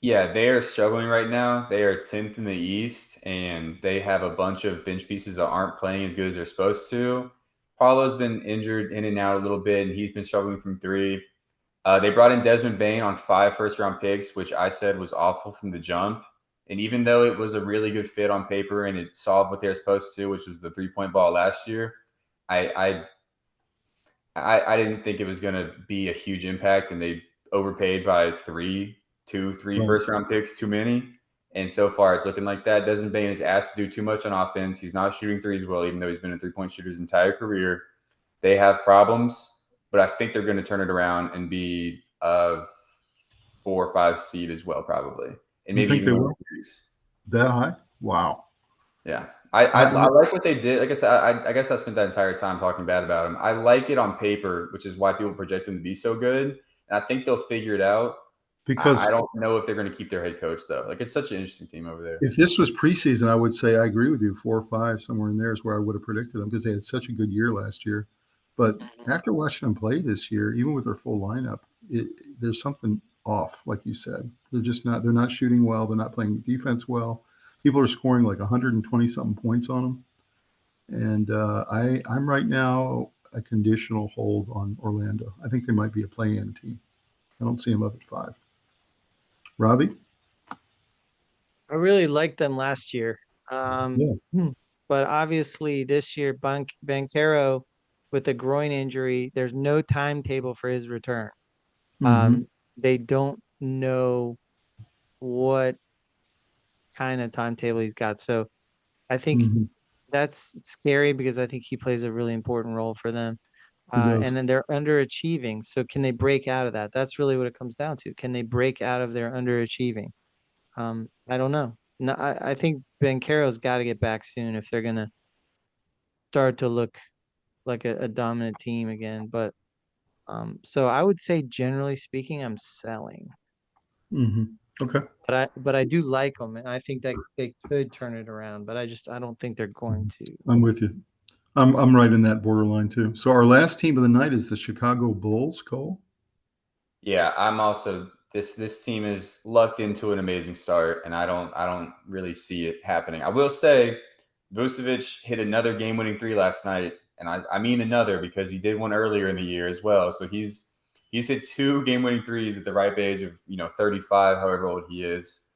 Yeah, they are struggling right now. They are 10th in the East, and they have a bunch of bench pieces that aren't playing as good as they're supposed to. Paulo's been injured in and out a little bit, and he's been struggling from 3. They brought in Desmond Bane on 5 first-round picks, which I said was awful from the jump. And even though it was a really good fit on paper and it solved what they were supposed to, which was the 3-point ball last year, I didn't think it was going to be a huge impact, and they overpaid by 3 first-round picks, too many. And so far, it's looking like that. Desmond Bane is asked to do too much on offense. He's not shooting threes well, even though he's been a 3-point shooter his entire career. They have problems, but I think they're going to turn it around and be a 4 or 5 seed as well, probably. And maybe even win series. That high? Wow. Yeah. I like what they did. Like I said, I guess I spent that entire time talking bad about them. I like it on paper, which is why people project them to be so good. And I think they'll figure it out. Because I don't know if they're going to keep their head coach, though. Like, it's such an interesting team over there. If this was preseason, I would say I agree with you. 4 or 5, somewhere in there is where I would have predicted them because they had such a good year last year. But after watching them play this year, even with their full lineup, there's something off, like you said. They're not shooting well. They're not playing defense well. People are scoring like 120 something points on them. And I'm right now a conditional hold on Orlando. I think they might be a play-in team. I don't see them up at 5. Robbie? I really liked them last year. Yeah. But obviously this year, Banchero with a groin injury, there's no timetable for his return. Mm-hmm. They don't know what kind of timetable he's got. So I think Mm-hmm. that's scary because I think he plays a really important role for them. He does. And then they're underachieving. So can they break out of that? That's really what it comes down to. Can they break out of their underachieving? I don't know. No, I think Banchero's got to get back soon if they're gonna start to look like a dominant team again. But so I would say generally speaking, I'm selling. Mm-hmm. Okay. But I do like them, and I think that they could turn it around. But I don't think they're going to. I'm with you. I'm right in that borderline too. So our last team of the night is the Chicago Bulls, Cole. Yeah, I'm also this team is lucked into an amazing start, and I don't really see it happening. I will say Vucevic hit another game-winning 3 last night, and I mean another because he did one earlier in the year as well. So he's hit 2 game-winning 3s at the ripe age of 35, however old he is.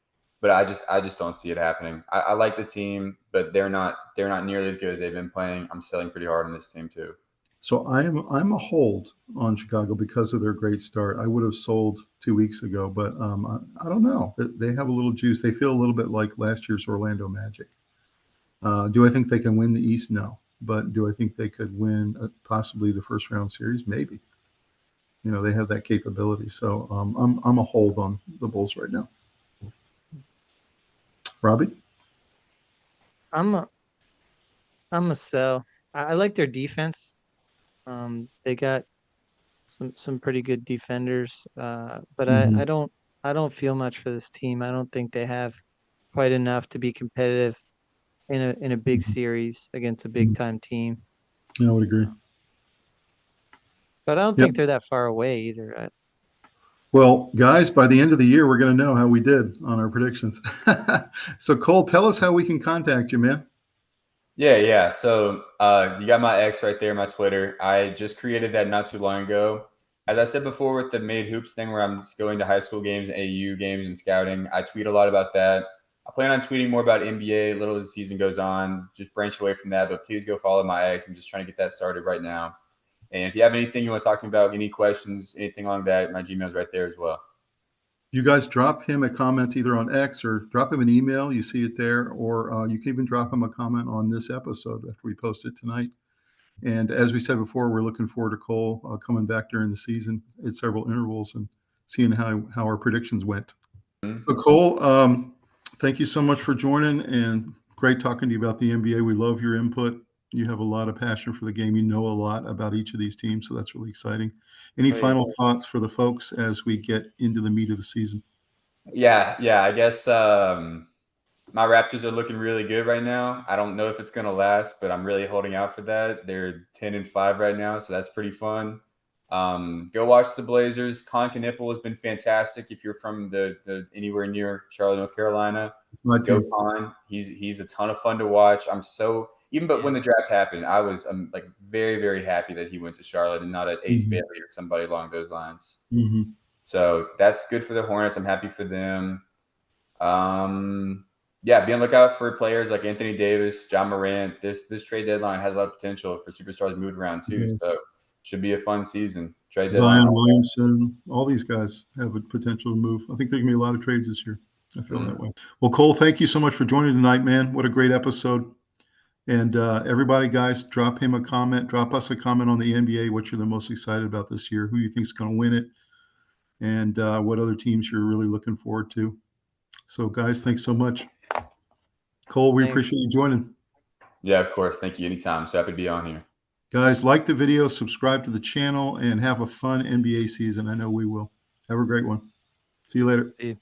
But I just don't see it happening. I like the team, but they're not nearly as good as they've been playing. I'm selling pretty hard on this team too. So I'm a hold on Chicago because of their great start. I would have sold 2 weeks ago, but I don't know. They have a little juice. They feel a little bit like last year's Orlando Magic. Do I think they can win the East? No. But do I think they could win possibly the first round series? Maybe. They have that capability. So I'm a hold on the Bulls right now. Robbie? I'm a sell. I like their defense. They got some pretty good defenders. But I don't feel much for this team. I don't think they have quite enough to be competitive in a big series against a big time team. I would agree. But I don't think they're that far away either. Well, guys, by the end of the year, we're going to know how we did on our predictions. So, Cole, tell us how we can contact you, man. Yeah. So you got my X right there, my Twitter. I just created that not too long ago. As I said before with the Made Hoops thing where I'm just going to high school games, AU games, and scouting, I tweet a lot about that. I plan on tweeting more about NBA a little as the season goes on, just branch away from that. But please go follow my X. I'm just trying to get that started right now. And if you have anything you want to talk to me about, any questions, anything along that, my Gmail's right there as well. You guys drop him a comment either on X or drop him an email. You see it there, or you can even drop him a comment on this episode after we post it tonight. And as we said before, we're looking forward to Cole coming back during the season at several intervals and seeing how our predictions went. So Cole, thank you so much for joining, and great talking to you about the NBA. We love your input. You have a lot of passion for the game. You know a lot about each of these teams, so that's really exciting. Any final thoughts for the folks as we get into the meat of the season? Yeah. I guess my Raptors are looking really good right now. I don't know if it's going to last, but I'm really holding out for that. They're 10-5 right now, so that's pretty fun. Go watch the Blazers. Con Knipple has been fantastic. If you're from the anywhere near Charlotte, North Carolina, go Con. He's a ton of fun to watch. When the draft happened, I was like very, very happy that he went to Charlotte and not at Ace Bailey or somebody along those lines. Mm-hmm. So that's good for the Hornets. I'm happy for them. Be on the lookout for players like Anthony Davis, John Morant. This trade deadline has a lot of potential for superstars to move around too. Yes. So should be a fun season. Trade Zion Williamson, all these guys have a potential to move. I think there can be a lot of trades this year. I feel that way. Well, Cole, thank you so much for joining tonight, man. What a great episode. And everybody, guys, drop us a comment on the NBA, what you're the most excited about this year, who you think is going to win it, and what other teams you're really looking forward to. So, guys, thanks so much. Cole, we appreciate you joining. Yeah, of course. Thank you. Anytime. So happy to be on here. Guys, like the video, subscribe to the channel, and have a fun NBA season. I know we will. Have a great one. See you later. See you.